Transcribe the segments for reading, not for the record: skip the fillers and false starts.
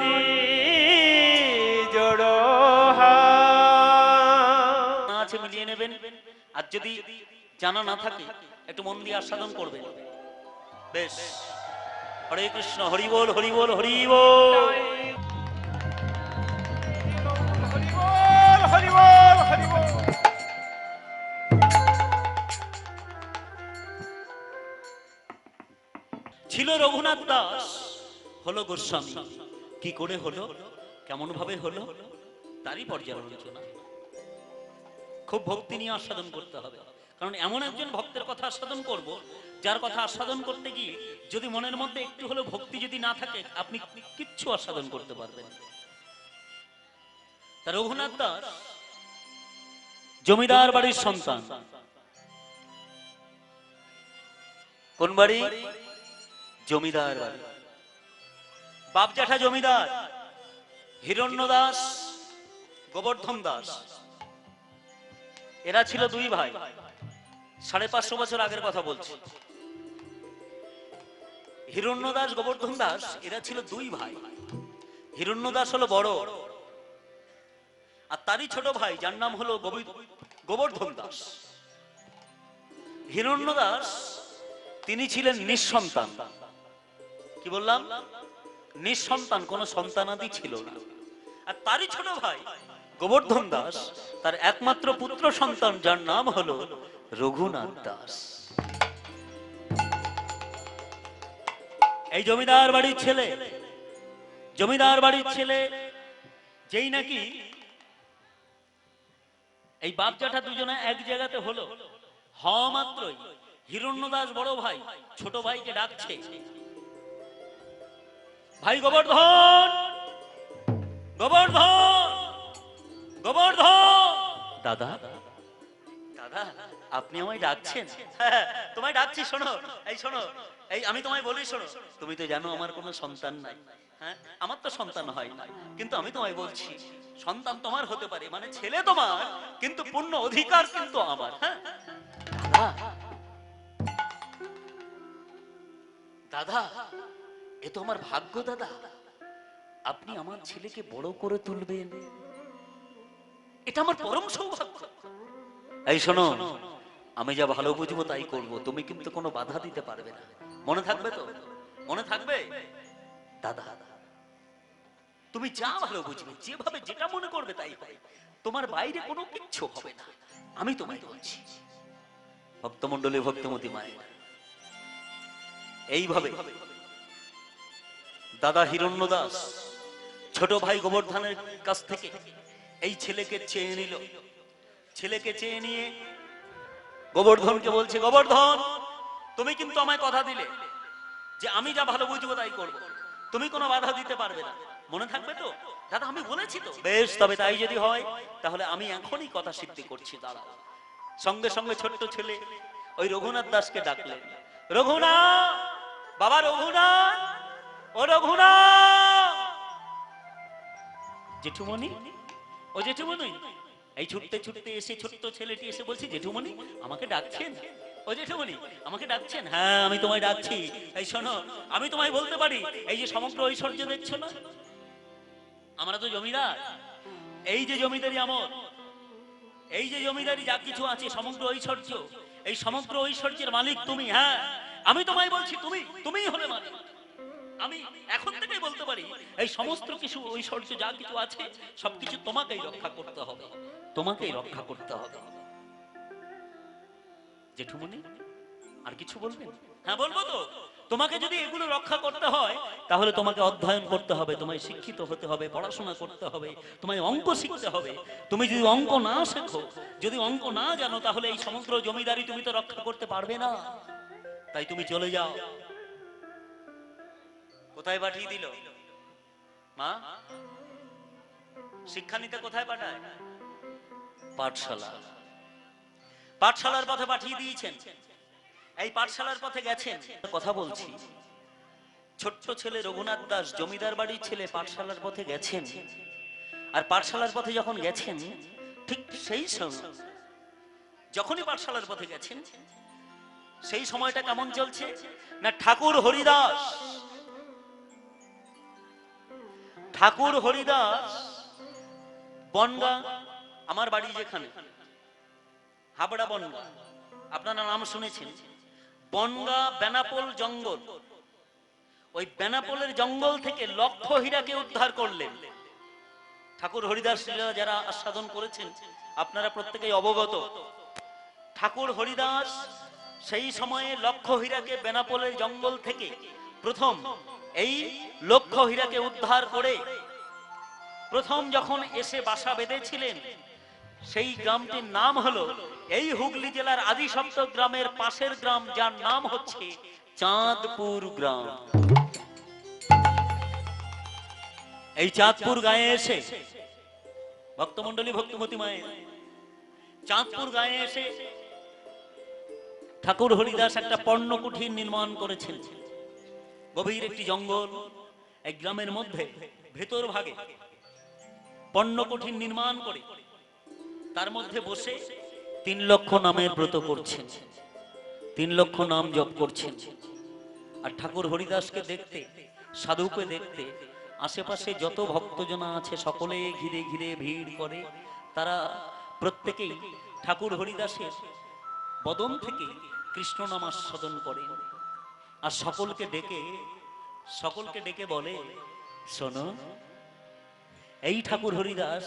করি জড়ো আছে মিলিয়ে নেবেন। আর যদি জানা না থাকে একটু মন দিয়ে আস্বাদন করবেন। বেশ, হরে কৃষ্ণ, হরি বল, হরি বল, হরি বল। হরি বল, হরি বল। ছিল রঘুনাথ দাস, হলো গোস্বামী। কি করে হলো, কেমন ভাবে হলো, তারই পর্যালোচনা। খুব ভক্তি নিয়ে আস্বাদন করতে হবে, কারণ এমন একজন ভক্তের কথা আস্বাদন করব, যার কথা আস্বাদন করতে গিয়ে যদি মনের মধ্যে একটু হলেও ভক্তি যদি না থাকে, আপনি কিচ্ছু আস্বাদন করতে পারবেন না। তা রঘুনাথ দাস জমিদার বাড়ির সন্তান। কোন বাড়ি? জমিদার বাড়ি। বাপ জ্যাঠা জমিদার হিরণ্য দাস, গোবর্ধন দাস। এরা ছিল দুই ভাই। 550 বছর আগের কথা বলছি। হিরণ্য দাস, গোবর্ধন দাস, এরা ছিল দুই ভাই। হিরণ্য দাস হলো বড়, আর তারই ছোট ভাই যার নাম হলো গোবর্ধন দাস। হিরণ্য দাস তিনি ছিলেন নিঃসন্তান। কি বললাম? নিঃসন্তান, কোন সন্তানাদি ছিল না। আর তারই ছোট ভাই গোবর্ধন দাস, তার একমাত্র পুত্র সন্তান যার নাম হলো রঘুনাথ দাস। এই জমিদার বাড়ির ছেলে, জমিদার বাড়ির ছেলে যেই নাকি এই বাপ জ্যাঠা দুজনে এক জায়গাতে হলো, হওয়া মাত্রই হিরণ্য দাস বড় ভাই ছোট ভাইকে ডাকছে, ভাই গোবর্ধন, গোবর্ধন, গোবর্ধন। দাদা, দাদা আপনি আমায় ডাকছেন? হ্যাঁ, তোমায় ডাকছি, শোনো, এই শোনো, এই আমি তোমায় বলি শোনো, তুমি তো জানো আমার কোনো সন্তান নাই। হ্যাঁ, আমার তো সন্তান হয় না, কিন্তু আমি তোমায় বলছি সন্তান তোমার হতে পারে, মানে ছেলে তোমার, কিন্তু পূর্ণ অধিকার কিন্তু আমার। হ্যাঁ দাদা, এ তো আমার ভাগ্য দাদা, আপনি আমার ছেলেকে বড় করে তুলবেন, এটা আমার পরম সৌভাগ্য। এই শোনো, আমি যা ভালো বুঝবো তাই করব, তুমি কিন্তু কোনো বাধা দিতে পারবে না, মনে থাকবে তো? মনে থাকবে দাদা? তুমি যা ভালো বুঝবে, যেভাবে যেটা মনে করবে তাই হবে, তোমার বাইরে কোনো কিচ্ছু হবে না, আমি তোমায় বলছি। ভক্তমণ্ডলী, ভক্তমতী মায়ের, এইভাবে দাদা হিরণ্য দাস ছোট ভাই গোবর্ধনের কাছ থেকে এই ছেলেকে চেয়ে নিল। ছেলেকে চেয়ে নিয়ে গোবর্ধনকে বলছে, গোবর্ধন তুমি কিন্তু আমায় কথা দিলে যে আমি যা ভালো বুঝবো তাই করব, তুমি কোনো বাধা দিতে পারবে না, মনে থাকবে তো? দাদা আমি বলেছি তো। বেশ, তবে তাই যদি হয় তাহলে আমি এখনই কথা সিদ্ধি করছি, দাঁড়াও। সঙ্গে সঙ্গে ছোট্ট ছেলে ওই রঘুনাথ দাসকে ডাকলেন, রঘুনাথ, বাবা রঘুনাথ, ও রঘুনাথ। জেঠুমণি, ও জেঠুমণি। এই ছুটতে ছুটতে এসে ছোট্ট ছেলেটি এসে বলছে, জেঠুমণি আমাকে ডাকছেন? ও জেঠুমণি আমাকে ডাকছেন? হ্যাঁ আমি তোমায় ডাকছি। এই শোনো, আমি তোমায় বলতে পারি, এই যে সমগ্র ঐশ্বর্য দেখছো না, আমরা তো জমিদার, এই যে জমিদারি আমল, এই যে জমিদারি যা কিছু আছে সমগ্র ঐশ্বর্য, এই সমগ্র ঐশ্বর্যের মালিক তুমি। হ্যাঁ আমি তোমায় বলছি, তুমিই হলে মালিক। আমি এখন থেকেই বলতে পারি, এই সমস্ত কিছু ঐশ্বর্য যা কিছু আছে সবকিছু তোমাকেই রক্ষা করতে হবে, তোমাকেই রক্ষা করতে হবে। জেঠুমণি আর কিছু বলবেন? হ্যাঁ বলবো তো। তোমাকে যদি এগুলো রক্ষা করতে হয় তাহলে তোমাকে অধ্যয়ন করতে হবে, তোমায় শিক্ষিত হতে হবে, পড়াশোনা করতে হবে, তোমায় অঙ্ক শিখতে হবে। তুমি যদি অঙ্ক না শেখো, যদি অঙ্ক না জানো, তাহলে এই সমগ্র জমিদারি তুমি তো রক্ষা করতে পারবে না। তাই তুমি চলে যাও। কোথায় পাঠিয়ে দিল মা? শিক্ষা নিতে কোথায় পাঠায়? পাঠশালা। পাঠশালার পথে পাঠিয়ে দিয়েছেন। এই পাঠশালার পথে গেছেন। কথা বলছি, ছোট্ট ছেলে রঘুনাথ দাস জমিদার বাড়ির ছেলে পাঠশালার পথে গেছেন। আর পাঠশালার পথে যখন গেছেন, ঠিক সেই সময় যখনই পাঠশালার পথে গেছেন, সেই সময়টা কেমন চলছে না, ঠাকুর হরিদাস, ঠাকুর হরিদাস বনগা, আমার বাড়ি যেখানে হাবড়া বনগা, আপনারা নাম শুনেছেন, বনগা বেনাপোল জঙ্গল, ওই বেনাপোলের জঙ্গল থেকে লক্ষ হীরাকে উদ্ধার করলেন ঠাকুর হরিদাস। যারা আস্বাদন করেছেন আপনারা প্রত্যেকেই অবগত। ঠাকুর হরিদাস সেই সময়ে লক্ষ হীরাকে বেনাপোলের জঙ্গল থেকে প্রথম এই লক্ষ হীরাকে উদ্ধার করে প্রথম যখন এসে বাসা বেঁধেছিলেন, সেই গ্রামটির নাম হলো এই হুগলি জেলার আদিসপ্ত গ্রামের পাশের গ্রাম, যার নাম হচ্ছে চাঁদপুর গ্রাম। এই চাঁদপুর গায়ে এসে ভক্তমন্ডলী, ভক্তিমতী মায়ের চাঁদপুর গায়ে এসে ঠাকুর হরিদাস একটা পর্ণকুঠির নির্মাণ করেছেন। গভীর একটি জঙ্গল, এক গ্রামের মধ্যে ভেতর ভাগে পর্ণকুঠির নির্মাণ করে তার মধ্যে বসে 3 লক্ষ নামের ব্রত করছেন, 3 লক্ষ নাম জপ করছেন। আর ঠাকুর হরিদাসকে দেখতে, সাধুকে দেখতে আশেপাশে যত ভক্তজনা আছে সকলে ঘিরে ঘিরে ভিড় করে। তারা প্রত্যেকেই ঠাকুর হরিদাসের বদন থেকে কৃষ্ণ নাম আস্বাদন করে। আর সকলকে ডেকে বলে, শোনো, এই ঠাকুর হরিদাস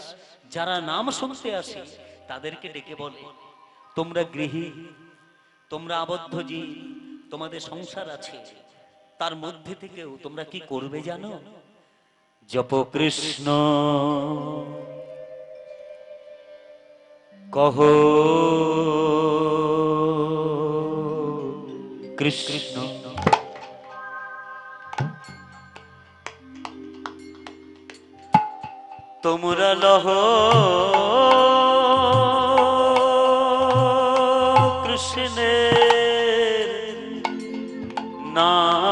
যারা নাম শুনতে আসে তাদেরকে ডেকে বলে, তোমরা গৃহী, তোমরা আবদ্ধ জীব, তোমাদের সংসার আছে, তার মধ্যে থেকেও তোমরা কি করবে জানো? জপ কৃষ্ণ, কহ কৃষ্ণ, তোমরা লহ কৃষ্ণের নাম,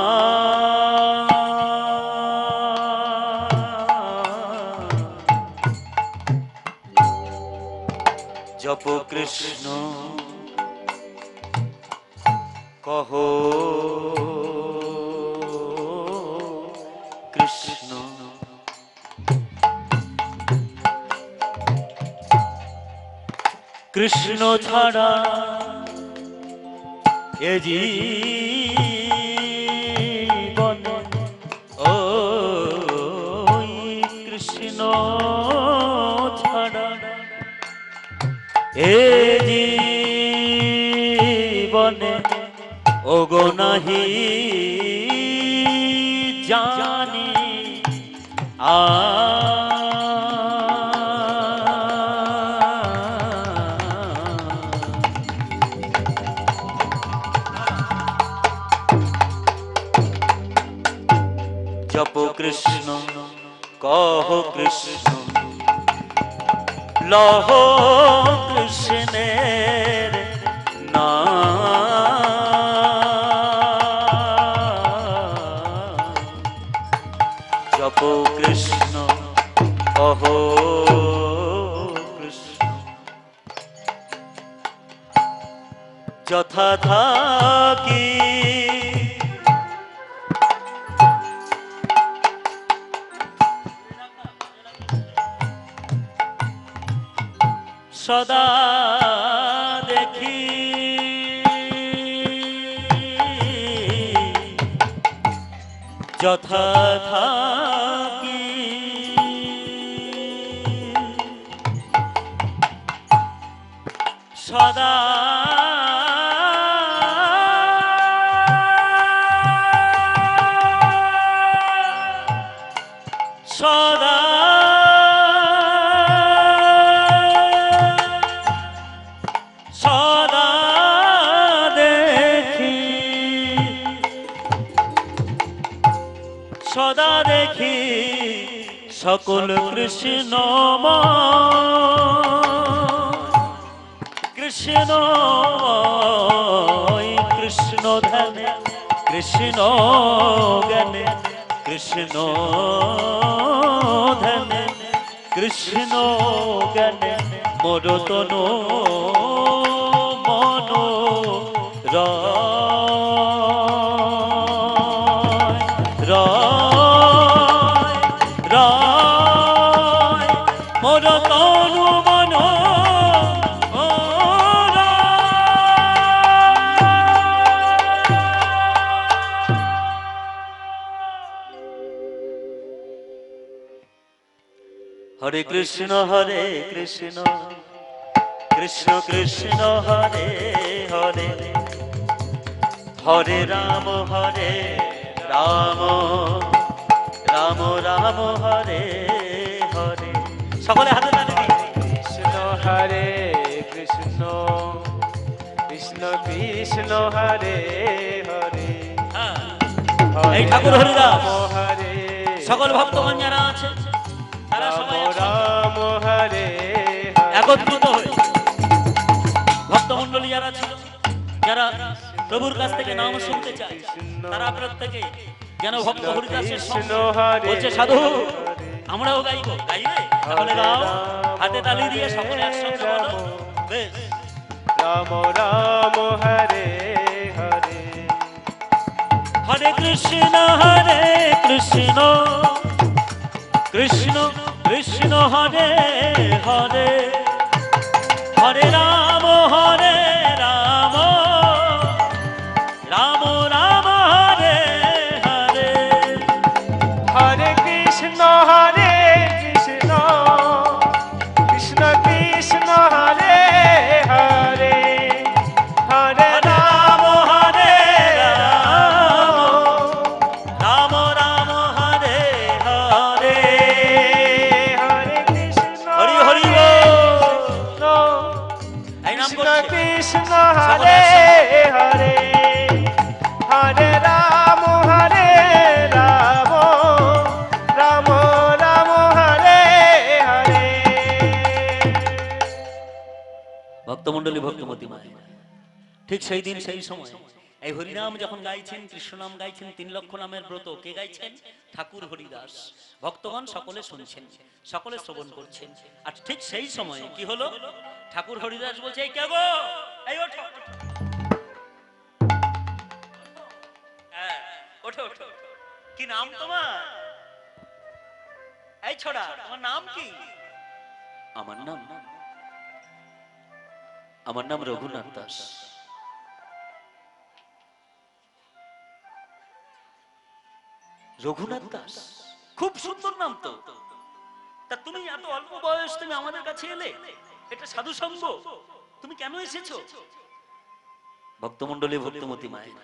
জপ কৃষ্ণ, কহ কৃষ্ণ। কৃষ্ণ ছাড়া এ জীবন, ও কৃষ্ণ ছাড়া এ জীবনে ওগো নাহি জানি আ জপ কৃষ্ণ, কহ কৃষ্ণ, লহ কৃষ্ণের নাম, জপ কৃষ্ণ, কহ কৃষ্ণ। যথা থাকি সদা দেখি, যথা থাকি সদা সদা সদা দেখি, সদা দেখি সকল কৃষ্ণময়, কৃষ্ণ কৃষ্ণ ধ্যানে, কৃষ্ণ জ্ঞানে, কৃষ্ণ ধ্যানে, কৃষ্ণ জ্ঞানে মোর তনু মন রয় রয় রয়। মোর তনু মন হরে কৃষ্ণ কৃষ্ণ কৃষ্ণ হরে হরে হরে রাম রাম রাম হরে হরে। সকলে হাতে তালি দিন। কৃষ্ণ হরে কৃষ্ণ কৃষ্ণ কৃষ্ণ হরে হরে এই ঠাকুর হরিদাস হরে সকল ভক্তগণ যারা আছে তারা সবাই রাম হরে একত্রিত হয়ে ভক্তমণ্ডলী যারা ছিল, যারা প্রভুর কাছ থেকে নাম শুনতে চায়, তারা প্রত্যেকে যেন ভক্ত হরিদাসের সঙ্গে বলছে সাধু আমরাও গাইবো। গাইবে? তাহলে গাও, হাতে তালি দিয়ে সকলে একসঙ্গে বলো। বেশ। রাম রাম হরে হরে হরে কৃষ্ণ কৃষ্ণ কৃষ্ণ হরে হরে হরে রাম রাম রাম হরে হরে হরে কৃষ্ণ কৃষ্ণ কৃষ্ণ হরে হরে হরে রাম রাম রাম হরে হরে হরে কৃষ্ণ হরি হরি বল। এই নাম কৃষ্ণ করছে কৃষ্ণ হরে হরে হরে রাম রাম রাম রাম হরে হরে। ভক্তমণ্ডলী ভক্তমতী মায়ের ঠিক সেই দিন সেই সময় এই হরিনাম যখন গাইছেন, কৃষ্ণ নাম গাইছেন, 3 লক্ষ নামের ব্রত কে গাইছেন? ঠাকুর হরিদাস। ভক্তগণ সকলে শুনছেন, সকলে শ্রবণ করছেন। আর ঠিক সেই সময় কি হলো? ঠাকুর হরিদাস বলছে এই কে গো, এই ওঠো, হ্যাঁ ওঠো ওঠো। কি নাম তোমার? এই ছোড়া, তোমার নাম কি? আমার নাম রঘুনাথ দাস। রঘুনাথ দাস, খুব সুন্দর নাম তো। তা তুমি এত অল্প বয়স, তুমি আমাদের কাছে এলে? এটা সাধু সঙ্গ, তুমি কেন এসেছো? ভক্তমণ্ডলী ভক্তমতী মায়ের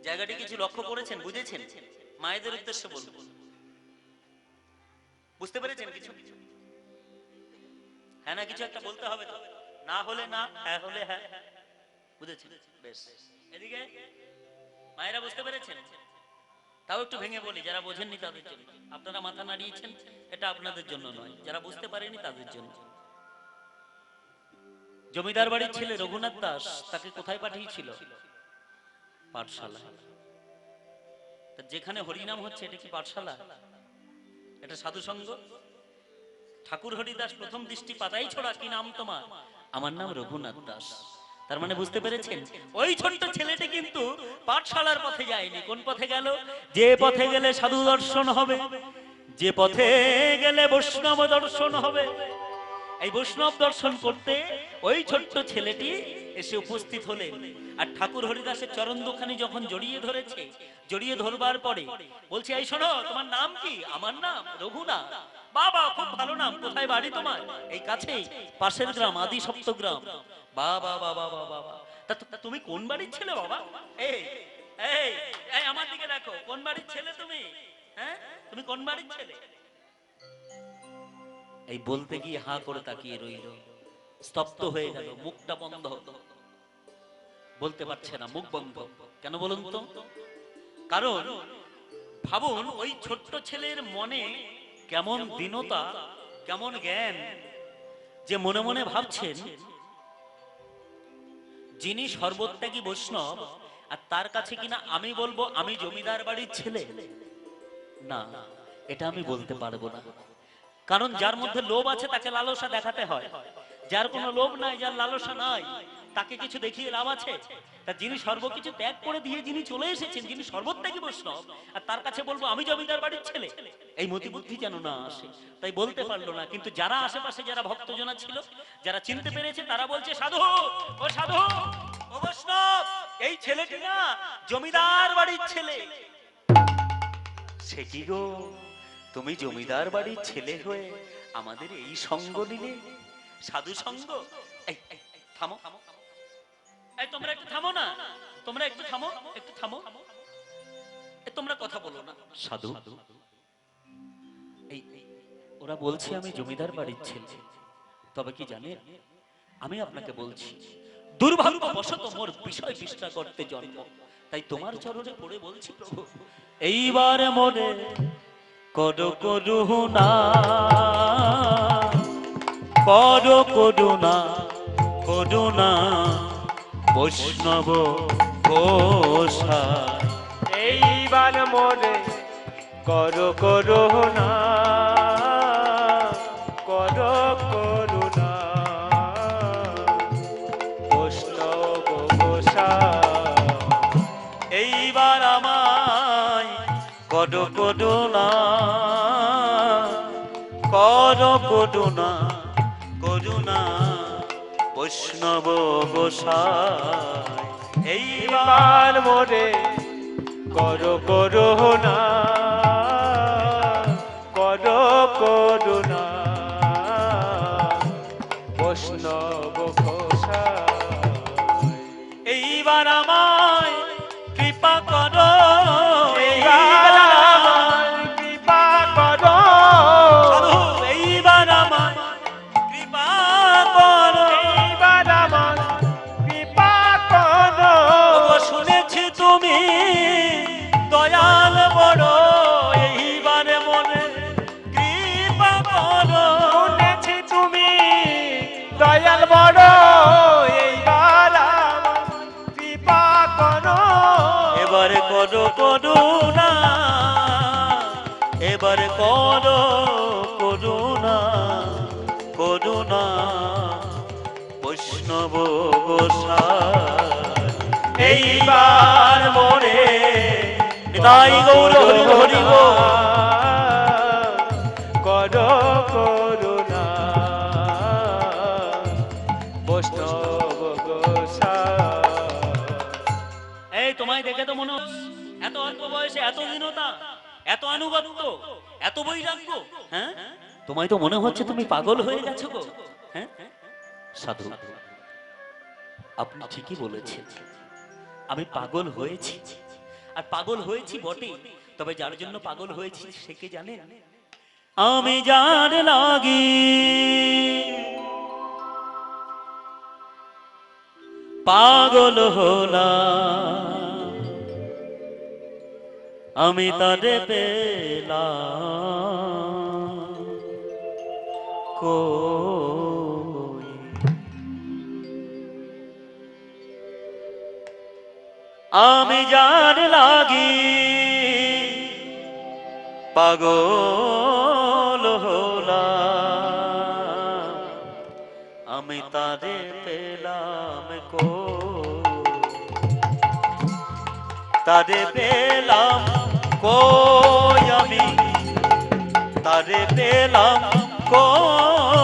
জায়গাটি কিছু লক্ষ্য করেছেন, বুঝেছেন? মায়েদের উদ্দেশ্যে বলবো, বুঝতে পেরেছেন কিছু? হ্যাঁ না কিছু একটা বলতে হবে তো, না হলে না, হ্যাঁ হলে হ্যাঁ। বুঝেছেন? বেশ। এদিকে মায়েরা বুঝতে পেরেছেন? তাও একটু ভেঙে বলি, যারা বোঝেননি তাদের জন্য। আপনারা মাথা নাড়িয়েছেন, এটা আপনাদের জন্য নয়, যারা বুঝতে পারেনি তাদের জন্য। জমিদার বাড়ির ছেলে রঘুনাথ দাস, তাকে কোথায় পাঠিয়েছিল? পাঠশালা। যেখানে হরিনাম হচ্ছে এটা কি পাঠশালা? এটা সাধু সঙ্গ? ঠাকুর হরিদাস প্রথম দৃষ্টি পাতাই ছোড়া, কি নাম তোমার? আমার নাম রঘুনাথ দাস। তার মানে বুঝতে পেরেছেন, ওই ছোট্ট ছেলেটি কিন্তু পাঠশালার পথে যায়নি। কোন পথে গেল? যে পথে গেলে সাধু দর্শন হবে, যে পথে গেলে বৈষ্ণব দর্শন হবে। এই বৈষ্ণব দর্শন করতে ওই ছোট্ট ছেলেটি এসে উপস্থিত হলেন। আর ঠাকুর হরিদাসের চরণ দুখানি যখন জড়িয়ে ধরেছে, জড়িয়ে ধরবার পরে বলছে এই শোনো, তোমার নাম কি? আমার নাম রঘুনাথ। বাবা, খুব ভালো নাম। কোথায় বাড়ি তোমার? এই কাছেই, পাশের গ্রাম আদি সপ্তগ্রাম। বাবা বাবা বাবা, তা তুমি কোন বাড়ির ছেলে বাবা? এই এই এই আমার দিকে দেখো, কোন বাড়ির ছেলে তুমি? হ্যাঁ, তুমি কোন বাড়ির ছেলে? এই বলতে গিয়ে হাঁ করে তাকিয়ে রইল, স্তব্ধ হয়ে গেল, মুখটা বন্ধ, বলতে পারছে না, মুখ বন্ধ। কেন বলুন তো? কারণ ভাবুন, ওই ছোট্ট ছেলের মনে কেমন দীনতা, কেমন জ্ঞান, যে মনে মনে ভাবছেন যিনি সর্বত্যাগী বৈষ্ণব, আর তার কাছে কিনা আমি বলবো আমি জমিদার বাড়ির ছেলে। না, এটা আমি বলতে পারবো না। কারণ যার মধ্যে লোভ আছে তাকে লালসা দেখাতে হয়। যার কোনো লোভ নাই, যার লালসা নাই, তাকে কিছু দেখিয়ে লাভ আছে? তা যিনি সর্বকিছু ত্যাগ করে দিয়ে যিনি চলে এসেছেন, যিনি সর্বত্যাগী বৈষ্ণব, আর তার কাছে বলবো আমি জমিদার বাড়ির ছেলে, এই মতিবুদ্ধি যেন না আসে। তাই বলতে পারলো না। কিন্তু যারা আশেপাশে যারা ভক্তজনা ছিল, যারা চিনতে পেরেছে, তারা বলছে সাধু, ও সাধু, ও বৈষ্ণব, এই ছেলেটি না জমিদার বাড়ির ছেলে। সে কি গো, তুমি জমিদার বাড়ির ছেলে হয়ে আমাদের এই সঙ্গ নিলে, সাধু সঙ্গ? এই এই, থামো, এই তোমরা একটু থামো না, তোমরা একটু থামো, একটু থামো, তোমরা কথা বলো না। সাধু, এই ওরা বলছে আমি জমিদার বাড়ির ছেলে, তবে কি জানেন, আমি আপনাকে বলছি দুর্ভাগ্যবশত মোর বিষয় বিস্তার করতে জন্ম, তাই তোমার চরণে পড়ে বলছি প্রভু, এইবার মনে করো করুণা, করো করুণা, করুণা বৈষ্ণব গোসাই। এইবার মনে করো করুণা, করো করুণা বৈষ্ণব গোসাই। এইবার আমায় করো করুণা, করো করুণা, করুণা বৈষ্ণব গোসাই। এইবার মনে করো করুণা, করো করুণা বৈষ্ণব গোসাই। এইবার আমায় কৃপা করো, এইবার আমায় কৃপা করো, সাধু, এইবার আমায় কৃপা করো। এইবার আমায় কৃপা করো। ওগো শুনেছি তুমি দয়াল বড়, এইবার মনে কৃপা করো। শুনেছি তুমি দয়াল বড়, এইবার আমায় কৃপা করো। এবারে করো করুণা, এবারে করো করুণা, করুণা বৈষ্ণব গোসাই। এইবার মনে তাই গৌর হরি হরি গো। করো করুণা বৈষ্ণব গোসাই। এই তোমায় দেখে তো মনে হচ্ছে এত অল্প বয়সে এত দীনতা, এত আনুগত্য, এত বৈরাগ্য, হ্যাঁ? তোমায় তো মনে হচ্ছে তুমি পাগল হয়ে গেছো গো, হ্যাঁ? সাধু, আপনি ঠিকই বলেছেন, আমি পাগল হয়েছি, আর পাগল হয়েছি বটে, তবে যার জন্য পাগল হয়েছি সে কে জানেন? আমি যার লাগি পাগল হলাম, আমি তারে পেলাম কই। আমি যার লাগি পাগল হলাম, আমি তারে পেলাম কই, তারে পেলাম কই, আমি তারে পেলাম কই।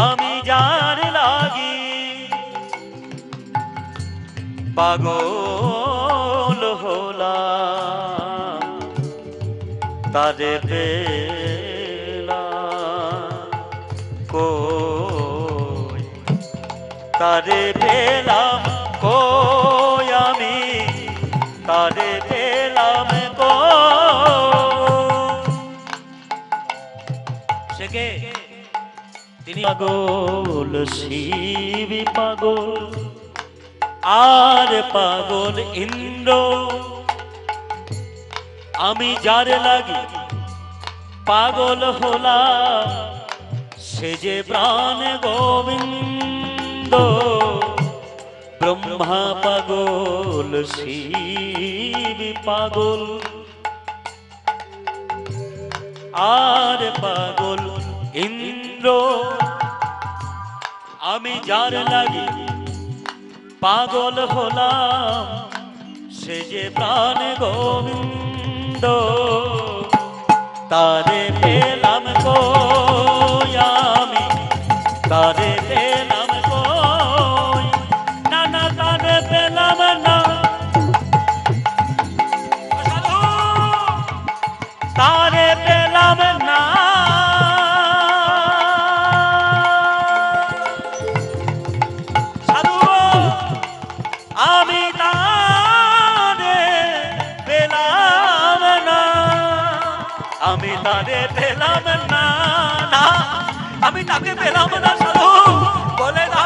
আমি যার লাগি পাগল হলাম, তারে পেলাম কই, তারে পেলাম কই, আমি তারে পেলাম কই। সে কে? তিনি পাগল শিব পাগল, আর পাগল ইন্দ্র। আমি যার লাগি পাগল হলাম, সে যে প্রাণ গোবিন্দ। ব্রহ্মা পাগল শিব পাগল, আর পাগল ইন্দ্র, আমি যার লাগি পাগল হলাম, সে যে প্রাণ গোবিন্দ, তারে পেলাম কই আমি, তারে পেলাম কই, না না তারে পেলাম না, তারে পেলাম না, সাধু আমি তারে পেলাম না, আমি তারে পেলাম না, না আমি তাকে পেলাম না, সাধু বলে না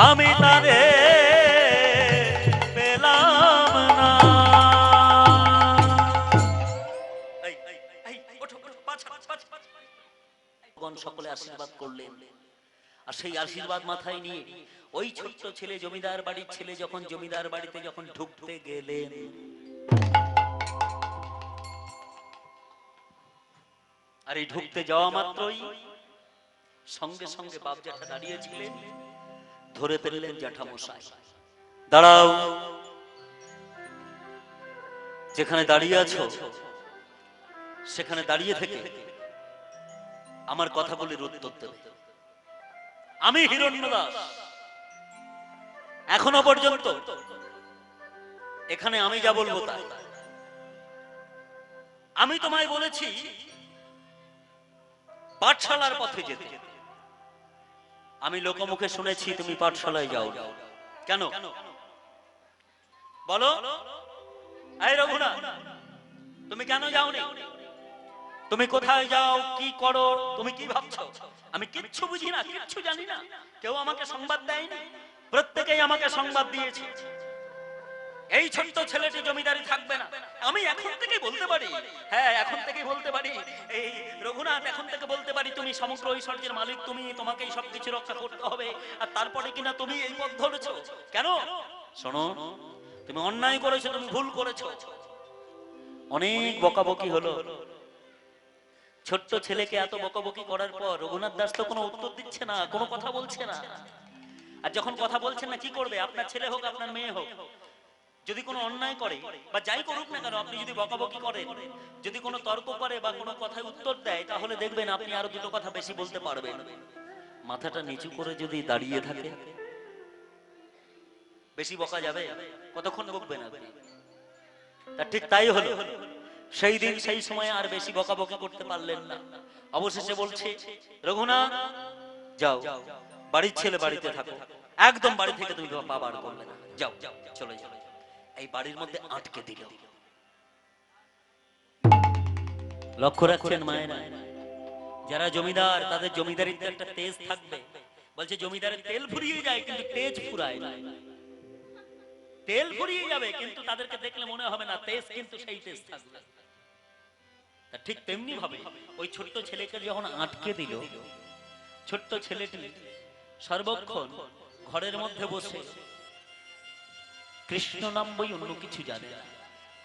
আমি তারে পেলাম না। ভগবান সকলে আশীর্বাদ করলেন, আর সেই আশীর্বাদ মাথায় নিয়ে ওই ছোট্ট ছেলে জমিদার বাড়ির ছেলে যখন জমিদার বাড়িতে যখন ঢুকতে গেলেন, আর এই ঢুকতে যাওয়া মাত্রই সঙ্গে সঙ্গে বাপ জ্যাঠা দাঁড়িয়েছিলেন, ধরে ফেললেন জ্যাঠামশাই, দাঁড়াও, যেখানে দাঁড়িয়ে আছো সেখানে দাঁড়িয়ে থেকে আমার কথাগুলির উত্তর দেবে। আমি হিরণ্যদাস, এখনো পর্যন্ত এখানে আমি যা বলবো তাই। আমি তোমায় বলেছি পাঠশালার পথে যেতে, আমি লোকমুখে শুনেছি তুমি পাঠশালায় যাও, কেন বলো? এই রঘুনাথ, তুমি কেন যাওনি? তুমি কোথায় যাও, কি করো, তুমি কি ভাবছো? আমি কিচ্ছু বুঝি না, কিচ্ছু জানি না, কেউ আমাকে সংবাদ দেয়নি, প্রত্যেকেই আমাকে সংবাদ দিয়েছে এই ছোট্ট ছেলেটি জমিদারি থাকবে না। আমি এখন থেকে বলতে পারি, হ্যাঁ এখন থেকে বলতে পারি, এই রঘুনাথ এখন থেকে বলতে পারি তুমি সমগ্র ঐশ্বর্যের মালিক, তুমি, তোমাকেই সবকিছু রক্ষা করতে হবে, আর তারপরে কিনা তুমি এই পথ ধরেছো কেন? শোনো, তুমি অন্যায় করেছো, তুমি ভুল করেছো। অনেক বকাবকি হলো, ছোট্ট ছেলেকে এত বকাবকি করার পর রঘুনাথ দাস তো কোনো উত্তর দিচ্ছে না, কোনো কথা বলছে না। আর যখন কথা বলছেন না, কি করবে? আপনার ছেলে হোক আপনার মেয়ে হোক, যদি কোনো অন্যায় করে বা যাই করুক না কেন, আপনি যদি বকাবকি করেন, যদি কোনো তর্ক করে বা কোনো কথায় উত্তর দেয়, তাহলে দেখবেন আপনি আরো দুটো কথা বেশি বলতে পারবেন। মাথাটা নিচু করে যদি দাঁড়িয়ে থাকে, বেশি বকা যাবে? কতক্ষণ বকবেন আপনি? তা ঠিক তাই হলো, সেই দিন সেই সময় আর বেশি বকাবকি করতে পারলেন না। অবশেষে বলছে, রঘুনাথ যাও, বাড়ির ছেলে বাড়িতে থাকো, একদম বাড়ি থেকে তুমি পা বার করবে না, যাও চলে যাও। এই বাড়ির মধ্যে আটকে দিল। লক্ষ্য রাখছেন মায়েরা, যারা জমিদার তাদের জমিদারিতে একটা তেজ থাকবে। বলছে জমিদারের তেল ফুরিয়ে যায় কিন্তু তেজ ফুরায় না। তেল ফুরিয়ে যাবে কিন্তু তাদেরকে দেখলে মনে হবে না, তেজ কিন্তু সেই তেজ থাকবে। ঠিক তেমনি ভাবে ওই ছোট্ট ছেলেকে যখন আটকে দিল, ছোট্ট ছেলেটি সর্বক্ষণ ঘরের মধ্যে বসে কৃষ্ণ নাম বই অন্য কিছু জানে না,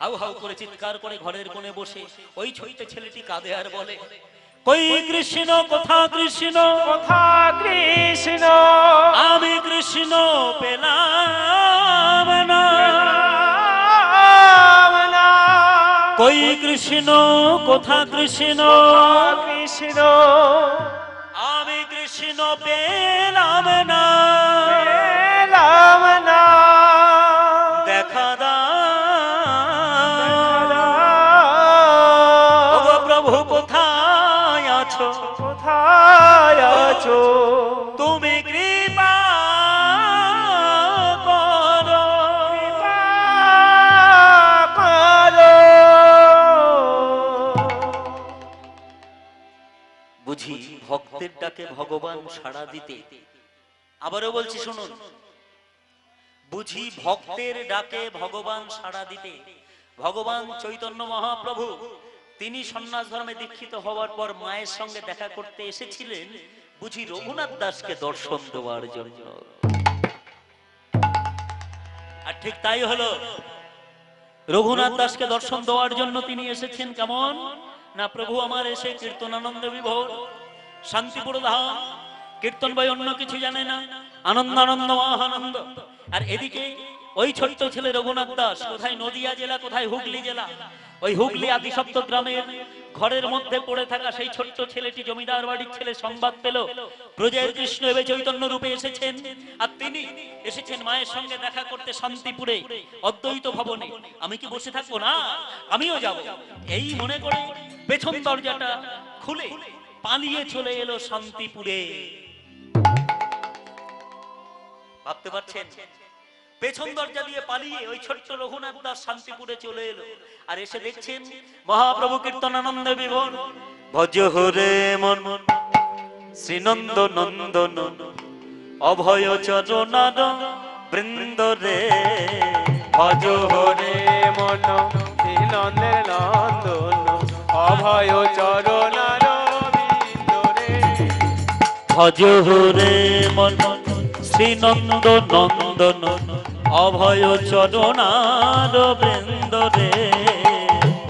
হাউ হাউ করে চিৎকার করে ঘরের কোণে বসে ওই ছোট্ট ছেলেটি কাঁদে আর বলে, কই কৃষ্ণ, কোথা কৃষ্ণ, কোথা কৃষ্ণ, আমি কৃষ্ণ পেলাম না, কই কৃষ্ণ, কোথা কৃষ্ণ, কৃষ্ণ আমি কৃষ্ণ পেলাম না, পেলাম না, দেখা দাও গো প্রভু কোথায় আছো, কোথায় আছো, তুমি কৃপা করো, করো। বুঝি ভক্তের ডাকে ভগবান সাড়া দিতে, আবারও বলছি শুনুন, বুঝি ভক্তের ডাকে ভগবান সাড়া দিতে ভগবান চৈতন্য মহাপ্রভু তিনি সন্ন্যাস ধর্মে দীক্ষিত হওয়ার পর মায়ের সঙ্গে দেখা করতে এসেছিলেন বুঝি রঘুনাথ দাসকে দর্শন দেওয়ার জন্য। আর ঠিক তাই হলো, রঘুনাথ দাসকে দর্শন দেওয়ার জন্য তিনি এসেছেন। কেমন? না প্রভু আমার এসে কীর্তনানন্দ বিভোর, শান্তিপুর ধাম, কীর্তন বই অন্য কিছু জানে না, আনন্দ আনন্দ মহানন্দ। আর এদিকে ওই ছোট্ট ছেলে রঘুনাথ দাস, কোথায় নদিয়া জেলা, কোথায় হুগলি জেলা, ওই হুগলি আদিসপ্ত গ্রামের ঘরের মধ্যে পড়ে থাকা সেই ছোট্ট ছেলেটি জমিদার বাড়ির ছেলে সংবাদ পেল ব্রজের কৃষ্ণ এবে চৈতন্য রূপে এসেছেন, আর তিনি এসেছেন মায়ের সঙ্গে দেখা করতে শান্তিপুরে অদ্বৈত ভবনে। আমি কি বসে থাকবো না, আমিও যাব। এই মনে করে পেছন দরজাটা খুলে পালিয়ে চলে এলো শান্তিপুরে। ভাবতে পারছেন, পেছন দরজা দিয়ে পালিয়ে ওই ছোট্ট রঘুনাথ দাস শান্তিপুরে চলে এলো, আর এসে দেখছেন মহাপ্রভু কীর্তনানন্দ বিভোর। ভজ হরে মন শ্রীনন্দ নন্দন অভয় চরণার বৃন্দ রে। ভজ হরে মন শ্রীনন্দের নন্দন অভয় চরণার বিন্দ রে। ভজ হরে মন শ্রীনন্দ নন্দন অভয় চরণার বৃন্দ রে।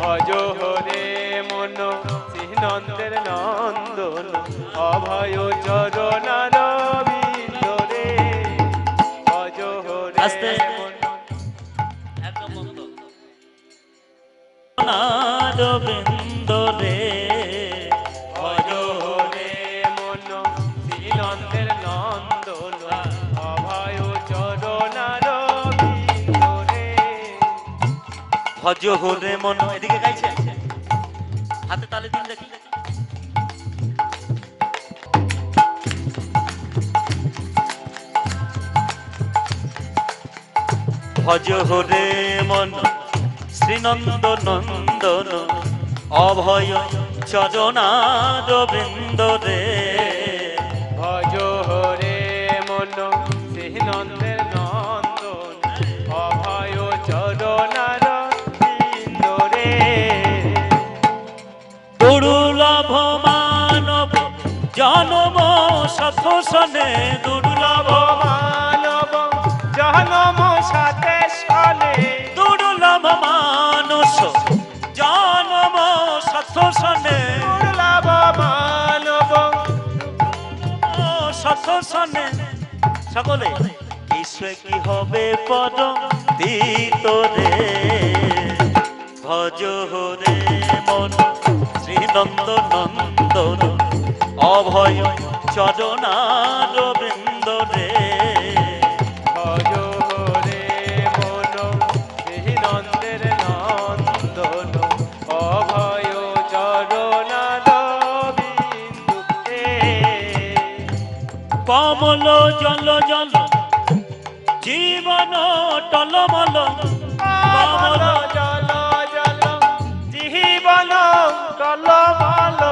ভজ হরে মন শ্রীনন্দের নন্দন অভয় চরণার বিন্দ রে। ভজ হরে আস্তে মন একদম বন্ধ। চরণার বৃন্দ রে। ভজ হরে মন শ্রীনন্দের নন্দন অভয় চরণার বিন্দ রে। ভজ হরে মন, এদিকে গাইছে, হাতে তালে দিন দেখি। ভজ হরে মন শ্রীনন্দ নন্দন অভয় চরণার বৃন্দ রে। ভজ হরে মন শ্রীনন্দের নন্দন অভয় চরণার বিন্দ রে। দুর্লভ মানব জনম সনে, দুর্লভ মানব জনম সাথে সনে। দুর্লভ মানুষ জনম সনে, দুর্লভ মানব সনে। সকলে কিসে কি হবে পর দিত রে। ভজ হরে মন শ্রীনন্দ নন্দন অভয় চরণার বৃন্দ রে। ভজ হরে মন শ্রীনন্দের নন্দন অভয় চরণার বিন্দু রে। কমল জল জল জীবন টলমল, কমল জল জল জীবন টলমল।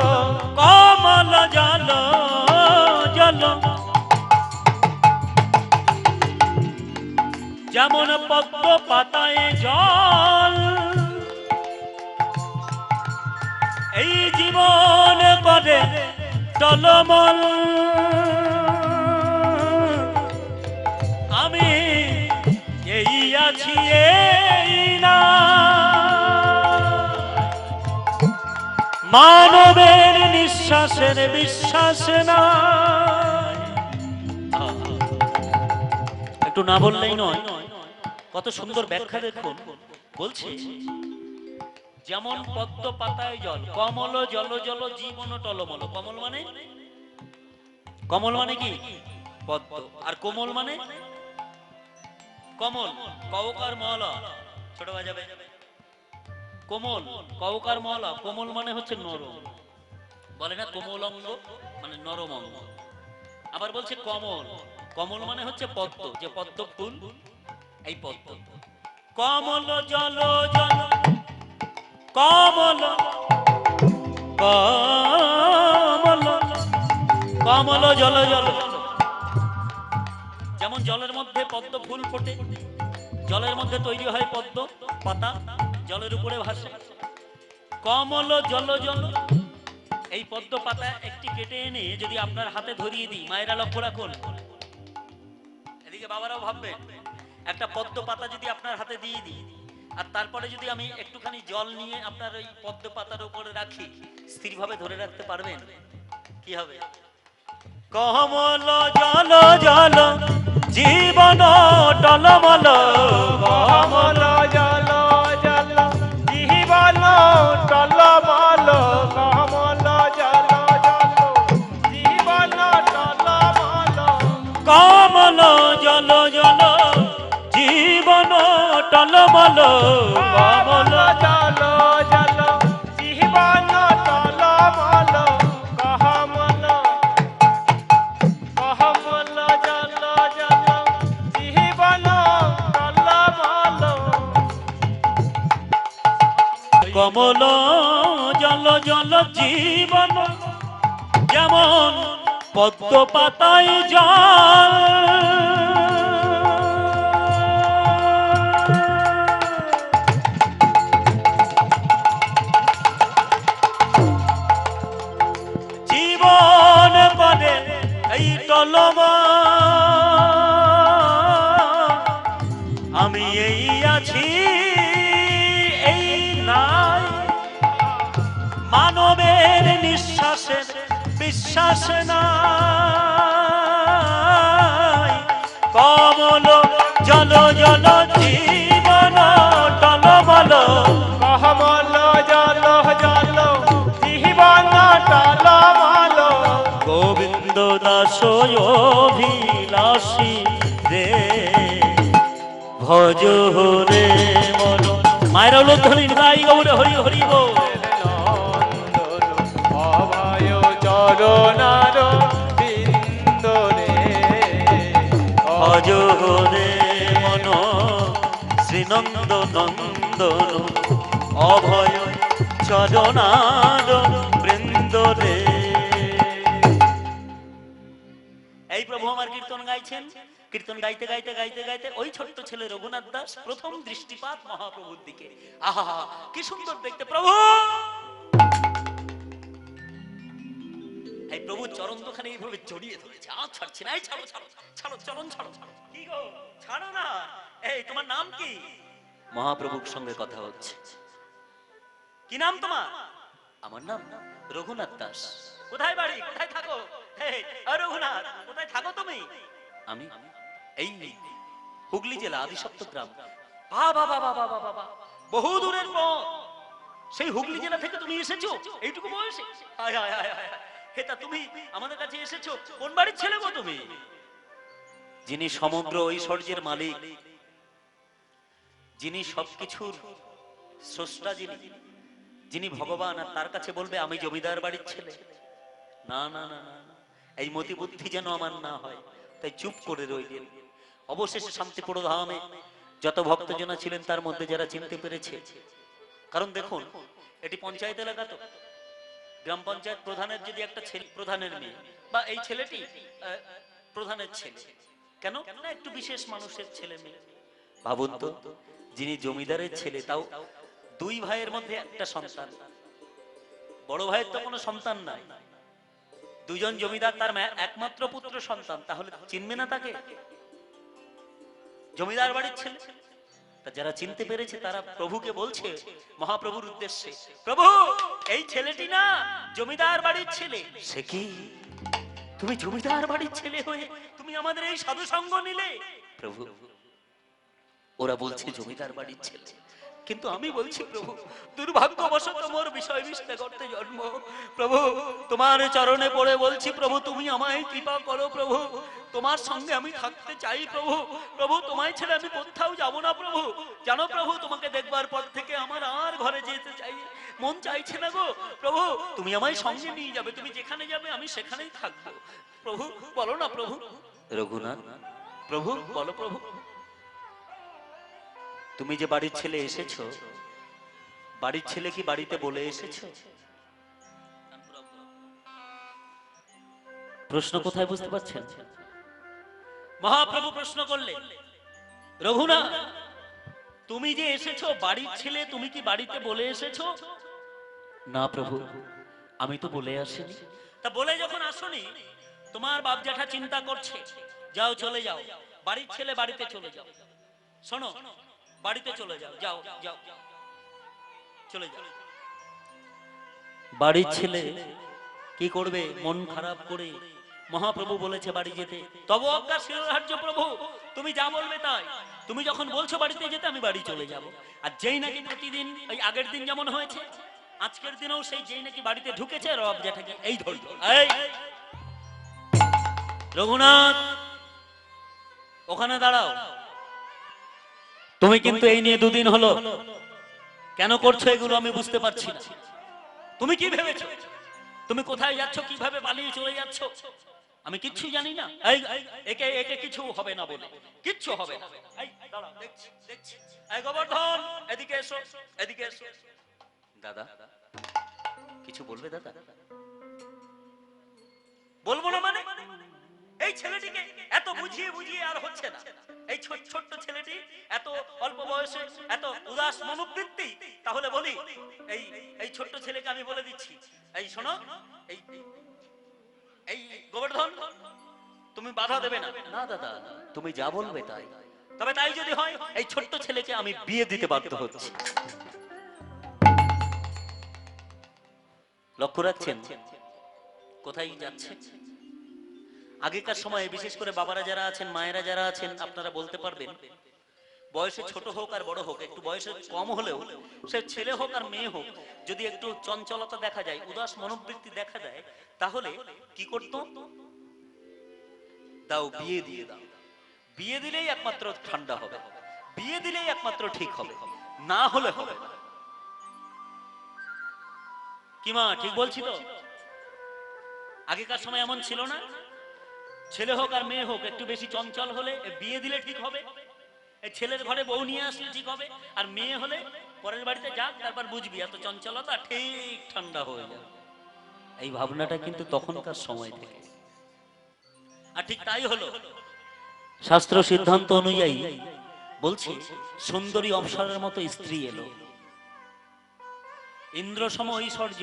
কমল জল জল যেমন পদ্ম পাতায় জল, এই জীবন করে টলমল। আমি এই আছি এই না, মানবের নিঃশ্বাসের বিশ্বাস না। একটু না বললেই নয়, কত সুন্দর ব্যাখ্যা দেখুন। বলছে যেমন পদ্ম পাতায় জল, কমল জল জল জীবন টলমল। কমল মানে, কমল মানে কি পদ্ম, আর কোমল মানে কমল, কওকার মহলা, ছোট বাজাবে কোমল, কওকার মহলা। কোমল মানে হচ্ছে নরম, বলে না কোমল অঙ্গ মানে নরম অঙ্গ। আবার বলছে কমল, কমল মানে হচ্ছে পদ্ম, যে পদ্ম ফুল, এই পদ্ম। কমল জল জল, কমল কমল, কমল জল জল। যেমন জলের মধ্যে পদ্ম ফুল ফোটে, জলের মধ্যে তৈরি হয় পদ্ম পাতা, জলের উপরে ভাসে। কমল জল জল, এই পদ্ম পাতা একটি কেটে এনে যদি আপনার হাতে ধরিয়ে দিই, মায়েরা লক্ষ্য রাখুন, এদিকে বাবারাও ভাববেন, একটা পদ্ম পাতা যদি আপনার হাতে দিয়ে দিই, আর তারপরে যদি আমি একটুখানি জল নিয়ে আপনার ওই পদ্ম পাতার উপরে রাখি, স্থিরভাবে ধরে রাখতে পারবেন? কি হবে? কমল জল জল জীবন টলমল, কমল জল জল জীবন টলমল, কমল জল জল জীবন টলমল, কমল জল জল জীবন টলমল, কমল জল জল জীবন টলমল, কমল কমল জল জল জীবন টলমল। কমল জল জল জীবন যেমন পদ্ম পাতায় জল, জীবন পদে এই টলম, আমি এই আছি এই নাই, মানবের নিঃশ্বাসের বিশ্বাস নাই। কমল জল জল জীবন টলমল, কমল জল জল জীবন টলমল, গোবিন্দ দাস অভিলাষী রে, ভজ রে মন। মায়ের উলুধ্বনি গাই গৌরে হরি হরি বল। নন্দন অভয় চরণার বিন্দ রে, ভজ রে মন শ্রীনন্দ নন্দন, অভয় চরণার বৃন্দ রে। এই প্রভু আমার কীর্তন গাইছেন, কীর্তন গাইতে গাইতে গাইতে গাইতে ওই ছোট্ট ছেলে রঘুনাথ দাস প্রথম দৃষ্টিপাত মহাপ্রভুর দিকে। আহা কি সুন্দর দেখতে প্রভু! এই প্রভু চরণ দুখানে এইভাবে জড়িয়ে ধরেছে, আর ছাড়ছে না। এই ছাড়ো ছাড়ো ছাড়ো, চরণ ছাড়ো ছাড়ো। কি গো, ছাড়ো না। এই তোমার নাম কি? মহাপ্রভুর সঙ্গে কথা হচ্ছে। কি নাম তোমার? আমার নাম রঘুনাথ দাস। কোথায় বাড়ি, কোথায় থাকো? রঘুনাথ, কোথায় থাকো তুমি? আমি এই হুগলি জেলা আদিসপ্তগ্রাম। বাবা বাবা বাবা বাবা, বহু দূরের পথ। সেই হুগলি জেলা থেকে তুমি এসেছো এইটুকু বয়সে? হায় হায় হায় হায়, হেতা তুমি আমাদের কাছে এসেছো। কোন বাড়ির ছেলে গো তুমি? যিনি সমগ্র ঐশ্বর্যের মালিক, যিনি সবকিছুর স্রষ্টা, যিনি ভগবান, আর তার কাছে বলবে আমি জমিদার বাড়ির ছেলে? না না না না, এই মতি বুদ্ধি যেন আমার না হয়, তাই চুপ করে রইলেন। অবশেষে শান্তিপুর ধামে যত ভক্তজনা ছিলেন তার মধ্যে যারা চিনতে পেরেছে, কারণ দেখুন এটি পঞ্চায়েত এলাকা, তো গ্রাম পঞ্চায়েত প্রধানের যদি একটা ছেলে, প্রধানের মেয়ে, বা এই ছেলেটি প্রধানের ছেলে, কেন না একটু বিশেষ মানুষের ছেলে মেয়ে। ভাবুন তো, যিনি জমিদারের ছেলে, তাও দুই ভাইয়ের মধ্যে একটা সন্তান, বড় ভাইয়ের তো কোনো সন্তান নাই, দুজন জমিদার, তার একমাত্র পুত্র সন্তান, তাহলে চিনবে না তাকে? জমিদার বাড়ির ছেলে। তা যারা চিনতে পেরেছে তারা প্রভুকে বলছে মহাপ্রভুর উদ্দেশ্যে, প্রভু এই ছেলেটি না জমিদার বাড়ির ছেলে। সে কি, তুমি জমিদার বাড়ির ছেলে হয়ে তুমি আমাদের এই সাধু সঙ্গ নিলে? প্রভু ওরা বলছে জমিদার বাড়ির ছেলে, কিন্তু আমি বলছি প্রভু দুর্ভাগ্যবশত মোর বিষয় বিস্তার করতে জন্ম। প্রভু তোমার চরণে পড়ে বলছি প্রভু তুমি আমায় কৃপা করো প্রভু, তোমার সঙ্গে আমি থাকতে চাই প্রভু। প্রভু তোমায় ছেড়ে আমি কোথাও যাব না প্রভু। জানো প্রভু তোমাকে দেখবার পর থেকে আমার আর ঘরে যেতে চাই মন চাইছে না গো প্রভু। তুমি আমায় সঙ্গে নিয়ে যাবে, তুমি যেখানে যাবে আমি সেখানেই থাকবো প্রভু। বলো না প্রভু। রঘুনাথ, প্রভু বলো প্রভু, তুমি যে বাড়ির ছেলে এসেছো, বাড়ির ছেলে কি বাড়িতে বলে এসেছো? প্রশ্ন কোথায় বুঝতে পারছেন? মহাপ্রভু প্রশ্ন করলে, রঘুনাথ তুমি যে এসেছো বাড়ির ছেলে, তুমি কি বাড়িতে বলে এসেছো? না প্রভু, আমি তো বলে আসিনি। তা বলে যখন আসনি, তোমার বাপ জ্যাঠা চিন্তা করছে, যাও চলে যাও, বাড়ির ছেলে বাড়িতে চলে যাও। শোনো বাড়িতে চলে যাও, যাও যাও, চলে যাও। বাড়ির ছেলে কি করবে, মন খারাপ করে মহাপ্রভু বলেছে বাড়ি যেতে, তবে অজ্ঞা শিরোধার্য প্রভু, তুমি যা বলবে তাই। তুমি যখন বলছো বাড়িতে যেতে, আমি বাড়ি চলে যাব। আর যেই নাকি প্রতিদিন ওই আগের দিন যেমন হয়েছে, আজকের দিনেও সেই যেই নাকি বাড়িতে ঢুকেছে, রব জ্যাঠাকে এই ধরল, এই রঘুনাথ ওখানে দাঁড়াও, তুমি কিন্তু এই নিয়ে দুদিন হলো কেন করছো এগুলো আমি বুঝতে পারছি না। তুমি কি ভেবেছো, তুমি কোথায় যাচ্ছ, কিভাবে পালিয়ে চলে যাচ্ছ, আমি কিচ্ছু জানি না। এই একে একে কিছু হবে না বলে, কিচ্ছু হবে না। এই দাঁড়াও, দেখছি দেখছি। এই গোবর্ধন, এদিকে এসো, এদিকে এসো। দাদা কিছু বলবে দাদা? বলবো না মানে? এই ছেলেটিকে এত বুঝিয়ে বুঝিয়ে আর হচ্ছে না। এই ছোট্ট ছেলেটি এত অল্প বয়সে এত উদাস মনোবৃত্তি, তাহলে বলি এই এই ছোট্ট ছেলেকে আমি বলে দিচ্ছি, এই শোনো, এই এই গোবর্ধন তুমি বাধা দেবে না। না দাদা, তুমি যা বলবে তাই। তবে তাই যদি হয়, এই ছোট্ট ছেলেকে আমি বিয়ে দিতে বাধ্য হচ্ছি। লক্ষ্য রাখছেন কোথায় যাচ্ছে? আগেকার সময়ে বিশেষ করে বাবারা যারা আছেন, মায়েরা যারা আছেন, আপনারা বলতে পারবেন, বয়সে ছোট হোক আর বড় হোক, একটু বয়সে কম হলেও সে ছেলে হোক আর মেয়ে হোক, যদি একটু চঞ্চলতা দেখা যায়, উদাস মনোবৃত্তি দেখা দেয়, তাহলে কি করতো? দাও, বিয়ে দিয়ে দাও। বিয়ে দিলেই একমাত্র ঠান্ডা হবে, বিয়ে দিলেই একমাত্র ঠিক হবে, না হলে হবে না। কি মা ঠিক বলছি তো? আগেকার সময় এমন ছিল না? ছেলে হোক আর মেয়ে হোক একটু বেশি চঞ্চল হলে বিয়ে দিলে ঠিক হবে, এই ছেলের ঘরে বউ নিয়ে আসলে ঠিক হবে, আর মেয়ে হলে পরের বাড়িতে যাক, তারপর বুঝবি এত চঞ্চলতা ঠিক ঠান্ডা হয়ে যাবে। এই ভাবনাটা কিন্তু তখনকার সময় থেকে, আর ঠিক তাই হলো। শাস্ত্র সিদ্ধান্ত অনুযায়ী বলছি, সুন্দরী অপ্সরার মতো স্ত্রী এলো, ইন্দ্র সম ঐশ্বর্য,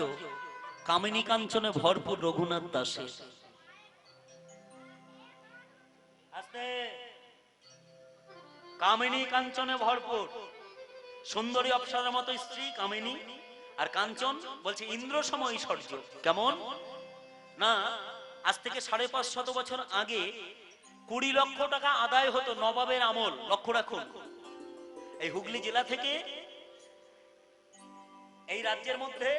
কামিনী কাঞ্চনে ভরপুর রঘুনাথ দাসের। কামিনী কাঞ্চনে ভরপুর, সুন্দরী অপ্সরার মতো স্ত্রী কামিনী, আর কাঞ্চন বলছে ইন্দ্র সম ঐশ্বর্য। কেমন না, আজ থেকে 550 বছর আগে 20 লক্ষ টাকা আদায় হতো নবাবের আমল। লক্ষ্য রাখুন, এই হুগলি জেলা থেকে এই রাজ্যের মধ্যে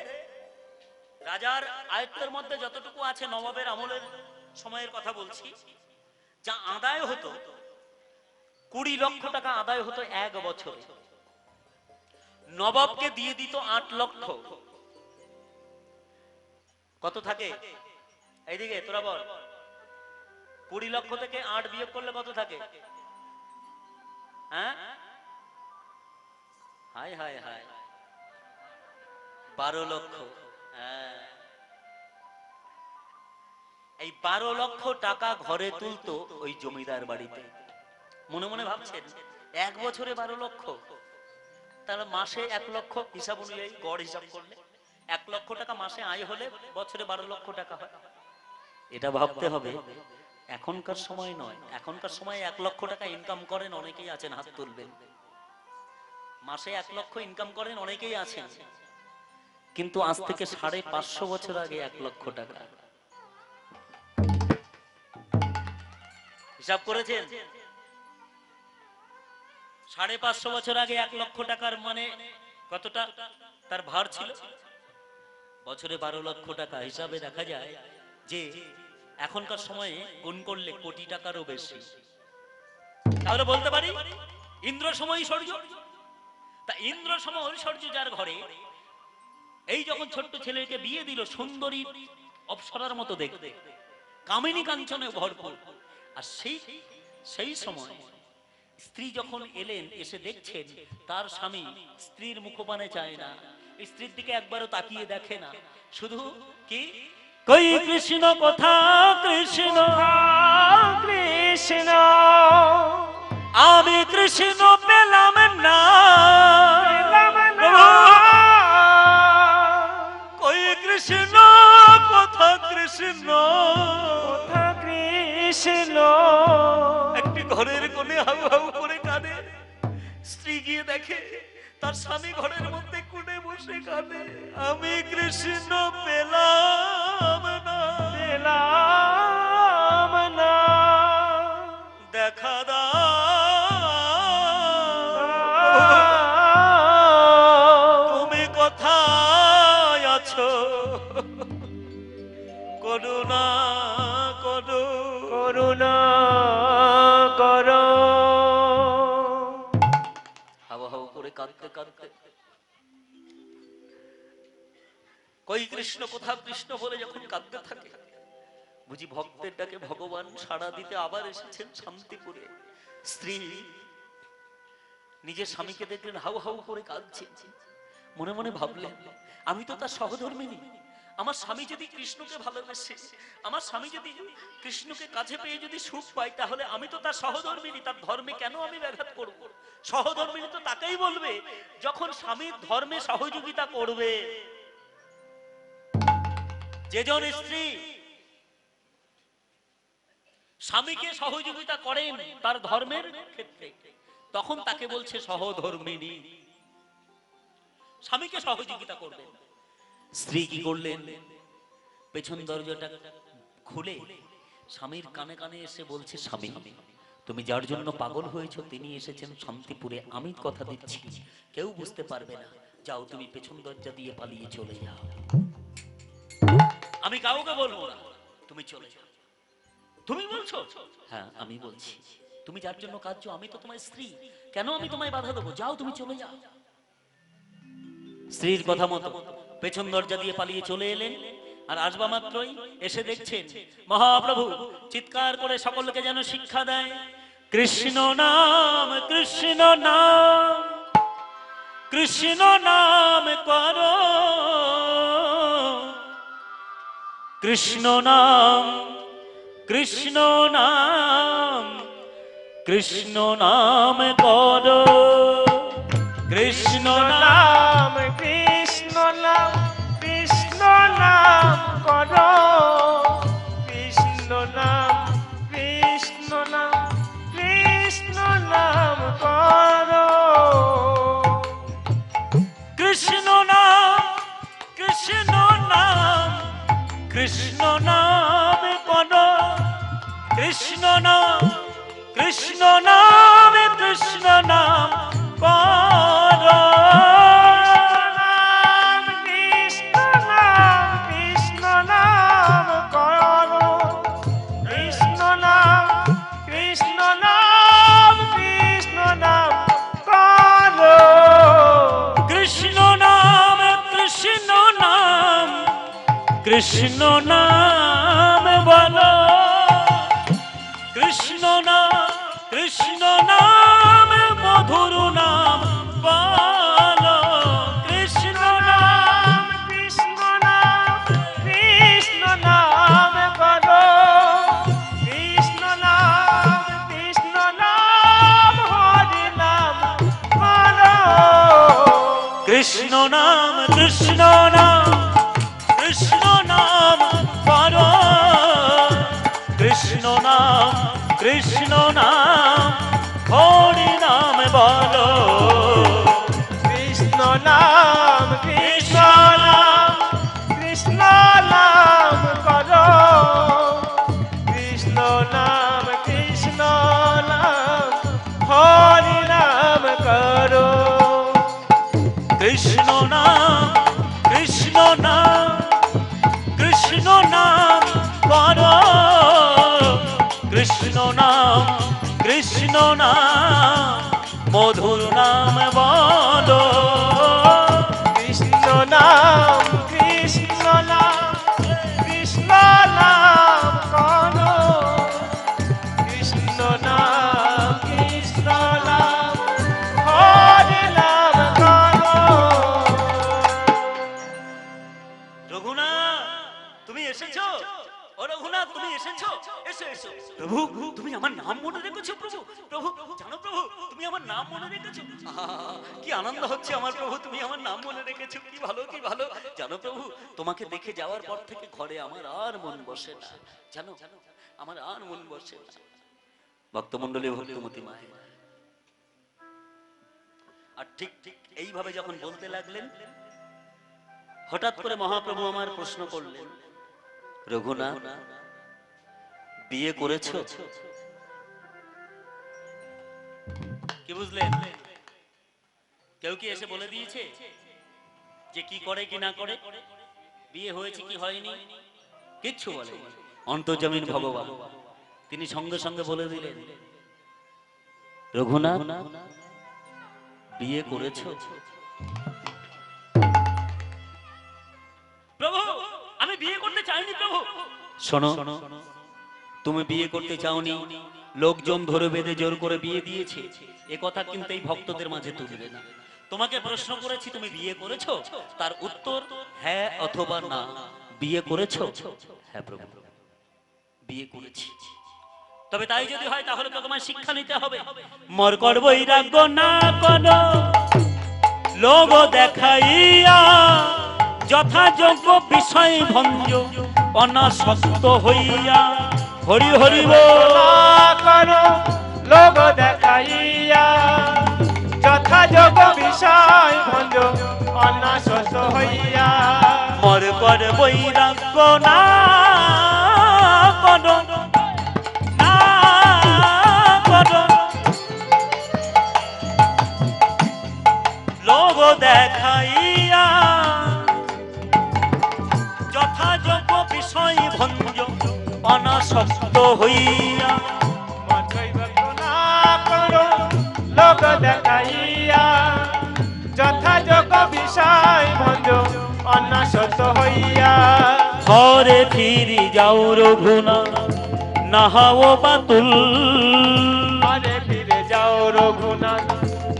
রাজার আয়ত্তের মধ্যে যতটুকু আছে, নবাবের আমলের সময়ের কথা বলছি, যা আদায় হতো 20 লক্ষ টাকা আদায় হতো এক বছরে। নবাবকে দিয়ে দিত 8 লক্ষ। কত থাকে এইদিকে তোরা বল? 20 লক্ষ থেকে 8 বিয়োগ করলে কত থাকে? হ্যাঁ, হাই হাই হাই, 12 লক্ষ। হ্যাঁ, এই 12 লক্ষ টাকা ঘরে তুলতো ওই জমিদার বাড়িতে। মনে মনে ভাবছেন, এক বছরে 12 লক্ষ, তাহলে মাসে 1 লক্ষ, হিসাব অনুযায়ী গড় হিসাব করলে 1 লক্ষ টাকা মাসে আয় হলে বছরে 12 লক্ষ টাকা হয়। এটা ভাবতে হবে, এখনকার সময় নয়। এখনকার সময় 1 লক্ষ টাকা ইনকাম করেন অনেকেই আছেন, হাত তুলবেন। মাসে 1 লক্ষ ইনকাম করেন অনেকেই আছেন, কিন্তু আজ থেকে 550 বছর আগে 1 লক্ষ টাকা হিসাব করেছেন? 550 বছর আগে 1 লক্ষ টাকার মানে কতটা তার ভার ছিল? বছরে 12 লক্ষ টাকা, হিসাবে দেখা যায় যে এখনকার সময়ে গুণ করলে কোটি টাকারও বেশি। তাহলে বলতে পারি ইন্দ্র সম ঐশ্বর্য। তা ইন্দ্র সম ঐশ্বর্য যার ঘরে, এই যখন ছোট্ট ছেলেকে বিয়ে দিল, সুন্দরী অপ্সরার মতো দেখতে, কামিনী কাঞ্চনে ভরপুর, আর সেই সময় স্ত্রী যখন এলেন, এসে দেখছেন তার স্বামী স্ত্রীর মুখপানে চায় না, স্ত্রীর দিকে একবারও তাকিয়ে দেখে না, শুধু কি কই কৃষ্ণ কথা, কৃষ্ণ কৃষ্ণ, আমি কৃষ্ণ পেলাম না, কই কৃষ্ণ কথা, কৃষ্ণ কথা, কৃষ্ণ। একটি ঘরের কোণে হাউ হাউ করে কাঁদে। স্ত্রী গিয়ে দেখে দেখে তার স্বামী ঘরের মধ্যে কুটে বসে কাঁদে, আমি কৃষ্ণ পেলাম না, পেলাম না, দেখা দাও তুমি কোথায় আছো, করুণা করো, করুণা করো। হাওয়া হাওয়া করে কাঁদতে কাঁদতে কই কৃষ্ণ কোথা কৃষ্ণ বলে যখন কাঁদতে থাকে, বুঝি ভক্তের ডাকে ভগবান সাড়া দিতে আবার এসেছেন শান্তিপুরে। স্ত্রী নিজের স্বামীকে দেখলেন হাউ হাউ করে কাঁদছে, মনে মনে ভাবলেন আমি তো তার সহধর্মিনী, আমার স্বামী যদি কৃষ্ণকে ভালোবেসে, আমার স্বামী যদি কৃষ্ণকে কাছে পেয়ে যদি সুখ পায়, তাহলে আমি তো তার সহধর্মিনী, তার ধর্মে কেন আমি ব্যাঘাত করব? সহধর্মিনী তো তাকেই বলবে যখন স্বামীর ধর্মে সহযোগিতা করবে। যেজন স্ত্রী স্বামীকে সহযোগিতা করেন তার ধর্মের ক্ষেত্রে, তখন তাকে বলছে সহধর্মিনী। স্বামীকে সহযোগিতা করবেন। স্ত্রী কি করলেন, পেছন দরজাটা খুলে স্বামীর কানে কানে এসে বলছে, স্বামী তুমি যার জন্য পাগল হয়েছো তিনি এসেছেন শান্তিপুরে, আমি কথা দিচ্ছি কেউ বুঝতে পারবে না, যাও তুমি পেছন দরজা দিয়ে পালিয়ে চলে যাও, আমি কাউকে বলবো না, তুমি চলে যাও। তুমি বলছো? হ্যাঁ আমি বলছি, তুমি যার জন্য কাঁদছো আমি তো তোমার স্ত্রী, কেন আমি তোমায় বাধা দেবো, যাও তুমি চলে যাও। স্ত্রীর কথা মতো পেছন দরজা দিয়ে পালিয়ে চলে এলেন, আর আসবা মাত্রই এসে দেখছেন মহাপ্রভু চিৎকার করে সকলকে যেন শিক্ষা দেয়, কৃষ্ণ নাম কৃষ্ণ নাম কৃষ্ণ নাম করো, কৃষ্ণ নাম কৃষ্ণ নাম কৃষ্ণ নাম করো, কৃষ্ণ নাম কৃষ্ণ নাম কৃষ্ণ নাম করো, কৃষ্ণ নাম কৃষ্ণ নাম কৃষ্ণ নাম করো, কৃষ্ণ নাম কৃষ্ণ নাম কৃষ্ণ নাম করো, কৃষ্ণ নাম কৃষ্ণ নাম কৃষ্ণ নাম করো, কৃষ্ণ নাম কৃষ্ণ নাম করো, কৃষ্ণ নাম কৃষ্ণ নাম কৃষ্ণ নাম করো, কৃষ্ণ নাম কৃষ্ণ নাম কৃষ্ণ নাম বলো, কৃষ্ণ নাম কৃষ্ণ নাম মধুর নাম বলো, কৃষ্ণ নাম কৃষ্ণ নাম কৃষ্ণ নাম করো, কৃষ্ণ নাম কৃষ্ণ নাম হরি নাম করো, কৃষ্ণ নাম কৃষ্ণ নাম কৃষ্ণ নাম করো, কৃষ্ণ নাম কৃষ্ণ নাম হরি নাম বলো, কৃষ্ণ নাম কৃষ্ণ নাম কৃষ্ণ নাম করো, কৃষ্ণ নাম কৃষ্ণ নাম হরি নাম করো, কৃষ্ণ নাম কৃষ্ণ নাম কৃষ্ণ নাম করো, কৃষ্ণ নাম কৃষ্ণ নাম মধুর নাম বলো, কৃষ্ণ নাম কৃষ্ণ নাম কৃষ্ণ নাম করো, কৃষ্ণ নাম কৃষ্ণ নাম হরি নাম করো। রঘুনাথ তুমি এসেছো, ও রঘুনাথ তুমি এসেছো, এসো এসো। প্রভু তুমি আমার নাম মনে রেখেছো, প্রভু প্রভু জানো প্রভু তুমি আমার নাম মনে রেখেছো, আহা, কি আনন্দ হচ্ছে আমার প্রভু, তুমি আমার নাম মনে রেখেছো, কি ভালো কি ভালো। জানো প্রভু তোমাকে দেখে যাওয়ার পর থেকে ঘরে আমার আর মন বসে না, জানো আমার আর মন বসে না। ভক্তমণ্ডলী ভক্তমতী মায়ের আর ঠিক ঠিক এইভাবে যখন বলতে লাগলেন, হঠাৎ করে মহাপ্রভু আমার প্রশ্ন করলেন, রঘুনাথ বিয়ে করেছো? কি বুঝলেন? কেউ কি এসে বলে দিয়েছে যে কি করে কি না করে, বিয়ে হয়েছে কি হয়নি? কিচ্ছু বলে অন্তর্যামীন ভগবান তিনি সঙ্গে সঙ্গে বলে দিলেন, রঘুনাথ বিয়ে করেছো? প্রভু আমি বিয়ে করতে চাইনি প্রভু। শোনো, তুমি বিয়ে করতে চাওনি, লোকজন ধরে বেঁধে জোর করে বিয়ে দিয়েছে, এ কথা কিন্তু এই ভক্তদের মাঝে তুলবে না। তোমাকে প্রশ্ন করেছি তুমি বিয়ে করেছো, তার উত্তর হ্যাঁ অথবা না। বিয়ে করেছো? হ্যাঁ প্রভু বিয়ে করেছি। তবে তাই যদি হয় তাহলে তো তোমায় শিক্ষা নিতে হবে। মরকর বৈরাগ্য না করো লোভ দেখাইয়া, যথাযোগ্য বিষয় ভঞ্জ অনাসক্ত হইয়া। হরি হরি বল। করো লোভ দেখাইয়া, যথাযোগ বিষয় ভঞ্জ অনাসক্ত হইয়া। মরকর বৈরাগ্য না করো, না করো লোভ দেখাইয়া, যথাযোগ্য বিষয় ভঞ্জ অনাসক্ত হইয়া। না করো লোভ দেখাইয়া, যথাযোগ বিষয় ভঞ্জ অনাসক্ত হইয়া। ঘরে ফিরি যাও রঘুনাথ নাহাও বাতুল। ঘরে ফিরে যাও রঘুনাথ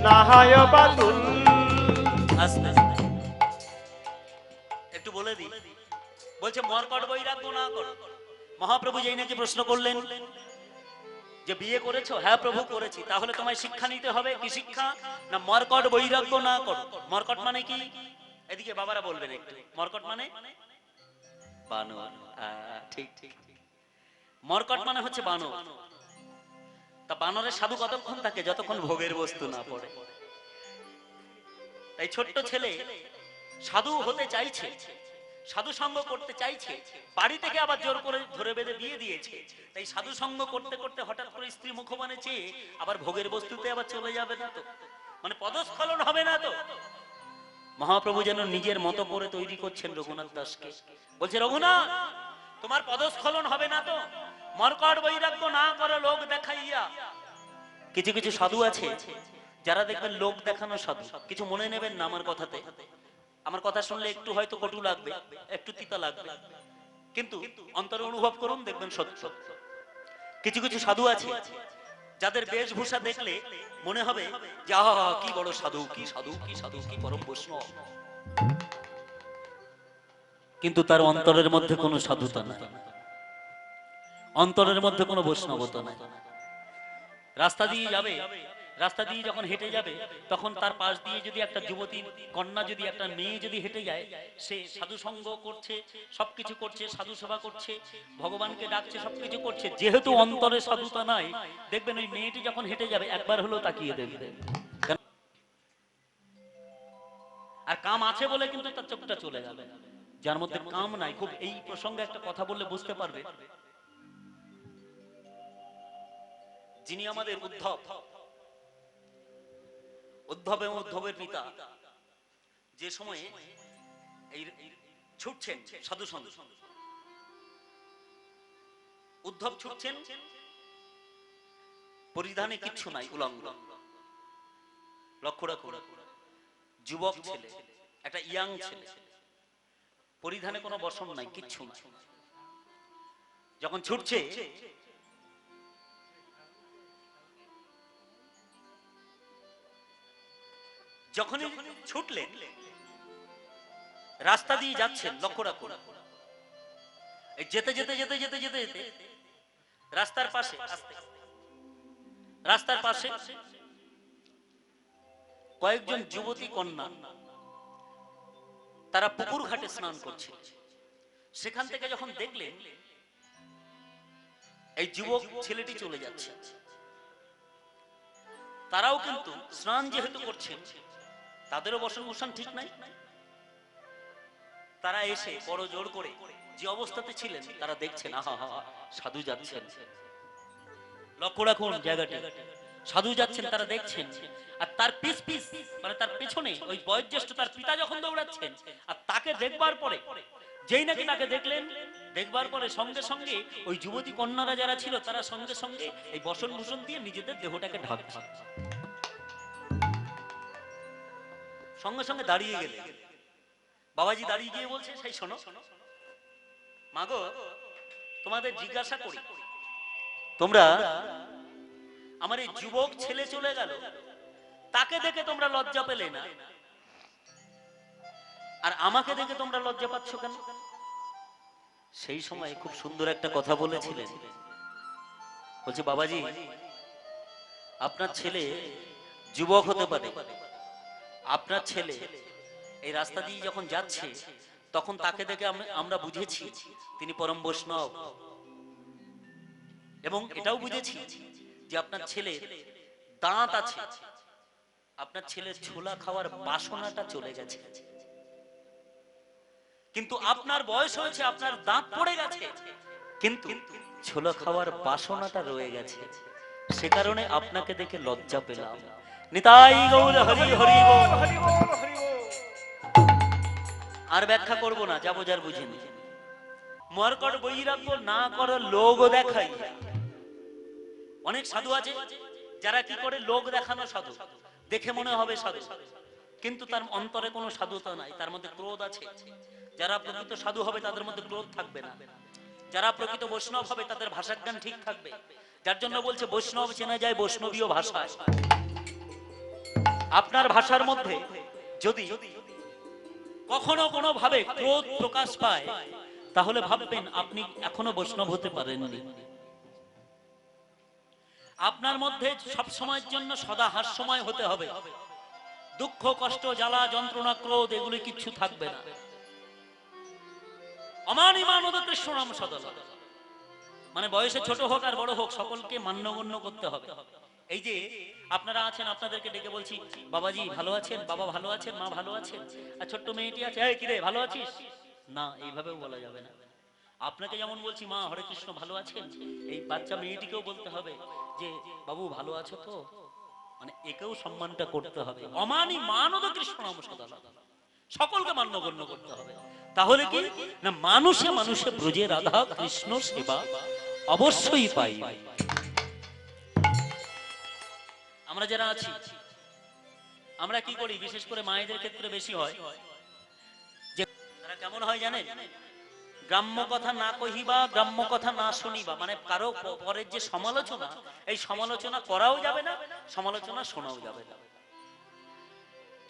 নাহায় বাতুল। আস্তে আস্তে একটু বলে দিই, বলছে মরকট বৈরাগ্য না করো। মহাপ্রভু যেই নাকি প্রশ্ন করলেন যে বিয়ে করেছো, হ্যাঁ প্রভু করেছি, তাহলে তোমায় শিক্ষা নিতে হবে। কি শিক্ষা? না মরকট বৈরাগ্য না করো। মরকট মানে কি? এদিকে বাবারা বলবেন একটু। মরকট মানে বানর। ঠিক ঠিক ঠিক। মরকট মানে হচ্ছে বানর। তা বানরের সাধু কতক্ষণ থাকে? যতক্ষণ ভোগের বস্তু না পড়ে। তাই ছোট্ট ছেলে সাধু হতে চাইছে, সাধু সঙ্গ করতে চাইছে, বাড়ি থেকে আবার জোর করে ধরে বেঁধে বিয়ে দিয়েছে। তাই সাধু সঙ্গ করতে করতে হঠাৎ করে স্ত্রী মুখবাণে চেয়ে আবার ভোগের বস্তুতে আবার চলে যাবে না তো? মানে পদস্খলন হবে না তো? মহাপ্রভু যেন নিজের মতো করে তৈরি করছেন রঘুনাথ দাসকে। বলছে রঘুনাথ তোমার পদস্খলন হবে না তো? মরকট বৈরাগ্য না করো লোক দেখাইয়া। কিছু কিছু সাধু আছে যারা দেখবেন লোক দেখানো সাধু। কিছু মনে নেবেন না আমার কথাতে, আমার কথা শুনলে একটু হয়তো কটু লাগবে, একটু তিতা লাগবে, কিন্তু অন্তরে অনুভব করুন দেখবেন সত্য। কিছু কিছু সাধু আছে যাদের বেশভূষা দেখলে মনে হবে যে আহা কি বড় সাধু, কি সাধু, কি সাধু, কি পরম বৈষ্ণব, কিন্তু তার অন্তরের মধ্যে কোনো সাধুতা নাই, অন্তরের মধ্যে কোনো বৈষ্ণবতা নাই। রাস্তা দিয়ে যাবে, রাস্তা দিয়ে যখন হেঁটে যাবে তখন তার পাশ দিয়ে যদি একটা যুবতী কন্যা, যদি একটা মেয়ে যদি হেঁটে যায়, সে সাধু সঙ্গ করছে, সবকিছু করছে, সাধু সেবা করছে, ভগবানকে ডাকছে, সবকিছু করছে, যেহেতু অন্তরে সাধুতা নাই, দেখবেন ওই মেয়েটি যখন হেঁটে যাবে একবার হলেও তাকিয়ে দেখবে। আর কাম আছে বলে কিন্তু তার চোখটা চলে যাবে। যার মধ্যে কাম নাই, খুব এই প্রসঙ্গে একটা কথা বললে বুঝতে পারবে। যিনি আমাদের উদ্ধব, উদ্ধব এবং উদ্ধবের পিতা, যে সময়ে এই ছুটছেন সাধু সঙ্গ, উদ্ধব ছুটছেন, পরিধানে কিচ্ছু নাই, উলঙ্গ। লক্ষ্য রাখুন, যুবক ছেলে, একটা ইয়াং ছেলে, পরিধানে কোনো বসন নাই, কিচ্ছু নাই। যখন ছুটছে যখনই ছুটলেন, রাস্তা দিয়ে যাচ্ছেন, লক্ষ্য রাখুন, যেতে যেতে যেতে যেতে যেতে যেতে রাস্তার পাশে, রাস্তার পাশে কয়েকজন যুবতী কন্যা তারা পুকুর ঘাটে স্নান করছে। সেখান থেকে যখন দেখলেন এই যুবক ছেলেটি চলে যাচ্ছে, তারাও কিন্তু স্নান যেহেতু করছেন তাদেরও বসন ভূষণ ঠিক নাই। তারা এসে বড় জোর করে যে অবস্থাতে ছিলেন তারা দেখছেন, আহা হা সাধু যাচ্ছেন। লক্ষ্য রাখুন জায়গাটি, সাধু যাচ্ছেন তারা দেখছেন, আর তার পিছ পিছ মানে তার পেছনে ওই বয়োজ্যেষ্ঠ তার পিতা যখন দৌড়াচ্ছেন, আর তাকে দেখবার পরে যেই নাকি তাকে দেখলেন, দেখবার পরে সঙ্গে সঙ্গে ওই যুবতী কন্যারা যারা ছিল তারা সঙ্গে সঙ্গে এই বসন ভূষণ দিয়ে নিজেদের দেহটাকে ঢাকছে। সঙ্গে সঙ্গে দাঁড়িয়ে গেলে বাবাজি দাঁড়িয়ে গিয়ে বলছে, সেই শোনো মাগো, তোমাদের জিজ্ঞাসা করি, তোমরা আমার এই যুবক ছেলে চলে গেল, তাকে দেখে তোমরা লজ্জা পেলে না, আর আমাকে দেখে তোমরা লজ্জা পাচ্ছ কেন? সেই সময় খুব সুন্দর একটা কথা বলেছিলেন, বলছে বাবাজি আপনার ছেলে যুবক হতে পারে, আপনার ছেলে এই রাস্তা দিয়ে যখন যাচ্ছে তখন তাকে দেখে আমরা বুঝেছি তিনি পরম বৈষ্ণব, এবং এটাও বুঝেছি যে আপনার ছেলে দাঁত আছে, আপনার ছেলের ছোলা খাওয়ার বাসনাটা চলে গেছে, কিন্তু আপনার বয়স হয়েছে, আপনার দাঁত পড়ে গেছে, কিন্তু ছোলা খাওয়ার বাসনাটা রয়ে গেছে, সে কারণে আপনাকে দেখে লজ্জা পেলাম। নিতাই গৌর হরি হরি বল। আর ব্যাখ্যা করব না, যা বোঝার বুঝিনি। মরকট বৈরাগ্য না করো লোক দেখাই। অনেক সাধু আছে যারা কি করে লোক দেখানো সাধু, দেখে মনে হবে সাধু, কিন্তু তার অন্তরে কোনো সাধুতা নাই, তার মধ্যে ক্রোধ আছে। যারা প্রকৃত সাধু হবে তাদের মধ্যে ক্রোধ থাকবে না, যারা প্রকৃত বৈষ্ণব হবে তাদের ভাষাজ্ঞান ঠিক থাকবে। যার জন্য বলছে বৈষ্ণব চেনা যায় বৈষ্ণবীয় ভাষায়। আপনার ভাষার মধ্যে যদি কখনো কোনো ভাবে ক্রোধ প্রকাশ পায় তাহলে ভাববেন আপনি এখনো বৈষ্ণব হতে পারেননি। আপনার মধ্যে সব সময়ের জন্য সদা হাস্যময় হতে হবে, দুঃখ কষ্ট জ্বালা যন্ত্রণা ক্রোধ এগুলি কিচ্ছু থাকবে না। অমানিমানদ কৃষ্ণ নাম সদা, মানে বয়সে ছোট হোক আর বড় হোক সকলকে মান্যগণ্য করতে হবে। এই যে আপনারা আছেন, আপনাদেরকে ডেকে বলছি বাবাজি ভালো আছেন, বাবা ভালো আছেন, মা ভালো আছেন, আর ছোট্ট মেয়েটি আছে, এই কিরে ভালো আছিস, না এইভাবেও বলা যাবে না। আপনাকে যেমন বলছি মা হরে কৃষ্ণ ভালো আছেন, এই বাচ্চা মেয়েটিকেও বলতে হবে যে বাবু ভালো আছো তো, মানে একেও সম্মানটা করতে হবে। অমানি মানদ কৃষ্ণ নাম সদা, সকলকে মান্যগণ্য করতে হবে। তাহলে কি না মানুষে মানুষে ব্রজে রাধা কৃষ্ণ সেবা অবশ্যই পাই। আমরা যারা আছি আমরা কি করি, বিশেষ করে মায়েদের ক্ষেত্রে বেশি হয়, যে তারা কেমন হয় জানেন, গ্রাম্য কথা না কহিবা গ্রাম্য কথা না শুনিবা, মানে কারো পরের যে সমালোচনা, এই সমালোচনা করাও যাবে না, সমালোচনা শোনাও যাবে না।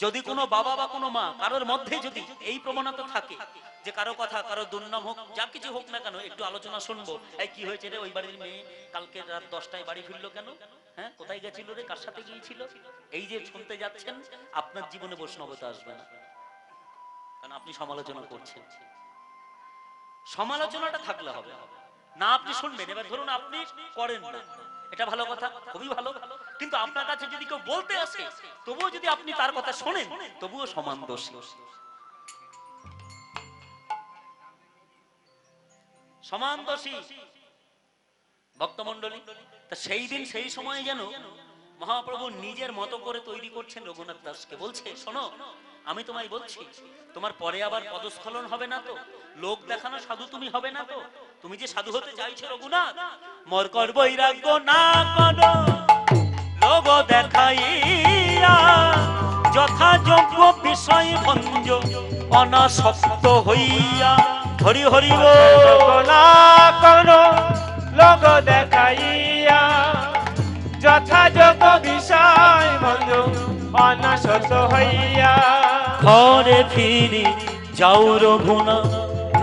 যদি কোনো বাবা বা কোনো মা কারোর মধ্যে যদি এই প্রবণতা থাকে যে কারো কথা, কারো দুর্নাম হোক, যা কিছু হোক না কেন, একটু আলোচনা শুনবো, এই কি হয়েছে রে, ওই বাড়ির মেয়ে কালকে রাত 10টায় বাড়ি ফিরলো কেন, হ্যাঁ কোথায় গেছিল রে, কার সাথে গিয়েছিল, এই যে শুনতে যাচ্ছেন, আপনার জীবনে বৈষ্ণবতা আসবে না, কারণ আপনি সমালোচনা করছেন। সমালোচনাটা থাকলে হবে না, আপনি শুনবেন। এবার ধরুন আপনি করেন না, এটা ভালো কথা, খুবই ভালো, কিন্তু আপনার কাছে যদি কেউ বলতে আসে তবুও যদি আপনি তার কথা শোনেন তবুও সমান দোষী, সমান দোষী ভক্তমণ্ডলী। তা সেই দিন সেই সময় যেন মহাপ্রভু নিজের মতো করে তৈরি করছেন রঘুনাথ দাসকে, বলছে শোনো আমি তোমায় বলছি, তোমার পরে আবার পদস্খলন হবে না তো, লোক দেখানো সাধু তুমি হবে না তো, তুমি যে সাধু হতে চাইছো রঘুনাথ, মরকর বৈরাগ্য না করো লোক দেখাইয়া, যথাযোগ্য বিষয় ভঞ্জ অনাসক্ত হইয়া। হরি হরি না করো লোক দেখাইয়া, যথাযোগ্য বিষয় ভঞ্জ অনাসক্ত হইয়া। ঘরে ফিরি যাও রঘুনাথ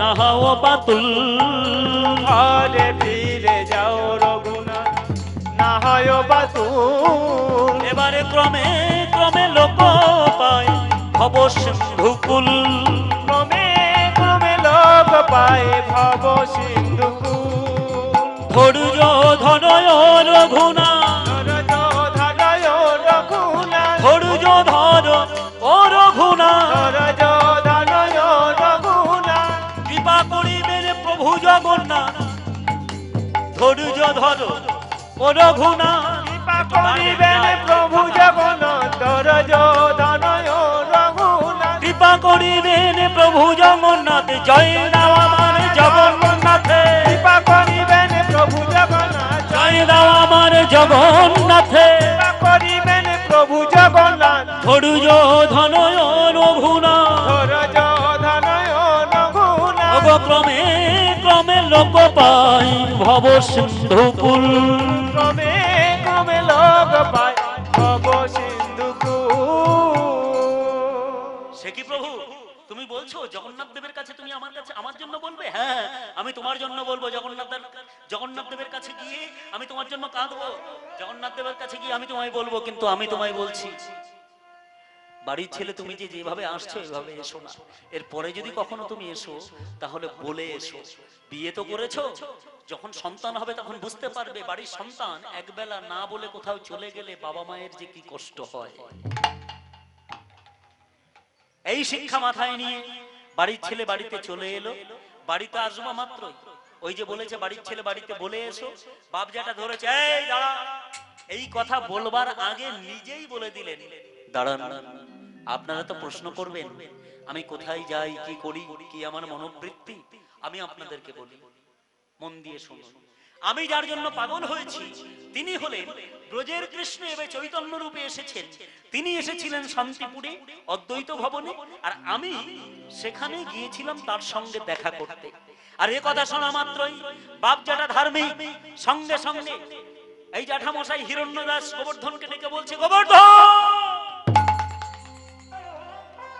নাহাও বাতুল, ঘরে ফিরে যাও রঘুনাথ না হয় বাতুল। এবারে ক্রমে ক্রমে লোক পায় ভব সিন্ধুকুল, ক্রমে ক্রমে লোক পায় ভব সিন্ধুকুল। ধৈর্য ধরয় রঘুনাথ, ধৈর্য ধরয় রঘুনাথ, ধৈর্য ধর ও ধর ও রঘুনাথ। কৃপা করিবেন প্রভু জগন্নাথ রজোধনয় রঘুনাথ। কৃপা করিবেন প্রভু জগন্নাথ, জয় দাও আমার জগন্নাথে। কৃপা করিবেন প্রভু জগন্নাথ, জয় দাও আমার জগন্নাথে। কৃপা করিবেন প্রভু জগন্নাথ ধৈর্য ধনয় রঘুনাথ। রজোধনয় রঘুনাথ। অব ক্রমে ক্রমে লোক পাই ভব সিন্ধুকুল। ক্রমে ক্রমে লোক পায় ভব সিন্ধুকুল। সে কি প্রভু, তুমি বলছো জগন্নাথ দেবের কাছে তুমি আমার কাছে আমার জন্য বলবে? হ্যাঁ, আমি তোমার জন্য বলবো। জগন্নাথ দেবের কাছে গিয়ে আমি তোমার জন্য কাঁদবো। জগন্নাথ দেবের কাছে গিয়ে আমি তোমায় বলবো। কিন্তু আমি তোমায় বলছি, বাড়ির ছেলে তুমি যে যেভাবে আসছো এভাবে এসো না। এরপরে যদি কখনো তুমি এসো তাহলে বলে এসো। বিয়ে তো করেছো, যখন সন্তান হবে তখন বুঝতে পারবে বাড়ির সন্তান একবেলা না বলে কোথাও চলে গেলে বাবা মায়ের যে কি কষ্ট হয়। এই শিক্ষা মাথায় নিয়ে বাড়ির ছেলে বাড়িতে চলে এলো। বাড়িতে আসবা মাত্রই ওই যে বলেছে বাড়ির ছেলে বাড়িতে বলে এসো, বাপ যেটা ধরেছে এই দাঁড়া, এই কথা বলবার আগে নিজেই বলে দিলেন দাঁড়ান। আপনারা তো প্রশ্ন করবেন আমি কোথায় যাই, কি করি, কি আমার মনোবৃত্তি। আমি আপনাদেরকে বলি, মন দিয়ে শুনুন। আমি যার জন্য পাগল হয়েছি তিনি হলেন ব্রজের কৃষ্ণ, এবে চৈতন্য রূপে এসেছেন। তিনি এসেছিলেন শান্তিপুরে অদ্বৈত ভবনে, আর আমি সেখানে গিয়েছিলাম তার সঙ্গে দেখা করতে। আর এ কথা শোনা মাত্রই বাপ জ্যাঠা ধার্মিক সঙ্গে সঙ্গে এই জ্যাঠামশাই হিরণ্যদাস গোবর্ধনকে ডেকে বলছে, গোবর্ধন,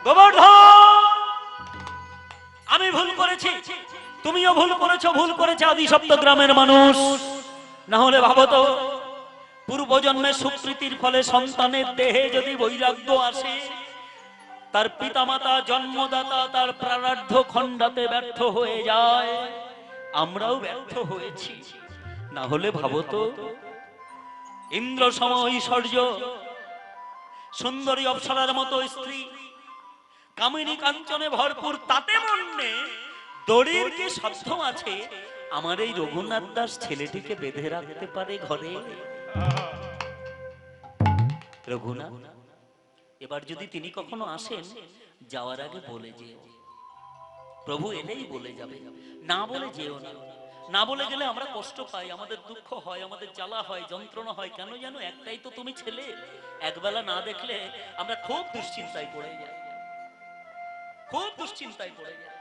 গোবর্ধন, আমি ভুল করেছি, তুমিও ভুল করেছো, ভুল করেছে আদি সপ্ত গ্রামের মানুষ। না হলে ভাবো তো, পূর্বজন্মের সুকৃতির ফলে সন্তানের দেহে যদি বৈরাগ্য আসে, তার পিতামাতা জন্মদাতা তার প্রারাব্ধ খণ্ডাতে ব্যর্থ হয়ে যায়, আমরাও ব্যর্থ হয়েছি। না হলে ভাবো তো, ইন্দ্র সম ঐশ্বর্য, সুন্দরী অপ্সরার মতো স্ত্রী, কামিনী কাঞ্চনে ভরপুর, তাতে মনে দড়ির কি সাধ্য আছে আমার এই রঘুনাথ দাস ছেলেটিকে বেঁধে রাখতে পারে ঘরে? রঘুনাথ, এবার যদি তিনি কখনো আসেন, যাওয়ার আগে বলে যেও। প্রভু এলেই বলে যাবে, না বলে যেও না। না বলে গেলে আমরা কষ্ট পাই, আমাদের দুঃখ হয়, আমাদের জ্বালা হয়, যন্ত্রণা হয়। কেন জানো? একটাই তো তুমি ছেলে, একবেলা না দেখলে আমরা খুব দুশ্চিন্তায় পড়ে যাই, খুব দুশ্চিন্তায় পড়ে যাই।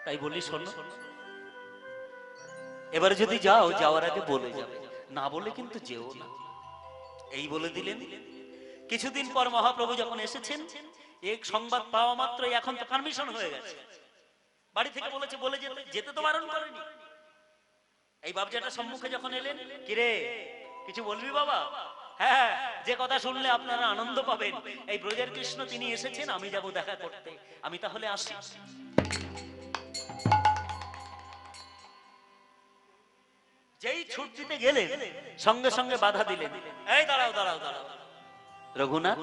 তাই বলি শোনো, এবারে যদি যাও, যাওয়ার আগে বলে যাবে, না বলে কিন্তু যেও না। এই বলে দিলেন। কিছুদিন পর মহাপ্রভু যখন এসেছেন, এক সংবাদ পাওয়া মাত্রই, এখন তো পারমিশন হয়ে গেছে, বাড়ি থেকে বলেছে বলে যেতে, যেতে তো বারণ করেনি। এই বাবজাটা সম্মুখে যখন এলেন, কিরে কিছু বলবি বাবা? হ্যাঁ, যে কথা শুনলে আপনারা আনন্দ পাবেন, এই ব্রজের কৃষ্ণ তিনি এসেছেন, আমি যাব দেখা করতে, আমি তাহলে আসি। যেই ছুট দিতে গেলেন, সঙ্গে সঙ্গে বাধা দিলেন, এই দাঁড়াও দাঁড়াও দাঁড়াও রঘুনাথ,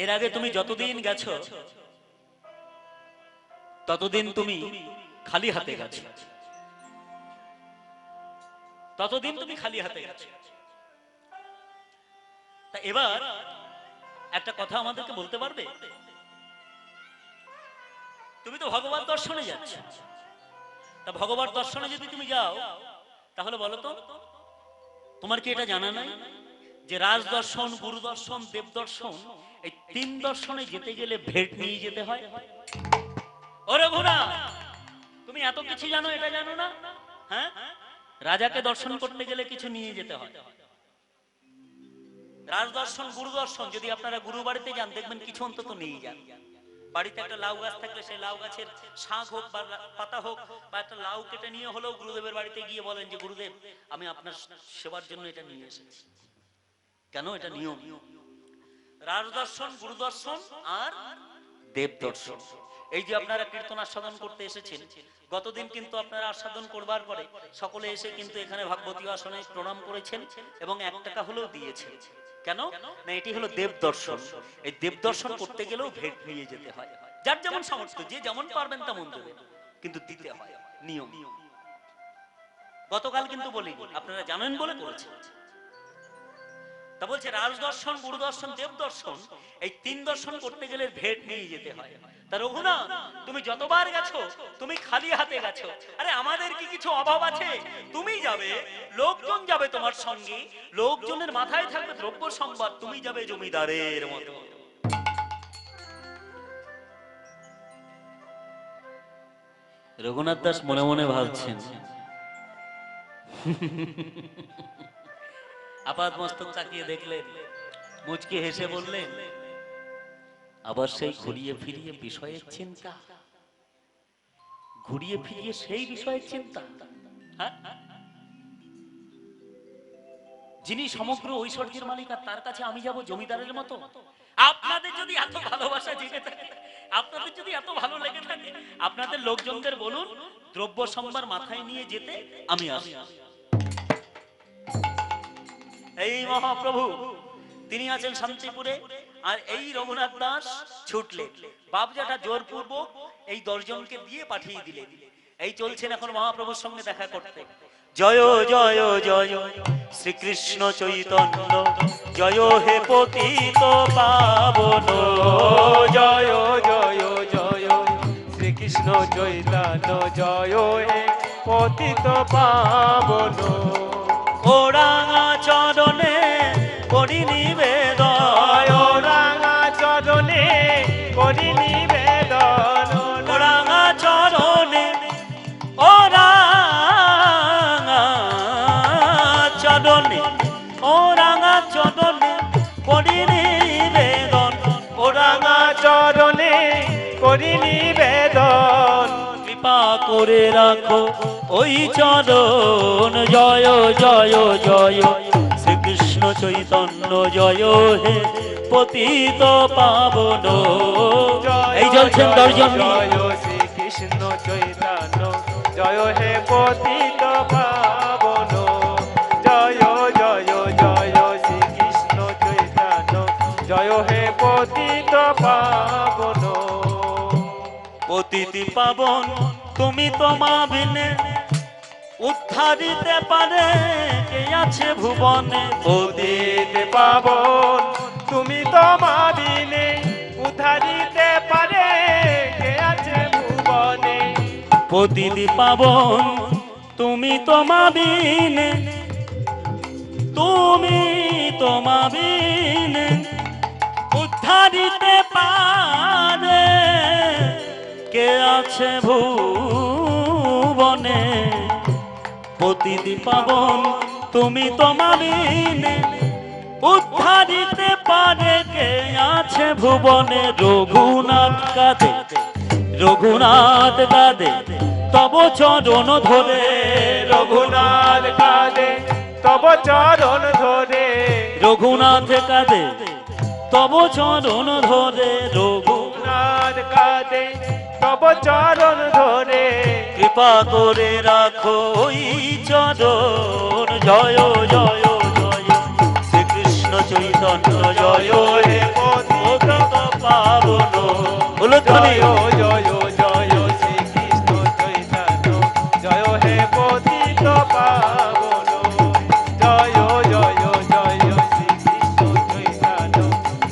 এর আগে তুমি যতদিন গেছো ততদিন তুমি খালি হাতে গেছো, ততদিন তুমি খালি হাতে গেছো। তা এবার একটা কথা আমাদেরকে বলতে পারবে? তুমি তো ভগবত দর্শনে যাচ্ছ, তা ভগবত দর্শনে যদি তুমি যাও, তাহলে বলো তো, তোমার কি এটা জানা নাই যে রাজ দর্শন, গুরু দর্শন, দেব দর্শন, এই তিন দর্শনে যেতে গেলে ভেট নিয়ে যেতে হয়? ও রঘুনাথ, তুমি এত কিছু জানো, এটা জানো না? হ্যাঁ, রাজাকে দর্শন করতে গেলে কিছু নিয়ে যেতে হয়। রাজ দর্শন, গুরু দর্শন, যদি আপনারা গুরু বাড়িতে যান, দেখবেন কিছু অন্তত নিয়ে যান। বাড়িতে একটা লাউ গাছ থাকলে সেই লাউ গাছের শাক হোক বা পাতা হোক, বা একটা লাউ কেটে নিয়ে হলেও গুরুদেবের বাড়িতে গিয়ে বলেন যে গুরুদেব, আমি আপনার সেবার জন্য এটা নিয়ে এসেছি। কেন? এটা নিয়ম। রাজ দর্শন, গুরু দর্শন আর দেব দর্শন। এই যে আপনারা কীর্তন আস্বাদন করতে এসেছেন, গতদিন কিন্তু আপনারা আস্বাদন করবার পরে সকলে এসে কিন্তু এখানে ভাগবতী আসনে প্রণাম করেছেন এবং 1 টাকা হলেও দিয়েছেন। কেন না? এটি হলো দেব দর্শন। এই দেব দর্শন করতে গেলেও ভেট নিয়ে যেতে হয়। যার যেমন সামর্থ্য, যে যেমন পারবেন তেমন দেবেন, কিন্তু দিতে হয়, নিয়ম। গতকাল কিন্তু বলিনি, আপনারা জানেন বলে করেছে। তা বলছে রাজ দর্শন, গুরু দর্শন, দেব দর্শন, এই তিন দর্শন করতে গেলে ভেট নিয়ে যেতে হয়। তা রঘুনাথ, তুমি যতবার গেছো তুমি খালি হাতে গেছো। আরে আমাদের কি কিছু অভাব আছে? তুমি যাবে, লোকজন যাবে তোমার সঙ্গে, লোকজনের মাথায় থাকবে দ্রব্য সম্পদ, তুমি যাবে জমিদারের মতো। রঘুনাথ দাস মনে মনে ভাবছেন, আপাত মস্তক তাকিয়ে দেখলেন, মুচকি হেসে বললেন, আবার সেই ঘুরিয়ে ফিরিয়ে বিষয়ের চিন্তা, ঘুরিয়ে ফিরিয়ে সেই বিষয়ের চিন্তা। হ্যাঁ? যিনি সমগ্র ঐশ্বর্যের মালিক, আর তার কাছে আমি যাব জমিদারের মতো? আপনাদের যদি এত ভালোবাসা জেগে থাকে, আপনাদের যদি এত ভালো লেগে থাকে, আপনাদের লোকজনদের বলুন দ্রব্য সম্ভার মাথায় নিয়ে যেতে, আমি আসি। এই মহাপ্রভু তিনি আছেন শান্তিপুরে, আর এই রঘুনাথ দাস ছুটলেন। বাবজাটা জোরপূর্বক এই 10 জনকে দিয়ে পাঠিয়ে দিলেন। এই চলছেন এখন মহাপ্রভুর সঙ্গে দেখা করতে। জয় জয় জয় শ্রীকৃষ্ণ চৈতন্য, জয় হে পতিত পাবন। জয় জয় জয় শ্রীকৃষ্ণ চৈতন্য, জয় হে পতিত পাবন। ওরাঙা চরণে করি নিবেদন, রাঙা চরণে করি নিবেদন। ওরাঙা চরণে, ওরাঙা চরণে, ওরাঙা চরণে করি নিবেদন, রাঙা চরণে করি নিবেদন। কৃপা করে রাখো ওই চরণ। জয় জয় জয় শ্রীকৃষ্ণ চৈতন্য, জয় হে পতিত পাবন। এই চলছেন 10 জন। জয় শ্রীকৃষ্ণ চৈতন্য, জয় হে পতিত পাবন। জয় জয় জয় শ্রীকৃষ্ণ চৈতন্য, জয় হে পতিত পাবন। পতিতি পাবন তুমি তোমা বিনে উদ্ধারিতে পারে কে আছে ভুবনে। পতিত পাবন তুমি তোমা বিনে উদ্ধারিতে পারে কে আছে ভুবনে। পতিতি পাবন তুমি তোমা বিনে, তুমি তোমা বিনে উদ্ধারিতে পারে কে আছে ভুবনে। পতিতি পাবন তুমি তোমা বিনে উদ্ধারিতে পারে কে আছে ভুবনে। রঘুনাথ কাঁদে, রঘুনাথ কাঁদে তব চরণ ধরে, রঘুনাথ কাঁদে তব চরণ ধরে। রঘুনাথ কাঁদে তব চরণ ধরে, রঘুনাথ কাঁদে তব চরণ ধরে। কৃপা করে রাখো ওই চরণ। জয় জয় জয় শ্রীকৃষ্ণ চৈতন্য, জয় হে পতিত পাবন। বলো ধ্বনি। জয় জয় জয় শ্রীকৃষ্ণ চৈতন্য, জয় হে পতিত পাবন। জয় জয় জয় শ্রীকৃষ্ণ চৈতন্য,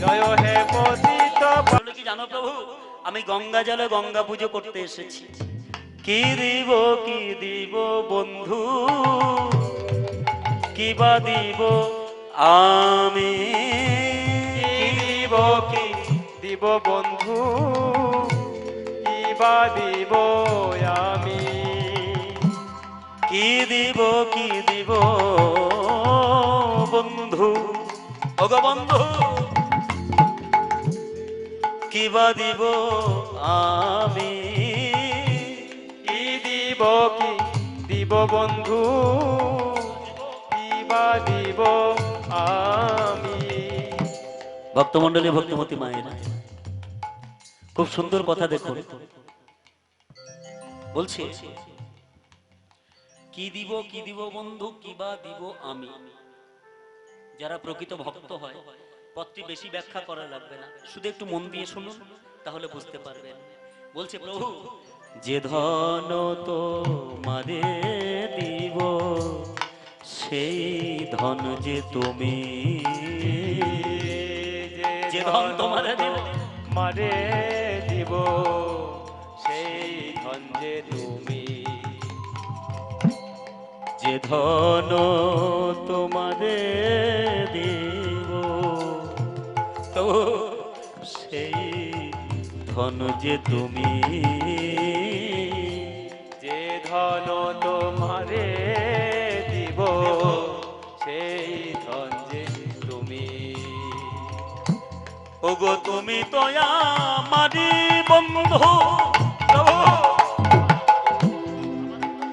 জয় হে পতিত পাবন। বলো কি জানো প্রভু, আমি গঙ্গা জলে গঙ্গা পুজো করতে এসেছি। কি দিব বন্ধু, কি বা দিব আমি। কি দিব বন্ধু, কি বা দিব আমি। কি দিব বন্ধু, ওগো বন্ধু কি বা দিব আমি। কি দিব বন্ধু, কি বা দিব আমি। ভক্তমন্ডলী, ভক্তিমতী মায়েরা, খুব সুন্দর কথা দেখুন। বলছে কি দিব বন্ধু, কি বা দিব আমি। যারা প্রকৃত ভক্ত হয় পথটি বেশি ব্যাখ্যা করা লাগবে না, শুধু একটু মন দিয়ে শুনুন, তাহলে বুঝতে পারবেন। বলছে প্রভু যে ধন তোমারে দিব সেই ধন যে তুমি, যে ধন তোমারে দিব, মারে দিব সেই ধন যে তুমি, যে ধন তোমারে দিব তো সেই ধন যে তুমি, যে ধন তোমারে দিব সেই ধন যে তুমি। ওগো তুমি তো আমারি বন্ধু,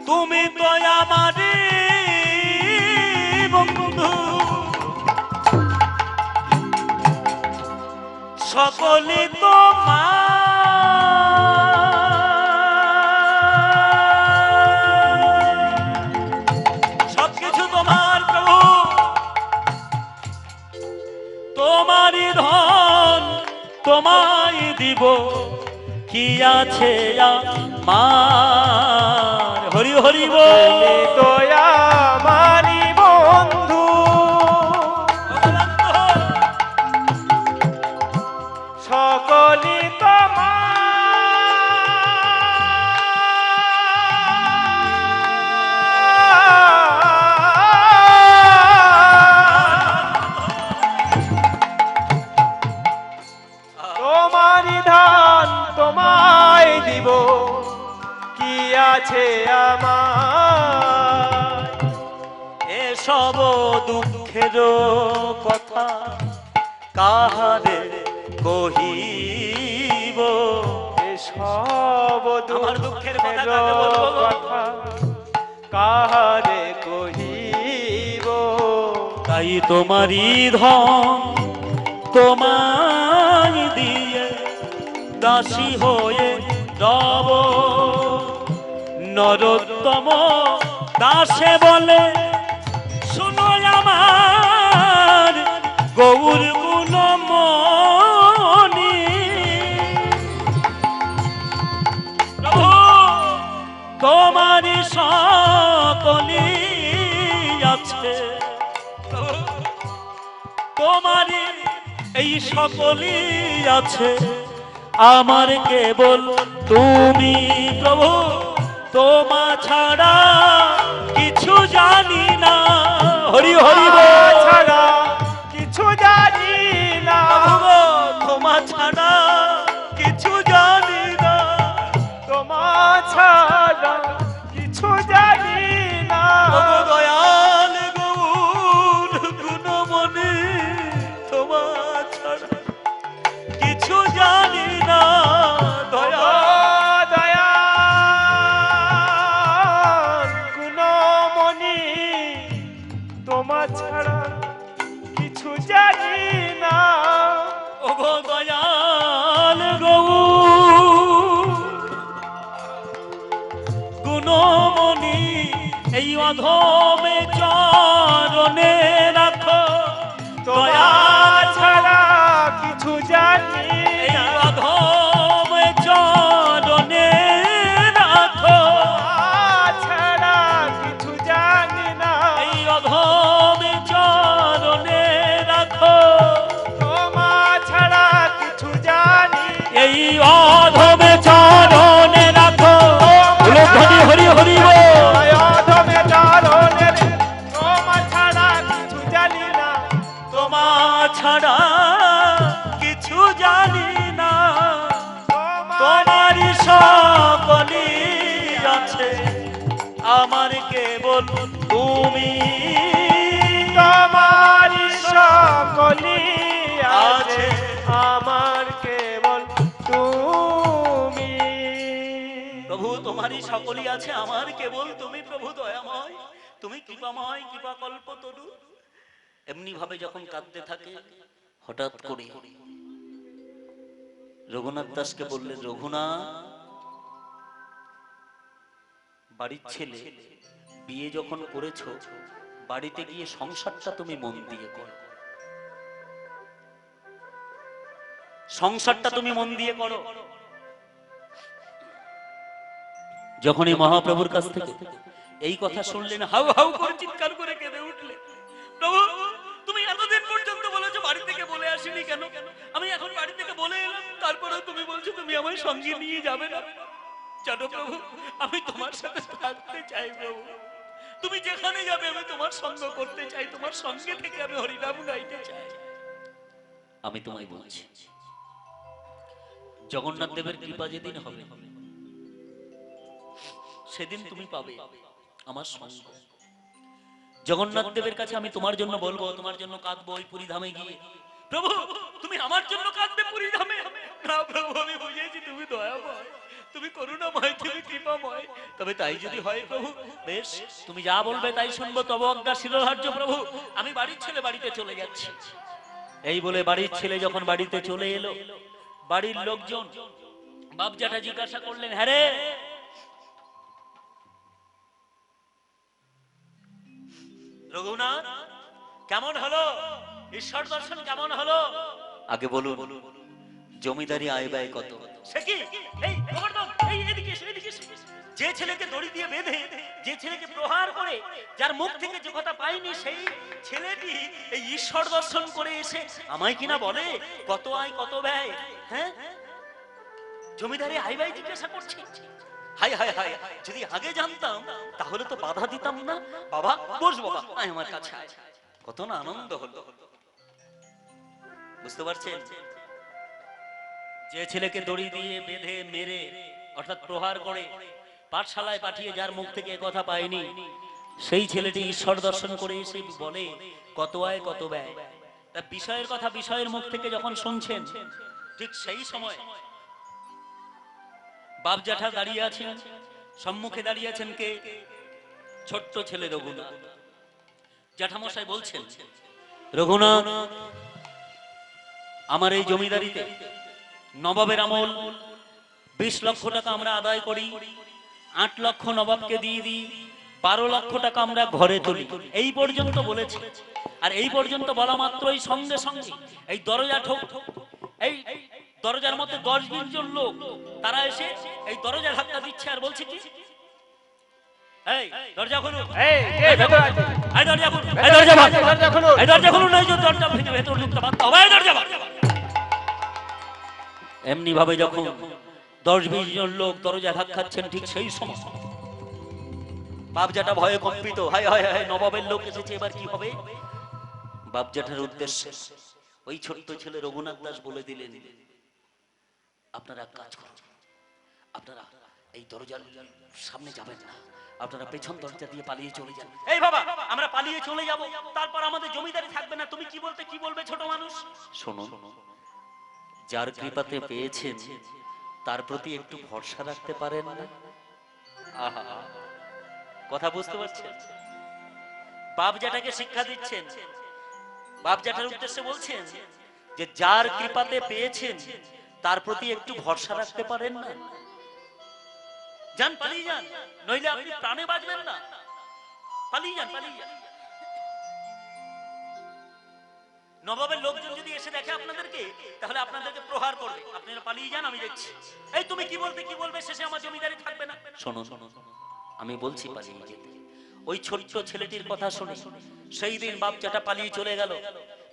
তুমি তো আমারি বন্ধু, সকলে সবকিছু তোমার প্রভু, তোমারই ধন তোমায় দিব, কি আছে আমার, হরি হরি বল। তুমি তো আমারি বন্ধু, সকলি তোমারি ধান তোমায় দিব, কি আছে আমার। এসব দুঃখের কথা কাহারে কহিব, এসব আমার দুঃখের কথা কাকে বলবো গো? কথা কাহারে কহিব। তাই তোমারই ধন তোমায় দিয়ে দাসী হয়ে রব, নরোত্তম দাসে বলে শুনো আমার গৌর গুণমণি, প্রভু তোমারই সকলি আছে, তোমারই এই সকলই আছে, আমার কেবল তুমি প্রভু, তোমা ছাড়া কিছু জানি না, হরি হরি বল। ছাড়া কিছু জানি না, প্রভু গো, তোমা ছাড়া কিছু জানি না, তোমা ছাড়া কিছু জানি না। ওগো দয়াল গৌর গুণমণি, তোমা ছাড়া কিছু জানি না, দয়া দয়াল গুণমণি, তোমার ছাড়া কিছু জানি না। ওগো দয়াল গৌর গুণমণি, এই অধমে চরণে রাখো দয়া তোমার ছাড়া কিছু জানি এই না। অধমে চরণে রাখো, তোমার ছাড়া কিছু জানি না। এই অধমে চরণে রাখো, তোমার ছাড়া কিছু জানি না। এই অধমে চরণে রাখো, বলো হরি হরি হরি বল। অধমে চরণে রে, তোমার ছাড়া কিছু জানি না। তোমা ছাড়া কিছু জানি না, তোমারই সকলি আছে, আমার কেবল তুমি, তোমারি সকলি আছে, আমার কেবল তুমি। প্রভু তোমারই সকলি আছে, আমার কেবল তুমি, প্রভু দয়াময়, তুমি কৃপাময়, কৃপা কল্প তরু। এমনি ভাবে যখন কাঁদতে থাকে, হঠাৎ করে রঘুনাথ দাসকে বললেন, রঘুনাথ, বাড়ির ছেলে বিয়ে যখন করেছো, বাড়িতে গিয়ে সংসারটা তুমি মন দিয়ে করো, সংসারটা তুমি মন দিয়ে করো। যখনই মহাপ্রভুর কাছ থেকে এই কথা শুনলেন, হাউ হাউ করে চিৎকার করে কেঁদে উঠলেন, প্রভু তুমি এতদিন পর্যন্ত বলেছো বাড়ি থেকে বলে আসিনি কেন? আমি এখন বাড়ি থেকে বলে এলাম, তারপরেও তুমি বলছো তুমি আমার সঙ্গে নিয়ে যাবে না। জানো প্রভু, আমি তোমার সাথে থাকতে চাই প্রভু, তুমি যেখানে যাবে আমি তোমার সঙ্গ করতে চাই, তোমার সঙ্গে থেকে আমি হরিনাম গাইতে চাই। আমি তোমায় বলছি, জগন্নাথ দেবের কৃপা যেদিন হবে সেদিন তুমি পাবে আমার সঙ্গ। জগন্নাথ দেবের কাছে আমি তোমার জন্য বলবো, তোমার জন্য কাঁদবো ওই পুরীধামে গিয়ে। প্রভু তুমি আমার জন্য কাঁদবে পুরীধামে? না প্রভু, আমি বুঝেছি তুমি দয়াময়, তুমি করুণাময়, তুমি কৃপাময়। তবে তাই যদি হয় প্রভু, বেশ তুমি যা বলবে তাই শুনবো, তব আজ্ঞা শিরোধার্য প্রভু। আমি বাড়ির ছেলে বাড়িতে চলে যাচ্ছি। এই বলে বাড়ির ছেলে যখন বাড়িতে চলে এলো, বাড়ির লোকজন বাপ জ্যাঠা জিজ্ঞাসা করলেন, হ্যাঁ রে রঘুনাথ কেমন হলো, ঈশ্বর দর্শন কেমন হলো? আগে বলুন জমিদারি আয় ব্যয় কত? সে কি এই খবরদার, এই এদিকে এসো, এদিকে এসো। যে ছেলেকে দড়ি দিয়ে বেঁধে, যে ছেলেকে প্রহার করে, যার মুখ থেকে যে কথা পাইনি, সেই ছেলেটি এই ঈশ্বর দর্শন করে এসে আমায় কিনা বলে কত আয় কত ব্যয়? হ্যাঁ, জমিদারি আয় ব্যয় জিজ্ঞাসা করছে। হাই হাই হাই, যদি আগে জানতাম তাহলে তো বাধা দিতাম না। বাবা বস, বাবা আয় আমার কাছে আয়। কত না আনন্দ হলো, বুঝতে পারছেন? যে ছেলেকে দড়ি দিয়ে বেঁধে মেরে অর্থাৎ প্রহার করে পাঠশালায় পাঠিয়ে যার মুখ থেকে কথা পায়নি, সেই ছেলেটি ঈশ্বর দর্শন করে এসে বলে কত আয় কত ব্যয়। তা বিষয়ের কথা বিষয়ের মুখ থেকে যখন শুনছেন, ঠিক সেই সময় বাপ জ্যাঠা দাঁড়িয়ে আছেন, সম্মুখে দাঁড়িয়ে আছেন কে? ছোট্ট ছেলে রঘুনাথ। জ্যাঠামশাই বলছেন, রঘুনাথ আমার এই জমিদারিতে নবাবের আমল 20 লক্ষ টাকা আমরা আদায় করি, 8 লক্ষ নবাবকে দিয়ে দিই, 12 লক্ষ টাকা আমরা ঘরে তুলি। এই পর্যন্ত বলেছে। আর এই পর্যন্ত বলা মাত্রই সঙ্গে সঙ্গে এই দরজা এই দরজার মধ্যে 10-20 জন লোক তারা এসে এই দরজা ধাক্কা দিচ্ছে আর বলছে কি, এই দরজা খুলুন, এই ভেতরে আছে, এই দরজা খুলুন, এই দরজা ভাঙ, দরজা খুলুন, এই দরজা খুলুন, এই যে দরজা ভেঙে ভেতর ঢুকতে বাধ্য হবে, এই দরজা ভাঙ। এমনি ভাবে যখন 10-20 জন লোক দরজা ধাক্কাচ্ছেন, ঠিক সেই সময় বাপজাটা ভয়ে কম্পিত, হায় হায় হায় নবাবের লোক এসেছে, এবার কি হবে? বাপজাটার উদ্দেশ্যে ওই ছোট্ট ছেলে রঘুনাথ দাস বলে দিলেন, আপনারা কাজ করুন, আপনারা এই দরজার সামনে যাবেন না, আপনারা পেছন দরজা দিয়ে পালিয়ে চলে যান। এই বাবা আমরা পালিয়ে চলে যাব, তারপর আমাদের জমিদারি থাকবে না। তুমি কি বলবে ছোট মানুষ? শোনো, যার কৃপাতে পেয়েছেন তার প্রতি একটু ভরসা রাখতে পারেন না? আহা, কথা বুঝতে পারছেন? বাপ জ্যাঠাকে শিক্ষা দিচ্ছেন, বাপ জ্যাঠার উদ্দেশ্যে বলছেন যে যার কৃপাতে পেয়েছেন তার প্রতি একটু ভরসা রাখতে পারেন না? যান, পালিয়ে যান, নইলে আপনি প্রাণে বাঁচবেন না। পালিয়ে যান, পালিয়ে যান। নবাবের লোকজন যদি এসে দেখে আপনাদেরকে, তাহলে আপনাদেরকে প্রহার করবে। আপনারা পালিয়ে যান, আমি দেখছি। এই তুমি কি বলবে, শেষে আমার জমিদারি থাকবে না। শোনো, আমি বলছি পালিয়ে যেতে। ওই ছোট্ট ছেলেটির কথা শুনে সেই দিন বাপ জ্যাঠা পালিয়ে চলে গেল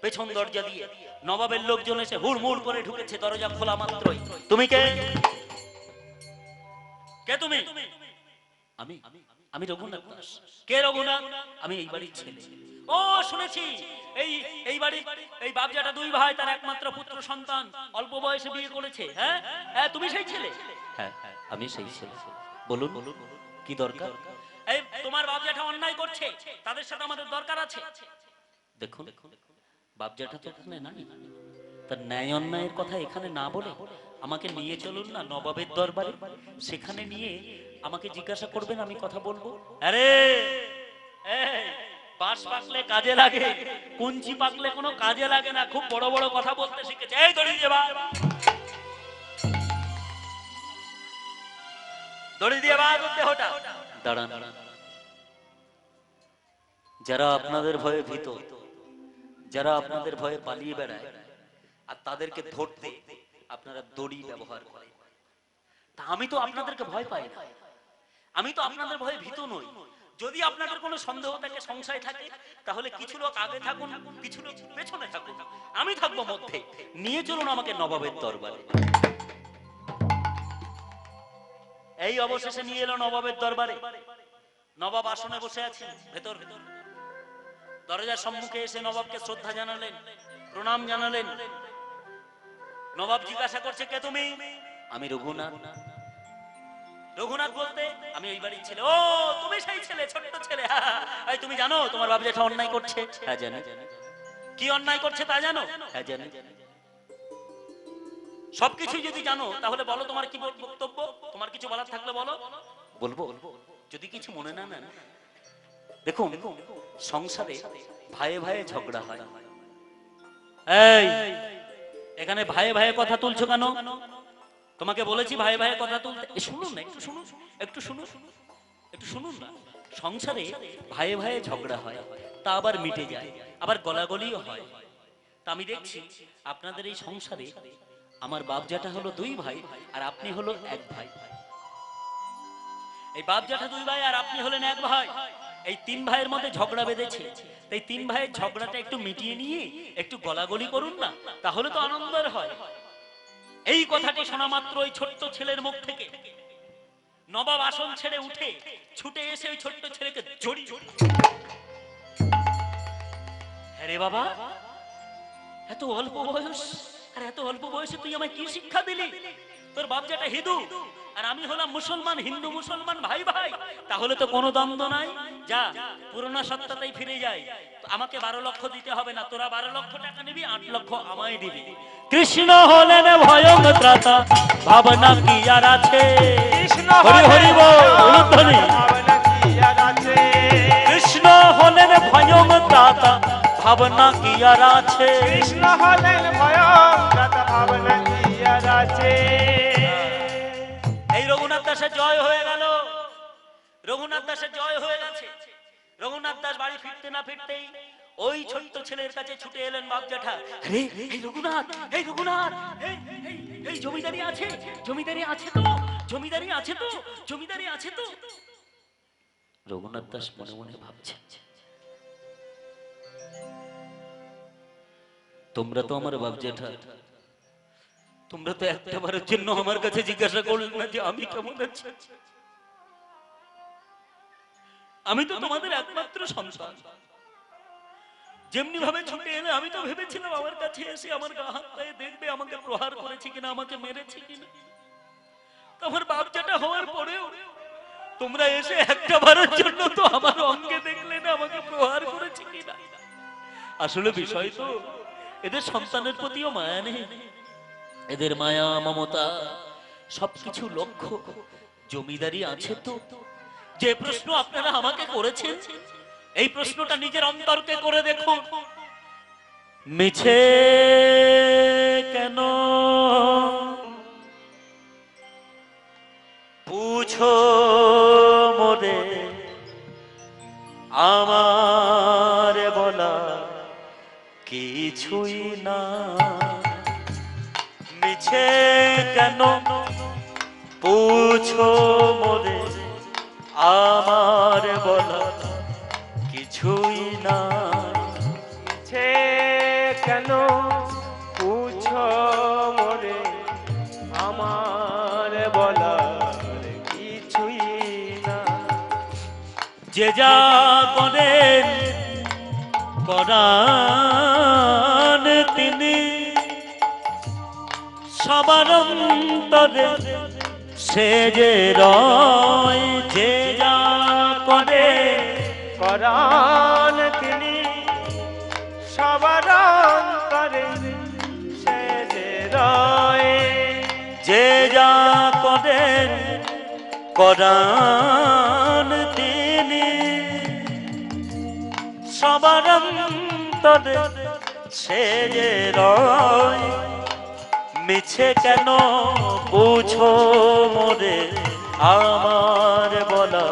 পেছন দরজা দিয়ে। নবাবের লোকজন এসে হুড়মুড় করে ঢুকেছে, দরজা খোলা মাত্রই, তুমি কে? কে তুমি? আমি রঘুনাথ দাস। কে রঘুনাথ? আমি এই বাড়ির ছেলে। ও শুনেছি এই বাড়ি এই বাপ জ্যাঠা 2 ভাই, তার একমাত্র পুত্র সন্তান অল্প বয়সে বিয়ে করেছে। হ্যাঁ হ্যাঁ, তুমি সেই ছেলে? হ্যাঁ আমি সেই ছেলে। বলুন কি দরকার? এই তোমার বাপ জ্যাঠা অন্যায় করছে, তাদের সাথে আমাদের দরকার আছে। দেখুন বাপ জ্যাঠা তো এখানে নাই, তার ন্যায় অন্যায়ের কথা এখানে না বলে আমাকে নিয়ে চলুন না নবাবের দরবারে, সেখানে নিয়ে আমাকে জিজ্ঞাসা করবেন, আমি কথা বলবো। আরে বাঁশ পাকলে কাজে লাগে, কুঞ্চি পাকলে কোনো কাজে লাগে না। খুব বড় বড় কথা বলতে শিখেছে। এই দড়ি দিয়ে বাঁধ, দড়ি দিয়ে বাঁধ দেহটা। দাঁড়ান, যারা আপনাদের ভয়ে ভীত, যারা আপনাদের ভয়ে পালিয়ে বেড়ায়, আর তাদেরকে ধরতে আপনারা দড়ি ব্যবহার করেন, তা আমি তো আপনাদেরকে ভয় পাই না। আমি তো আপনাদের ভয়ে ভীত নই। যদি আপনাদের কোনো সন্দেহ থাকে, সংশয় থাকে, তাহলে কিছু লোক আগে থাকুন, কিছু লোক পেছনে থাকুন, আমি থাকবো মধ্যে। নিয়ে চলুন আমাকে নবাবের দরবারে। এই অবশেষে নিয়ে এলো নবাবের দরবারে। নবাব আসনে বসে আছেন ভেতর। দরজার সম্মুখে এসে নবাবকে শ্রদ্ধা জানালেন, প্রণাম জানালেন। নবাব জিজ্ঞাসা করছে, কে তুমি? আমি রঘুনাথ। রঘুনাথ বলতে, আমি ওই বাড়ির ছেলে। ও, তুমি সেই ছেলে, ছোট্ট ছেলে। এই তুমি জানো তোমার বাপ যেটা অন্যায় করছে? হ্যাঁ জানি। কি অন্যায় করছে তা জানো? হ্যাঁ জানি। সবকিছু যদি জানো তাহলে বলো তোমার কি বক্তব্য, তোমার কিছু বলার থাকলে বলো। বলবো যদি কিছু মনে না নেন। দেখুন, সংসারে ভাইয়ে ভাইয়ে ঝগড়া হয়। এই, এখানে ভাইয়ে ভাইয়ে কথা তুলছো কেন? তোমাকে বলেছি ভাইয়ে ভাইয়ে কথা তুলতে। শুনুন না, একটু শুনুন, একটু শুনুন, একটু শুনুন না। সংসারে ভাইয়ে ভাইয়ে ঝগড়া হয়, তা আবার মিটে যায়, আবার গলাগলিও হয়। তা আমি দেখছি আপনাদের এই সংসারে আমার বাপ জ্যাঠা হলো দুই ভাই, আর আপনি হলো এক ভাই। এই বাপ জ্যাঠা দুই ভাই আর আপনি হলেন এক ভাই। এই তিন ভাইয়ের মধ্যে ঝগড়া বেঁধেছে। এই তিন ভাইয়ের ঝগড়াটা একটু মিটিয়ে নিয়ে একটু গলাগলি করুন না, তাহলে তো আনন্দের হয়। এই কথাটি শোনা মাত্র ওই ছোট্ট ছেলের মুখ থেকে নবাব আসন ছেড়ে উঠে ছুটে এসে ওই ছোট্ট ছেলেকে জড়িয়ে, আরে বাবা, এত অল্প বয়স, আর এত অল্প বয়সে তুই আমায় কি শিক্ষা দিলি? তোর বাপ যেটা হিন্দু আর আমি হলাম মুসলমান, হিন্দু মুসলমান ভাই ভাই, তাহলে তো কোনো দ্বন্দ্ব নাই। যা, পুরোনো সত্তাতেই ফিরে যাই। আমাকে 12 লক্ষ দিতে হবে না, তোরা 12 লক্ষ টাকা নিবি, 8 লক্ষ আমায় দিবি। কৃষ্ণ হলেন ভয়ং ত্রাতা, ভাবনা কি আর আছে? কৃষ্ণ হরি হরি বল, উলুধ্বনি। ভাবনা কি আর আছে? কৃষ্ণ হলেন ভয়ং ত্রাতা, ভাবনা কি আর আছে? কৃষ্ণ হলেন ভয়ঙ্কর, ভাবনা কি আর আছে? এই রঘুনাথ দাসের জয় হয়ে গেল। রঘুনাথ দাসের জয় হয়ে গেছে। রঘুনাথ দাস বাড়ি ফিরতে না ফিরতেই ওই ছোট্ট ছেলের কাছে ছুটে এলেন বাপ জ্যাঠা। আরে এই রঘুনাথ, এই রঘুনাথ, এই জমিদারি আছে, জমিদারি আছে তো, জমিদারি আছে তো, জমিদারি আছে তো। রঘুনাথ দাস মনে মনে ভাবছে, তোমরা তো আমার বাপ জ্যাঠা, তোমরা তো একটা বারের জন্য আমার কাছে জিজ্ঞাসা করলে না যে আমি কেমন আছি? আমি তো তোমাদের একমাত্র সন্তান। যেমনি ভাবে ছুটে এলে আমি তো ভেবেছিলাম আমার কাছে এসে আমার গা হাত পায়ে দেখবে, আমাকে প্রহার করেছে কিনা, আমাকে মেরেছে কিনা। তোমার বাপ জ্যাঠা হওয়ার পরেও তোমরা এসে একটা বারের জন্য তো আমার অঙ্গে দেখলে না আমাকে প্রহার করেছে কিনা। আসলে বিষয় তো এদের সন্তানের প্রতিও মায়া নেই। এদের মায়া মমতা সবকিছু লক্ষ্য জমিদারি আছে তো। যে প্রশ্ন আপনারা আমাকে করেছেন, এই প্রশ্নটা নিজের অন্তরকে করে দেখুন। মিছে কেন পুছো মোরে, আমার বলা কিছুই না। মিছে কেন পুছো মোরে, আমার বলা কিছুই না। মিছে কেন পুছো মোরে, আমার বলার কিছুই না। যে যা করেন করান তিনি, সবার অন্তরে সে যে রয়। যে যা করে করান তিনি, সবার অন্তরে সে যে রয়। যে যা করেন করান তিনি, সবার অন্তরে সে যে রয়। মিছে কেন বুঝো মোরে, আমার বলা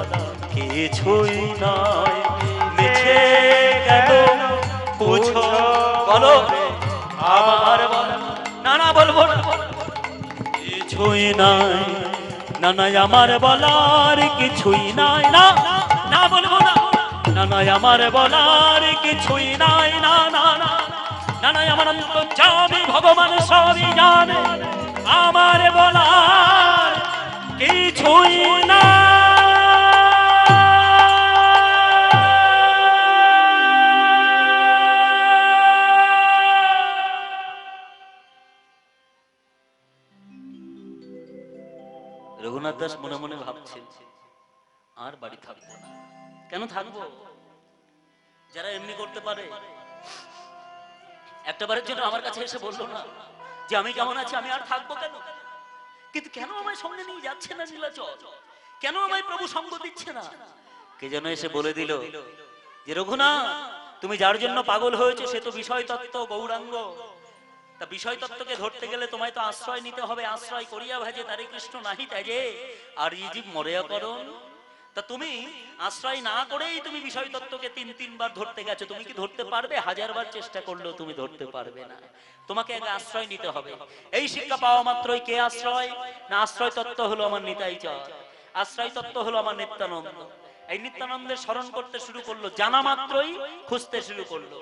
কিছুই নয়। মিছে কেন বুঝো, বলো আমার বলা, না না বলবো না, কিছুই নাই। না না আমার বলার কিছুই নাই, না না বলবো না, না না আমার বলার কিছুই নাই, না না না না না আমার অন্তর্যামী ভগবান সবই জানে, আমার বলার কিছুই না। রঘুনাথ দাস মনে মনে ভাবছেন আর বাড়ি থাকবো না। কেন থাকবো? যারা এমনি করতে পারে একটাবারের জন্য আমার কাছে এসে বললো না যে আমি কেমন আছি, আমি আর থাকবো কেন? কিন্তু কেন আমায় সঙ্গে নিয়ে যাচ্ছে না নীলাচল? কেন আমায় প্রভু সঙ্গ দিচ্ছে না? কে যেন এসে বলে দিল যে রঘুনাথ, তুমি যার জন্য পাগল হয়েছে সে তো বিষয় তত্ত্ব গৌরাঙ্গ। তা বিষয় তত্ত্বকে ধরতে গেলে তোমায় তো আশ্রয় নিতে হবে। আশ্রয় করিয়া ভাজে তারে কৃষ্ণ নাহি ত্যাজে, আর এই জীব মরেয়া করণ। তা তুমি আশ্রয় না করেই তুমি বিষয় তত্ত্বকে তিনবার ধরতে গেছো। তুমি কি ধরতে পারবে? 1000 বার চেষ্টা করলেও তুমি ধরতে পারবে না। তোমাকে আগে আশ্রয় নিতে হবে। এই শিক্ষা পাওয়া মাত্রই কে আশ্রয়? না, আশ্রয় তত্ত্ব হলো আমার নিতাই চর, আশ্রয় তত্ত্ব হলো আমার নিত্যানন্দ। এই নিত্যানন্দের স্মরণ করতে শুরু করলো, জানা মাত্রই খুঁজতে শুরু করলো।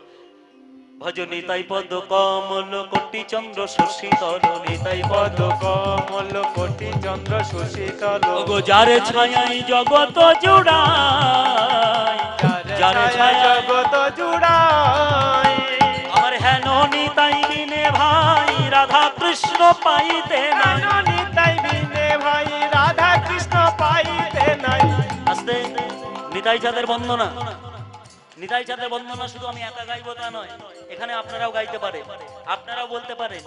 ভজ নিতাই পদ কমল কোটি চন্দ্র শশীতল, নিতাই পদ কমল কোটি চন্দ্র শশীতল, গো যারে ছায়াই জগৎ জুড়ায়, যারে ছায়া জগৎ জুড়ায়। আমার হেন নিতাই বিনে ভাই রাধা কৃষ্ণ পাইতে নাই, নিতাই বিনে ভাই রাধা কৃষ্ণ পাইতে নাই। আস্তে, নিতাই চাঁদের বন্দনা, নিতাই চাঁদের বন্দনা শুধু আমি একা গাইবো তা নয়, এখানে আপনারাও গাইতে পারেন, আপনারাও বলতে পারেন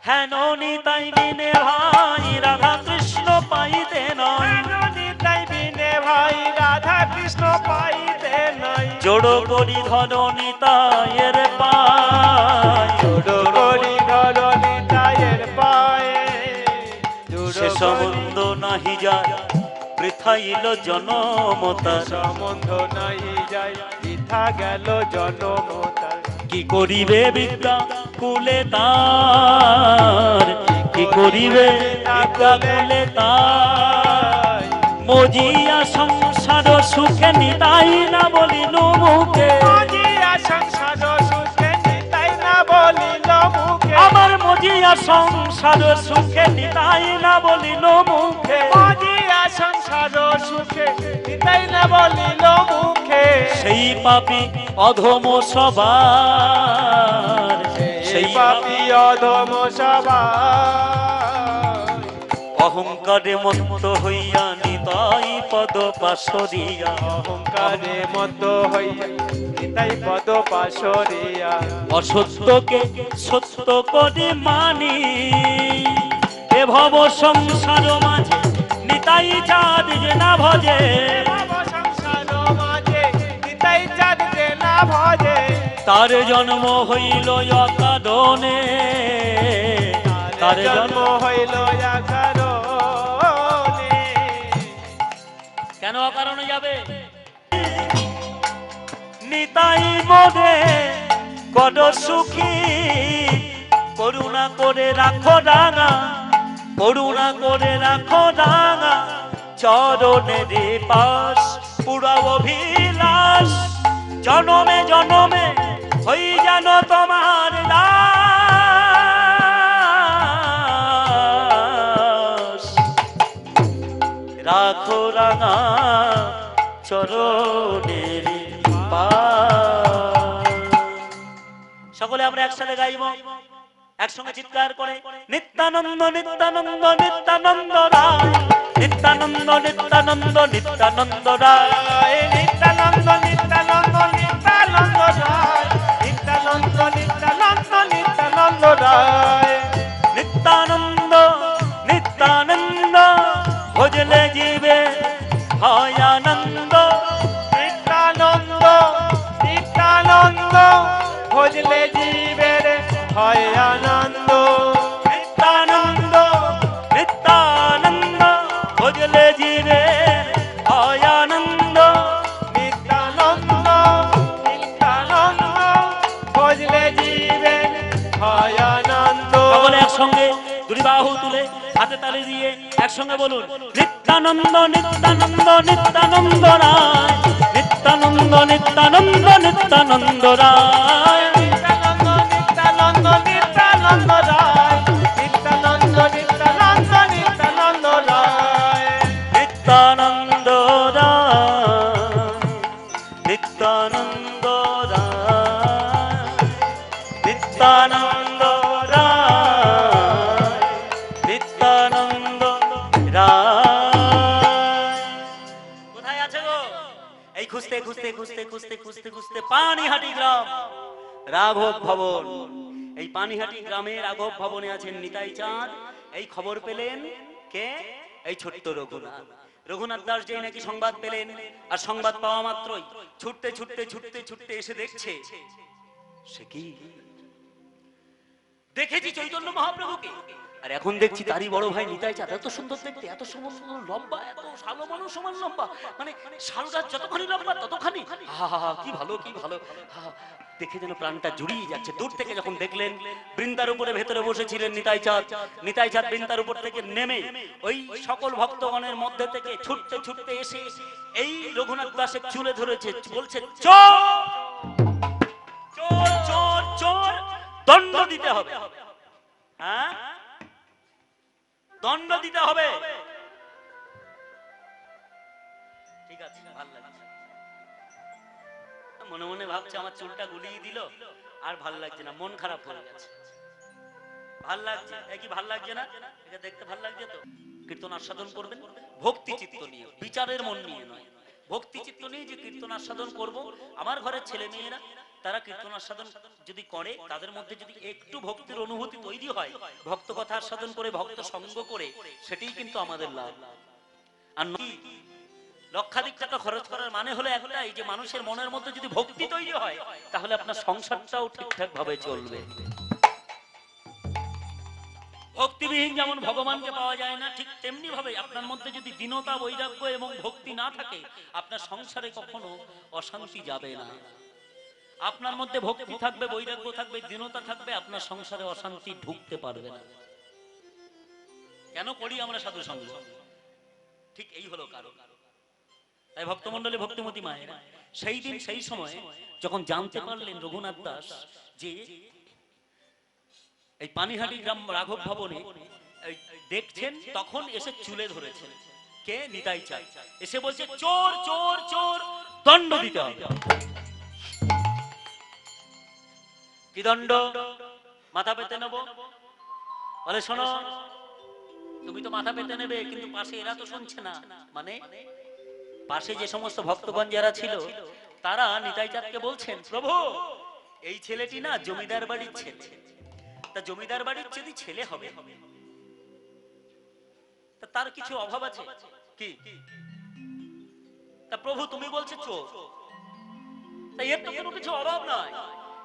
হেন নিতাই বিনে ভাই রাধা কৃষ্ণ পাইতে নয়, নিতাই বিনে ভাই রাধা কৃষ্ণ পাইতে নাই। জোড়ো করি ধর নিতাইয়ের পায়, জোড়ো করি ধর নিতাইয়ের পায়ে, সে সম্বন্ধ নাহি যায় বৃথাইল জনমতা, সম্বন্ধ নাই যায় বৃথা গেল জনমতার। কি করিবে বিদ্যা কুলে তার, কি করিবে বিদ্যা কুলে তার, মজিয়া সংসার সুখে নিতাই না বলিল মুখে, মজিয়া সংসার সুখে নিতাই না বলিল মুখে, আমার মজিয়া সংসার সুখে নিতাই না বলিল মুখে, মজিয়া সংসার সুখে নিতাই না বলিল মুখে। সেই পাপী অধম সবার, সেই পাপী অধম সবার, অহংকারে মত্ত হইয়া নিতাই পদ পাশরিয়া, অহংকারে মত হইয়া নিতাই পদ পাশরিয়া, অসত্যকে সত্য করে মানি, এ ভব সংসার মাঝে নিতাই চাঁদ যে না ভজে, ভব সংসার মাঝে নিতাই চাঁদ যে না ভজে, তার জন্ম হইল অকারণে, তার জন্ম হইল কারণে। কেন অকারণে যাবে? নিতাই মোরে কর সুখী, করুণা করে রাখো ডাঙা, করুণা করে রাখো ডাঙা, চরণের পাশ পুরা অভিলাষ, জনমে জনমে হই যেন তোমার দাস, রাখো রাঙা চরণের পাশ। সকলে আমরা একসাথে গাইব, একসঙ্গে চিৎকার করে নিত্যানন্দ নিত্যানন্দ নিত্যানন্দ রায়, নিত্যানন্দ নিত্যানন্দ নিত্যানন্দ রায়, নিত্যানন্দ নিত্যানন্দ নিত্যানন্দ রায়, নিত্যানন্দ নিত্যানন্দ নিত্যানন্দ রায়, নিত্যানন্দ নিত্যানন্দ ভজলে জীবে হয় আনন্দ, নিত্যানন্দ নিত্যানন্দ ভজলে জীবের হয় আনন্দ, নিত্যানন্দ নিত্যানন্দ ভজলে জীবে হয় আনন্দ, নিত্যানন্দ নিত্যানন্দ ভজলে জীবের হয় আনন্দ। সকলে একসঙ্গে দুই বাহু তুলে হাতে তালি দিয়ে একসঙ্গে বলুন, নিত্যানন্দ নিত্যানন্দ নিত্যানন্দ রায়, নিত্যানন্দ নিত্যানন্দ নিত্যানন্দ রায়, নিত্যানন্দ নিত্যানন্দ নিত্যানন্দ রায়, নিত্যানন্দ নিত্যানন্দ নিত্যানন্দ রায়, নিত্যানন্দ রায়, নিত্যানন্দ রায়, নিত্যানন্দ রায়, নিত্যানন্দ রায়। কোথায় আছে গো? এই খুঁজতে খুঁজতে খুঁজতে খুঁজতে খুঁজতে খুঁজতে পানিহাটি গ্রাম, রাঘব ভবন। এই পানিহাটি গ্রামে রাঘব ভবনে আছেন নিতাই চাঁদ। এই খবর পেলেন কে? এই ছোট্ট রঘুনাথ। রঘুনাথ দাস যেই নাকি সংবাদ পেলেন, আর সংবাদ পাওয়া মাত্রই ছুটতে ছুটতে ছুটতে ছুটতে এসে দেখছে, সে কি দেখেছি চৈতন্য মহাপ্রভুকে, আর এখন দেখছি তারই বড় ভাই নিতাই চাঁদ। এত সুন্দর দেখতে, এত সুন্দর লম্বা, এত শালো মানুষ সমান লম্বা, মানে শাল গাছ যতখানি লম্বা ততখানি। হা হা হা, কি ভালো কি ভালো। দেখে যেন প্রাণটা জুড়িয়ে যাচ্ছে। দূর থেকে যখন দেখলেন বৃন্দার উপরে ভেতরে বসেছিলেন নিতাই চাঁদ, নিতাই চাঁদ বৃন্দার উপর থেকে নেমে ওই সকল ভক্তগণের মধ্যে থেকে ছুটতে ছুটতে এসে এই রঘুনাথ দাসের চুলে ধরেছে, বলছে, চোর চোর চোর চোর, দণ্ড দিতে হবে। হ্যাঁ, দণ্ড দিতে হবে। ঠিক আছে, ভালো লাগছে। মনে মনে ভাবছে আমার চুলটা গুলিয়ে দিল, আর ভাল লাগছে না, মন খারাপ হয়ে গেছে। ভাল লাগছে, কি ভাল লাগছে না? এটা দেখতে ভাল লাগছে তো। কীর্তন আস্বাদন করবেন ভক্তি চিত্ত নিয়ে, বিচারের মন নিয়ে নয়, ভক্তি চিত্ত নিয়ে যে কীর্তন আস্বাদন করব। আমার ঘরের ছেলে মেয়েরা তারা কীর্তন আস্বাদন যদি করে, তাদের মধ্যে যদি একটু ভক্তির অনুভূতি তৈরি হয়, ভক্ত কথা আস্বাদন করে, ভক্ত সঙ্গ করে, সেটাই কিন্তু আমাদের লাভ। আর লক্ষাধিক টাকা খরচ করার মানে হলো একটাই, যে মানুষের মনের মধ্যে যদি ভক্তি তৈরি হয়, তাহলে আপনার সংসারটাও ঠিকঠাক ভাবে চলবে। ভক্তিবিহীন যেমন ভগবানকে পাওয়া যায় না, ঠিক তেমনি ভাবে আপনার মধ্যে যদি দীনতা, বৈরাগ্য এবং ভক্তি না থাকে, আপনার সংসারে কখনো অশান্তি যাবে না। আপনার মধ্যে ভক্তি থাকবে, বৈরাগ্য থাকবে, দীনতা থাকবে, আপনার সংসারে অশান্তি ঢুকতে পারবে না। কেন করি আমরা সাধু সঙ্গ? ঠিক এই হলো কারণ। তাই ভক্তমণ্ডলী, ভক্তিমতী মায়েরা সেই দিন সেই সময় যখন জানতে পারলেন রঘুনাথ দাস যে এই পানিহাটি গ্রাম রাঘব ভবনে দেখছেন, তখন এসে চুলে ধরেছেন কে? নিতাই চাঁদ। এসে বলছে, চোর চোর চোর, দণ্ড দিতে হবে। কি দণ্ড? মাথা পেতে নেব। বলে, শোনো, তুমি তো মাথা পেতে নেবে, কিন্তু পাশে এরা তো শুনছে না। মানে পাশে যে সমস্ত ভক্তগণ যারা ছিল, তারা নিতাই চাঁদকে বলছেন, প্রভু, এই ছেলেটি না জমিদার বাড়ির ছেলে, তা জমিদার বাড়ির যদি ছেলে হবে, তা তার কিছু অভাব আছে কি? তা প্রভু তুমি বলছো চোর, তাই এর তো কোনো কিছু অভাব নাই,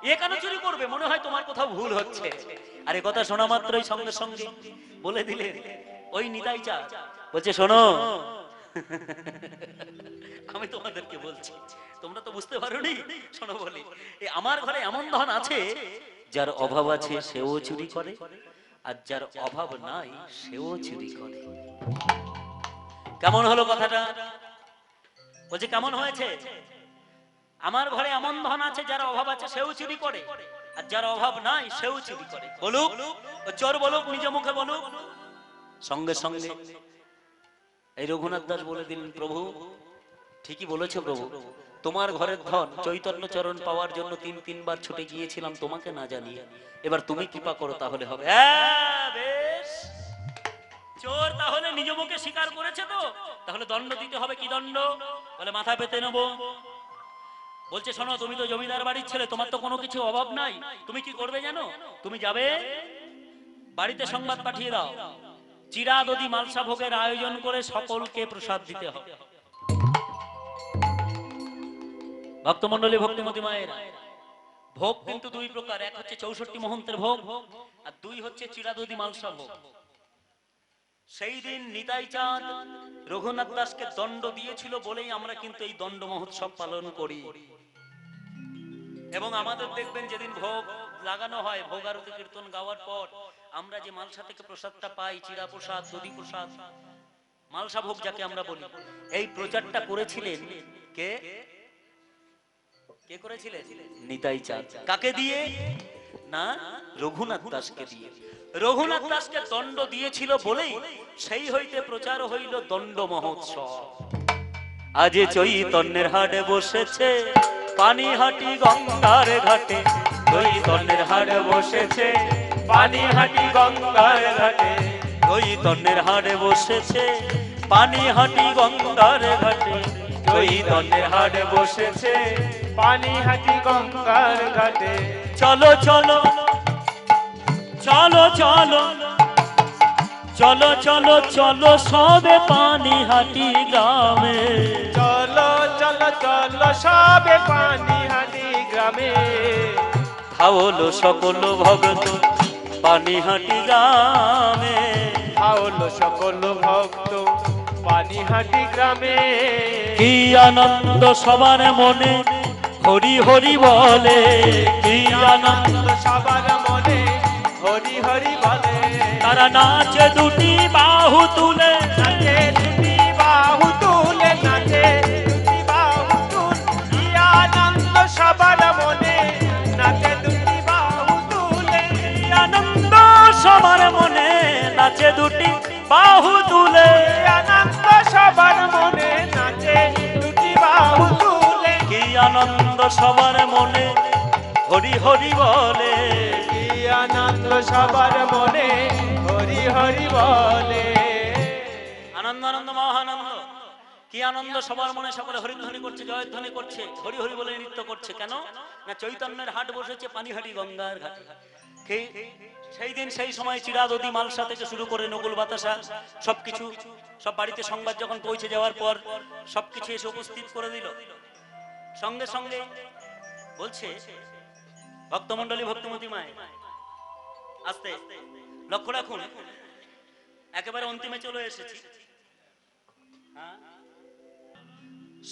এ কেন চুরি করবে? মনে হয় তোমার কোথাও ভুল হচ্ছে। আর এ কথা শোনা মাত্রই সঙ্গে সঙ্গে বলে দিলেন ওই নিতাই চাঁদ, বলছে, শোনো, আমি তোমাদেরকে বলছি, তোমরা তো বুঝতে পারোনি। শোনো বলি, আমার ঘরে এমন ধন আছে, যার অভাব আছে সেও চুরি করে, আর যার অভাব নাই সেও চুরি করে। কেমন হলো কথাটা? বলছে, কেমন হয়েছে? আমার ঘরে এমন ধন আছে, যার অভাব আছে সেও চুরি করে, আর যার অভাব নাই সেও চুরি করে। বলুক, চোর বলুক, নিজ মুখে বলুক। সঙ্গে সঙ্গে এই রঘুনাথ দাস বলে দিলেন, প্রভু ঠিকই বলেছো প্রভু, তোমার ঘরের ধন চৈতন্য চরণ পাওয়ার জন্য তিনবার ছুটে গিয়েছিলাম তোমাকে না জানিয়ে, এবার তুমি কৃপা করো তাহলে হবে। হ্যাঁ বেশ, চোর তাহলে নিজ মুখে স্বীকার করেছে তো, তাহলে দণ্ড দিতে হবে। কি দণ্ড? বলে, মাথা পেতে নেব। বলছে, শোনো, তুমি তো জমিদার বাড়ির ছেলে, তোমার তো কোনো কিছু অভাব নাই, তুমি কি করবে জানো? তুমি যাবে বাড়িতে সংবাদ পাঠিয়ে দাও, চিরা দধি মালসা ভোগের আয়োজন করে সকলকে প্রসাদ দিতে হবে। ভক্তমণ্ডলী, ভক্তিমতী মায়ের ভোগ কিন্তু দুই প্রকার, এক হচ্ছে 64 মহন্তের ভোগ, আর দুই হচ্ছে চিরা দধি মালসা ভোগ। সেই দিন নিতাই চাঁদ রঘুনাথ দাসকে দণ্ড দিয়েছিল বলেই আমরা কিন্তু এই দণ্ড মহোৎসব পালন করি। এবং আমাদের দেখবেন যেদিন ভোগ লাগানো হয়, ভোগ আরতি কীর্তন গাওয়ার পর আমরা যে মালসা থেকে প্রসাদটা পাই, চিড়া প্রসাদ, দধি প্রসাদ, মালসা ভোগ যাকে আমরা বলি, এই প্রচারটা করেছিলেন কে? কে করেছিলেন? নিতাই চাঁদ। কাকে দিয়ে? না, রঘুনাথ দাসকে দিয়ে। রঘুনাথ দাসকে দণ্ড দিয়েছিল বলেই সেই হইতে প্রচার হইল দণ্ড মহোৎসব। আজে চৈতন্যের হাটে বসেছে পানিহাটি গঙ্গার ঘাটে, চৈতন্যের হাটে বসেছে পানিহাটি গঙ্গার ঘাটে, চৈতন্যের হাটে বসেছে পানিহাটি গঙ্গার ঘাটে, চৈতন্যের হাটে বসেছে পানিহাটি গঙ্গার ঘাটে। চলো চলো চলো চলো চলো চলো চলো সবে পানিহাটি গ্রামে, চলো চলো চলো সবে পানিহাটি গ্রামে, হাওলো সকল ভগত পানিহাটি গ্রামে, হাওলো সকল ভক্ত পানিহাটি গ্রামে। কি আনন্দ সবার মনে হরি হরি বলে, কি আনন্দ সবার মনে হরি হরি বলে, তারা নাচে দুটি বাহু তুলে, নাচে দুটি বাহু তুলে, নাচে দুটি বাহু তুলে, কি আনন্দ সবার মনে, নাচে দুটি বাহু তুলে, কি আনন্দ সবার মনে নাচে দুটি বাহু তুলে, কি আনন্দ সবার মনে, নাচে দুটি বাহু তুলে, কি আনন্দ সবার মনে হরি হরি বলে, কি আনন্দ সবার মনে হরি হরি বলে। আনন্দ আনন্দ মহানন্দ, কি আনন্দ সবার মনে, সকলে হরিধ্বনি করছে, জয়ধ্বনি করছে, হরি হরি বলে নৃত্য করছে। কেন না চৈতন্যের হাট বসেছে পানিহাটি গঙ্গার ঘাটে। সেই দিন সেই সময় চিড়া দধি মালসা থেকে শুরু করে নকুল বাতাসা সবকিছু, সব বাড়িতে সংবাদ যখন পৌঁছে যাওয়ার পর সবকিছু এসে উপস্থিত করে দিল। সঙ্গে সঙ্গে বলছে ভক্তমন্ডলী, ভক্তমতী মায় আস্তে লক্ষ্য রাখুন, একেবারে অন্তিমে চলে এসেছি।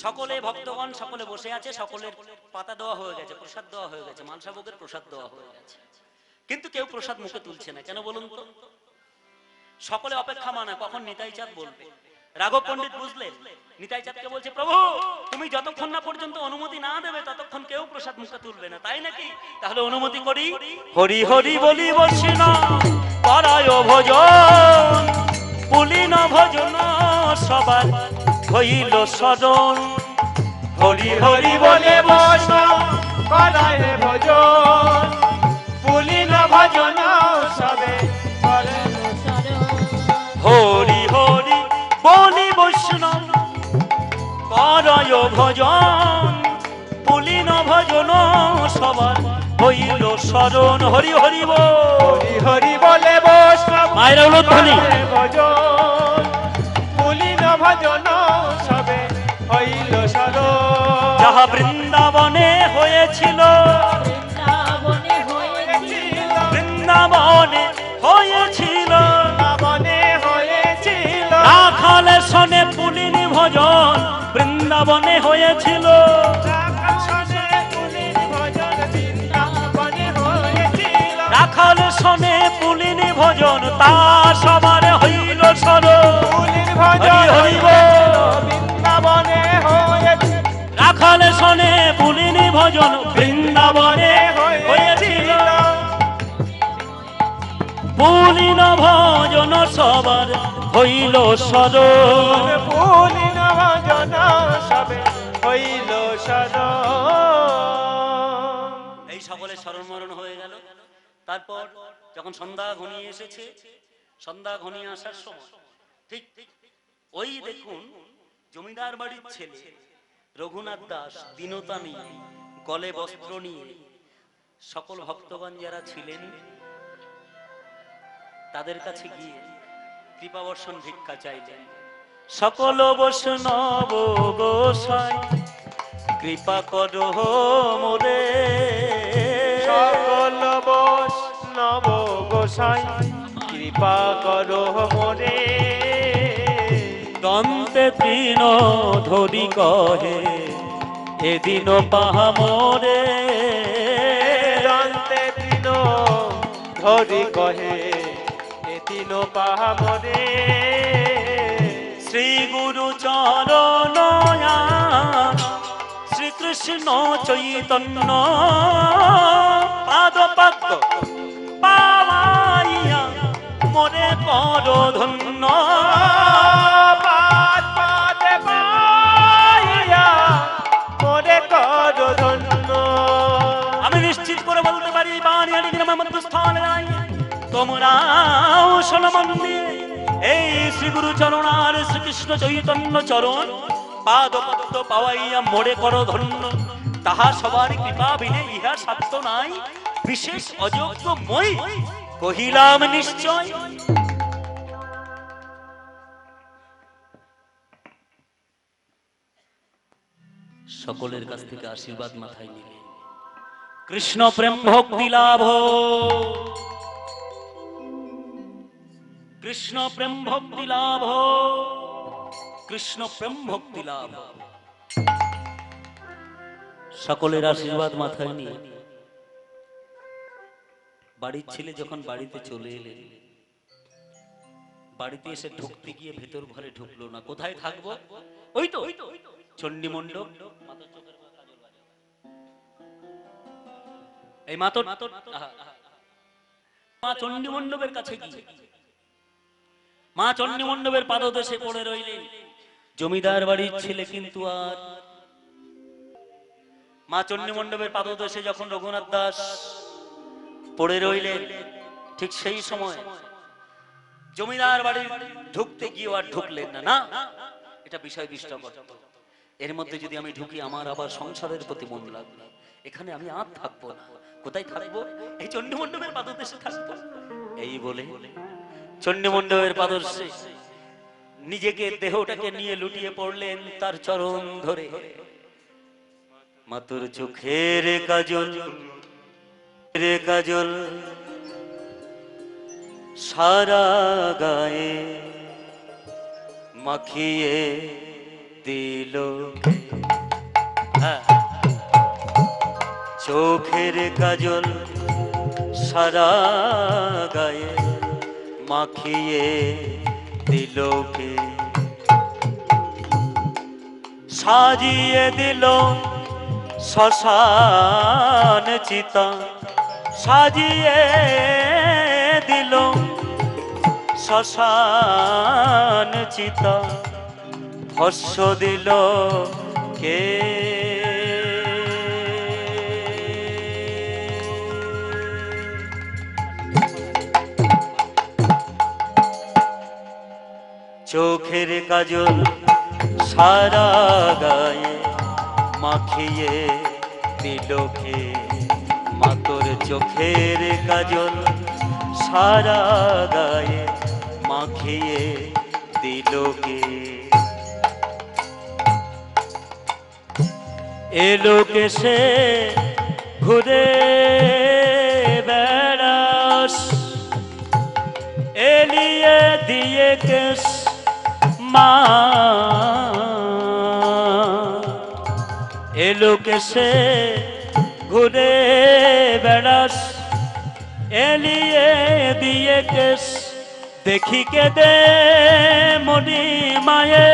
সকলে ভক্তগণ সকলে বসে আছে, সকলের পাতা দেওয়া হয়ে গেছে, প্রসাদ দেওয়া হয়ে গেছে, মানসা ভোগের প্রসাদ দেওয়া হয়ে গেছে, কিন্তু কেউ প্রসাদ মুখে তুলছে না। কেন বলুন তো? সকলে অপেক্ষা মানে কখন নিতাই চাঁদ বলবে। রাঘব পণ্ডিত বুঝলেন, নিতাই চাঁদকে বলছে, প্রভু তুমি যতক্ষণ না পর্যন্ত অনুমতি না দেবে ততক্ষণ কেউ প্রসাদ মুখে তুলবে না, তাই নাকি? তাহলে অনুমতি করি। হরি হরি বলি বসিন করায় ভজন, পুলিন ভজন সবার হইল স্মরণ, হরি হরি বলে বস করায় ভজন, পুলিন ভজন সবে করে, হরি হরি বলি বৈষ্ণব করয় ভজন, পুলিন ভজন সবার হইল স্মরণ, হরি হরি হরি হরি বলে বৈষ্ণব মায়ের উলধ্বনি, ভজন, পুলিন ভজন সবে হইল স্মরণ। যাহা বৃন্দাবনে হয়েছিল, বৃন্দাবনে হয়েছিল, বৃন্দাবনে হয়েছিল, রাখালে শোনে পুলিনি ভজন, বৃন্দাবনে হয়েছিল, রাখাল শোনে পুলিনি ভজন, তা সবার হইল স্মরণ, হরি হরি বল। বৃন্দাবনে হয়েছিল, রাখাল শোনে পুলিনি ভজন, বৃন্দাবনে হয়েছিল, পুলিন ভজন সবার হইল স্মরণ, পুলিন ভজন সবে হইল স্মরণ। এই সকলে স্মরণ মরণ হয়ে গেল। তারপর যখন সন্ধ্যা ঘনিয়ে এসেছে, সন্ধ্যা ঘনিয়ে আসার সময় ঠিক ওই দেখুন জমিদার বাড়ির ছেলে রঘুনাথ দাস দীনতা নিয়ে, গলে বস্ত্র নিয়ে সকল ভক্তগণ যারা ছিলেন তাদের কাছে গিয়ে কৃপাবর্ষণ ভিক্ষা চাইলেন। সকল বৈষ্ণব গোসাই কৃপা করো মোরে, সকল বৈষ্ণব গোসাই কৃপা করো মোরে, দন্তে তৃণ ধরি কহে এদিন পাহা মোরে, দন্তে তৃণ ধরি কহে তিন পাহামরে শ্রী গুরু চরণ শ্রীকৃষ্ণ চৈতন্য পাদ পদ্ম পাওয়াইয়া মনে কর ধন্য। পাদ পাদে পাইয়া মোরে কর ধন্য। আমি নিশ্চিত করে বলতে পারি বাণিয়ারি গ্রামের মধ্যস্থান নাই তোমরাও শোনো মন দিয়ে, এই শ্রী গুরু চরণ আর শ্রীকৃষ্ণ চৈতন্য চরণ পাদ পদ্ম পাওয়াইয়া মোড়ে করো ধন্য। তাহা সবার কৃপা বিনে ইহা সাধ্য নাই, বিশেষ অযোগ্য মই কহিলাম নিশ্চয়। সকলের কাছ থেকে আশীর্বাদ মাথায় নিলে কৃষ্ণ প্রেম ভক্তি লাভ, কৃষ্ণ প্রেম ভক্তি লাভ, কৃষ্ণ প্রেম ভক্তি লাভ। সকলের আশীর্বাদ মাথায় নিয়ে বাড়ির ছেলে যখন বাড়িতে চলে এলেন, বাড়িতে এসে ঢুকতে গিয়ে ভেতর ঘরে ঢুকলো না। কোথায় থাকবো? ওই তো চণ্ডী মণ্ডপ। এই মা চণ্ডী মণ্ডপের কাছে গিয়ে মা চণ্ডী মণ্ডপের পাদদেশে পড়ে রইলেন। জমিদার বাড়ির ছেলে কিন্তু আর মা চণ্ডী মণ্ডপের পাদদেশে যখন রঘুনাথ দাস পড়ে রইলেন, ঠিক সেই সময় জমিদার বাড়ি ঢুকতে গিয়ে আর ঢুকলেন না। না, এটা বিষয় দৃষ্টকর। এর মধ্যে যদি আমি ঢুকি আমার আবার সংসারের প্রতি মন লাগবে, এখানে আমি আর থাকবো না। কোথায় থাকবো? এই চণ্ডী মণ্ডপের পাদদেশে থাকবো। এই বলে চণ্ডী মণ্ডপের পাদদেশে নিজেকে দেহটাকে নিয়ে লুটিয়ে পড়লেন তার চরণ ধরে। মাতুর চোখের কাজল রে কাজল সারা গায়ে মাখিয়ে দিল, চোখের কাজল সারা গায়ে মাখিয়ে দিল কে, সাজিয়ে দিল শ্মশান চিতা, সাজিয়ে দিল শ্মশান চিতা, ভস্য দিল কে। চোখের কাজল সারা গায়ে মাখিয়ে দিল কে, মাতর চোখের কাজল সারা গায়ে মাখিয়ে দিল কে। এলো কেসে ঘুরে বেড়াস, এলিয়ে দিয়ে কেস মা, এলো কেসে ঘুরে বেড়াস, এলিয়ে দিয়ে কেস দেখি কে দে মনি মায়ে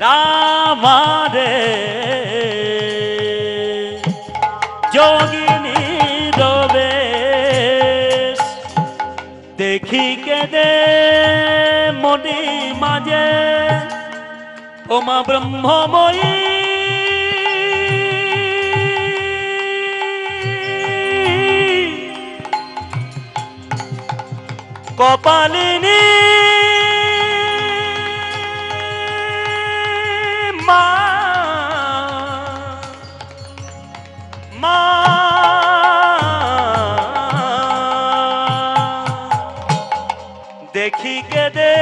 রামারে, যোগিনী রবেশ দেখি কে দে মনি মাঝে, ওমা ব্রহ্মময়ী কপালিনী মা, মা দেখি কে দে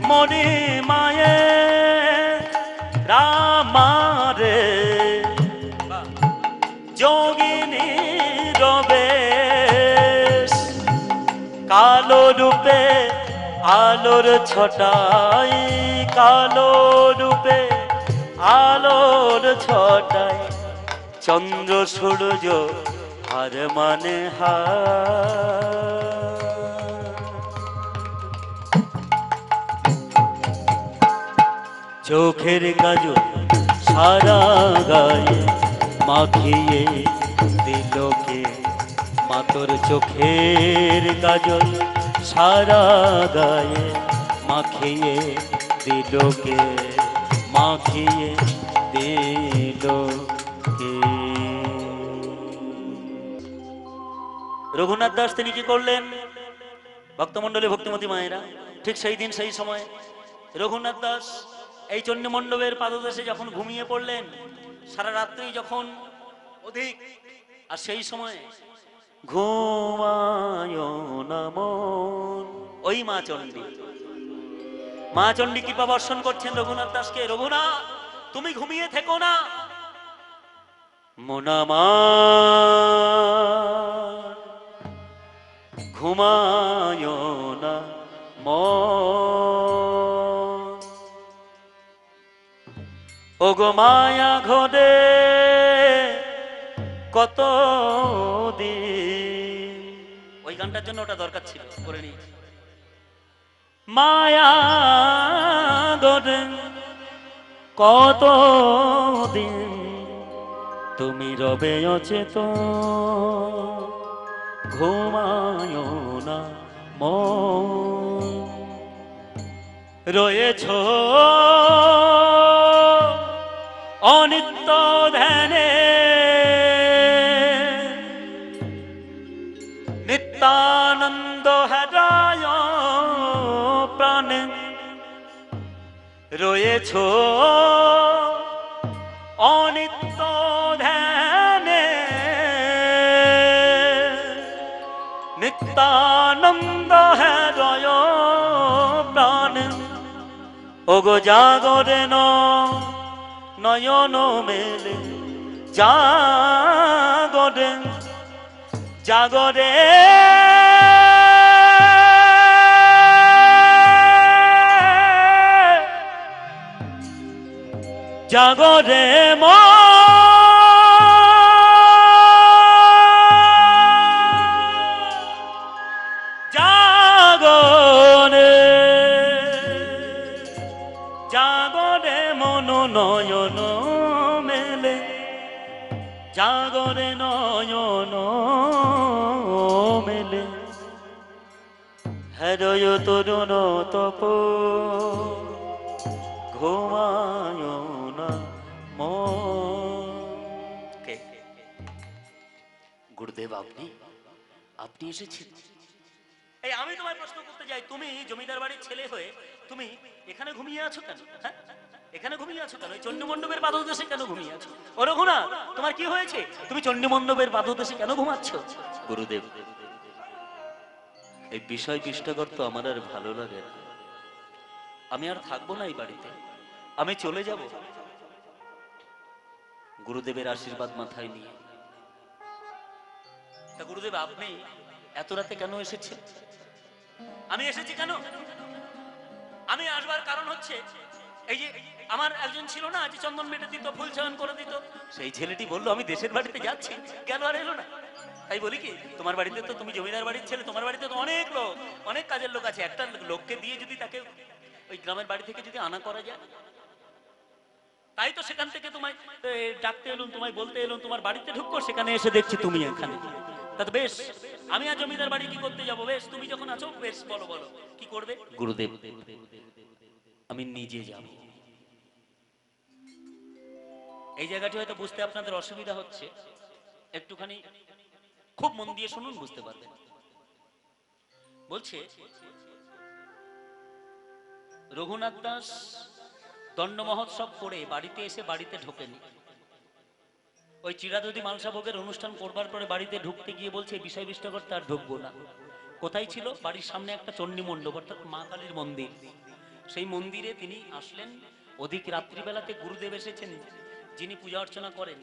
মনি মায়ে রামারে, যোগিনী রবেশ কালো রূপে আলোর ছটাই, কালো রূপে আলোর ছটাই, চন্দ্র সূর্য হার মানে হার। চোখের কাজল সারা গায়ে মাখিয়ে দিল কে? মা তোর চোখের কাজল সারা গায়ে মাখিয়ে দিল কে? মাখিয়ে দিল কে? রঘুনাথ দাস তিনি কি করলেন? ভক্তমণ্ডলী, ভক্তিমতী মায়েরা, ঠিক সেই দিন সেই সময় রঘুনাথ দাস এই চণ্ডীমণ্ডপের পাদদেশে যখন ঘুমিয়ে পড়লেন, সারা রাত্রি যখন অধিক, আর সেই সময় ঘুমায় না মন, ওই মা চণ্ডী কৃপা বর্ষণ করছেন রঘুনাথ দাসকে। রঘুনাথ, তুমি ঘুমিয়ে থেকো না, মোনামার ঘুমায় না মন। ওগো মায়া ঘরে কত দিন, ওই গানটার জন্য ওটা দরকার ছিল, করে নি। মায়া ঘরে কত দিন তুমি রবে অচেতন, ঘুমায় না মন। রয়েছ অনিত্য ধ্যানে, নিত্যানন্দ হারায় প্রাণে। রয়েছ অনিত্য ধ্যানে, নিত্যানন্দ হারায় প্রাণে। ওগো জাগরে নয়ন মেলে, জাগরে জাগরে জাগরে জাগরে জাগরে মন নয়ন মেলে, জাগরে নয়ন মেলে। হৃদয় তরুণ তপ ঘুমায় না মন। গুরুদেব, আপনি এসেছেন? এই আমি তোমায় প্রশ্ন করতে যাই, তুমি জমিদার বাড়ির ছেলে হয়ে তুমি এখানে ঘুমিয়ে আছো কেন? হ্যাঁ, এখানে ঘুমিয়ে আছো কেন? চণ্ডীমণ্ডপের পাদদেশে কেন ঘুমিয়ে আছো? ও রঘুনাথ, তোমার কি হয়েছে? তুমি চণ্ডীমণ্ডপের পাদদেশে কেন ঘুমাচ্ছ? গুরুদেব, এই বিষয় বিষ্টকর তো আমার আর ভালো লাগে না। আমি আর থাকবো না এই বাড়িতে, আমি চলে যাব গুরুদেবের আশীর্বাদ মাথায় নিয়ে। তা গুরুদেব, আপনি এত রাতে কেন এসেছেন? আমি এসেছি কেন? আমি আসবার কারণ হচ্ছে, এই যে আমার একজন ছিল না, যে চন্দন মেটে দিত, ফুল চয়ন করে দিত, সেই ছেলেটি বললো আমি দেশের বাড়িতে যাচ্ছি, গেল আর এলো না। তাই বলি কি, তোমার বাড়িতে তো, তুমি জমিদার বাড়ির ছেলে, তোমার বাড়িতে তো অনেক লোক, অনেক কাজের লোক আছে। একটা লোককে দিয়ে যদি তাকে ওই গ্রামের বাড়ি থেকে যদি আনা করা যায়, তাই তো সেখান থেকে তোমায় ডাকতে এলুম, তোমায় বলতে এলুম তোমার বাড়িতে ঢুকবো, সেখানে এসে দেখছি তুমি এখানে। তা তো বেশ, আমি আর জমিদার বাড়ি কি করতে যাবো? বেশ, তুমি যখন আছো, বেশ, বলো বলো কি করবে? গুরুদেব, আমি নিজে যাব। এই জায়গাটি হয়তো বুঝতে আপনাদের অসুবিধা হচ্ছে, একটুখানি খুব মন দিয়ে শুনুন, বুঝতে পারবেন। বলছে রঘুনাথ দাস দণ্ড মহোৎসব করে বাড়িতে এসে বাড়িতে ঢোকেনি। ওই চিরাদুদি মালসা ভোগের অনুষ্ঠান করবার পরে বাড়িতে ঢুকতে গিয়ে বলছে বিষয় বিষ্টকর তার ঢুকবো না। কোথায় ছিল? বাড়ির সামনে একটা চণ্ডী মণ্ডপ, অর্থাৎ মা কালীর মন্দির। সেই মন্দিরে তিনি আসলেন। অধিক রাত্রিবেলাতে গুরুদেব এসেছেন, যিনি পূজা অর্চনা করেন।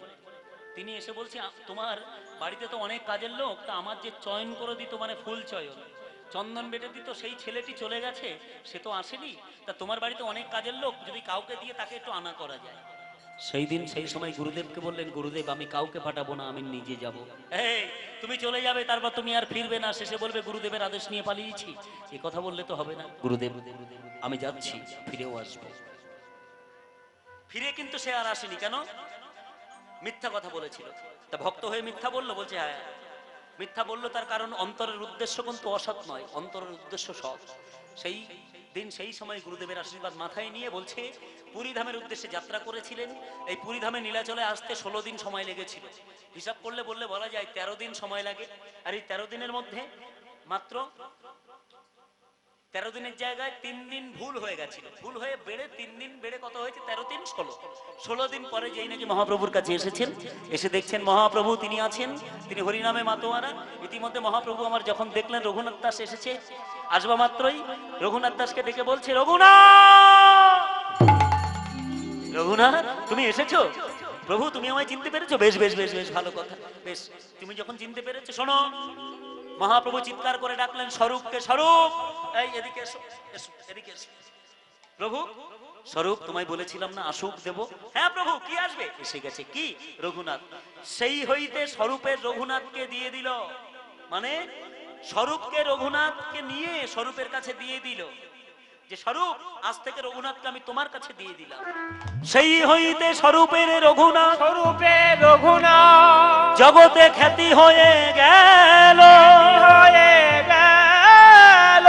তিনি এসে বলছে তোমার বাড়িতে তো অনেক কাজের লোক, তা আমার যে চয়ন করে দিত, মানে ফুল চয়ন, চন্দন বেটে দিত, সেই ছেলেটি চলে গেছে, সে তো আসেনি। তা তোমার বাড়িতে অনেক কাজের লোক, যদি কাউকে দিয়ে তাকে একটু আনা করা যায়। সেই দিন সেই সময় গুরুদেবকে বললেন, গুরুদেব আমি কাউকে পাঠাবো না, আমি নিজে যাব। এই তুমি চলে যাবে, তারপর তুমি আর ফিরবে না, শেষে বলবে গুরুদেবের আদেশ নিয়ে পালিয়েছি। এই কথা বললে তো হবে না। গুরুদেব, আমি যাচ্ছি, ফিরেও আসবো। ফিরে কিন্তু সে আর আসেনি। কেন? মিথ্যা কথা বলেছিল। তা ভক্ত হয়ে মিথ্যা বললো? বলছে হ্যাঁ মিথ্যা বললো, তার কারণ অন্তরের উদ্দেশ্য কিন্তু অসৎ নয়, অন্তরের উদ্দেশ্য সৎ। সেই দিন সেই সময় গুরুদেবের আশীর্বাদ মাথায় নিয়ে বলছে পুরীধামের উদ্দেশ্যে যাত্রা করেছিলেন। এই পুরীধামে নীলাচলে আসতে 16 দিন সময় লেগেছিল। হিসাব করলে বলা যায় 13 দিন সময় লাগে। আর এই 13 দিনের মধ্যে মাত্র 13 দিনের জায়গায় 3 দিন ভুল হয়ে গেছিল। ভুল হয়ে বেড়ে 3 দিন বেড়ে কত হয়েছে? 13 3 16। 16 দিন পরে যেই নাকি মহাপ্রভুর কাছে এসেছেন, এসে দেখছেন মহাপ্রভু তিনি আছেন, তিনি হরিনামে মাতোয়ারা। ইতিমধ্যে মহাপ্রভু আমার যখন দেখলেন রঘুনাথ দাস এসেছে, আসবা মাত্রই রঘুনাথ দাসকে ডেকে বলছে, রঘুনাথ, রঘুনাথ তুমি এসেছো? প্রভু তুমি আমায় চিনতে পেরেছো? বেশ বেশ বেশ বেশ ভালো কথা। বেশ, তুমি যখন চিনতে পেরেছো শোনো। মহাপ্রভু চিৎকার করে ডাকলেন স্বরূপকে, স্বরূপ এই এদিকে এসো, এসো এদিকে এসো। প্রভু, স্বরূপ তোমায় বলেছিলাম না আসুক দেব? হ্যাঁ প্রভু, কি আসবে? এসে গেছে। কি? রঘুনাথ। সেই হইতে স্বরূপের রঘুনাথকে দিয়ে দিল, মানে স্বরূপকে রঘুনাথকে নিয়ে স্বরূপের কাছে দিয়ে দিল, যে স্বরূপ আজ থেকে রঘুনাথকে আমি তোমার কাছে দিয়ে দিলাম। সেই হইতে স্বরূপের রঘুনাথ, স্বরূপের রঘুনাথ জগতে খ্যাতি হয়ে গেল, হয়ে গেল।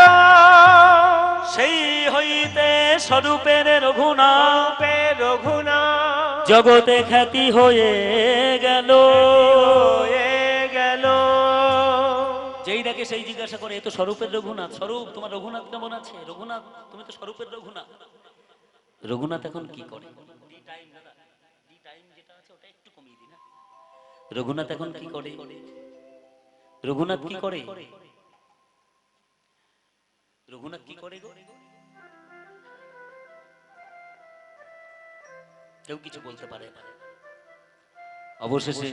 সেই হইতে স্বরূপের রঘুনাথ, স্বরূপের রঘুনাথ জগতে খ্যাতি হয়ে গেল, হয়ে গেল। যেই দেখে সেই জিজ্ঞাসা করে, এ তো স্বরূপের রঘুনাথ। স্বরূপ তোমার রঘুনাথ কেমন আছে? রঘুনাথ তুমি তো স্বরূপের রঘুনাথ। রঘুনাথ এখন কি করে? যেটা আছে ওটা একটু কমিয়ে দিন। রঘুনাথ এখন কি করে? রঘুনাথ কি করে? রঘুনাথ কি করে গো? কেউ কিছু বলতে পারে না। অবশেষে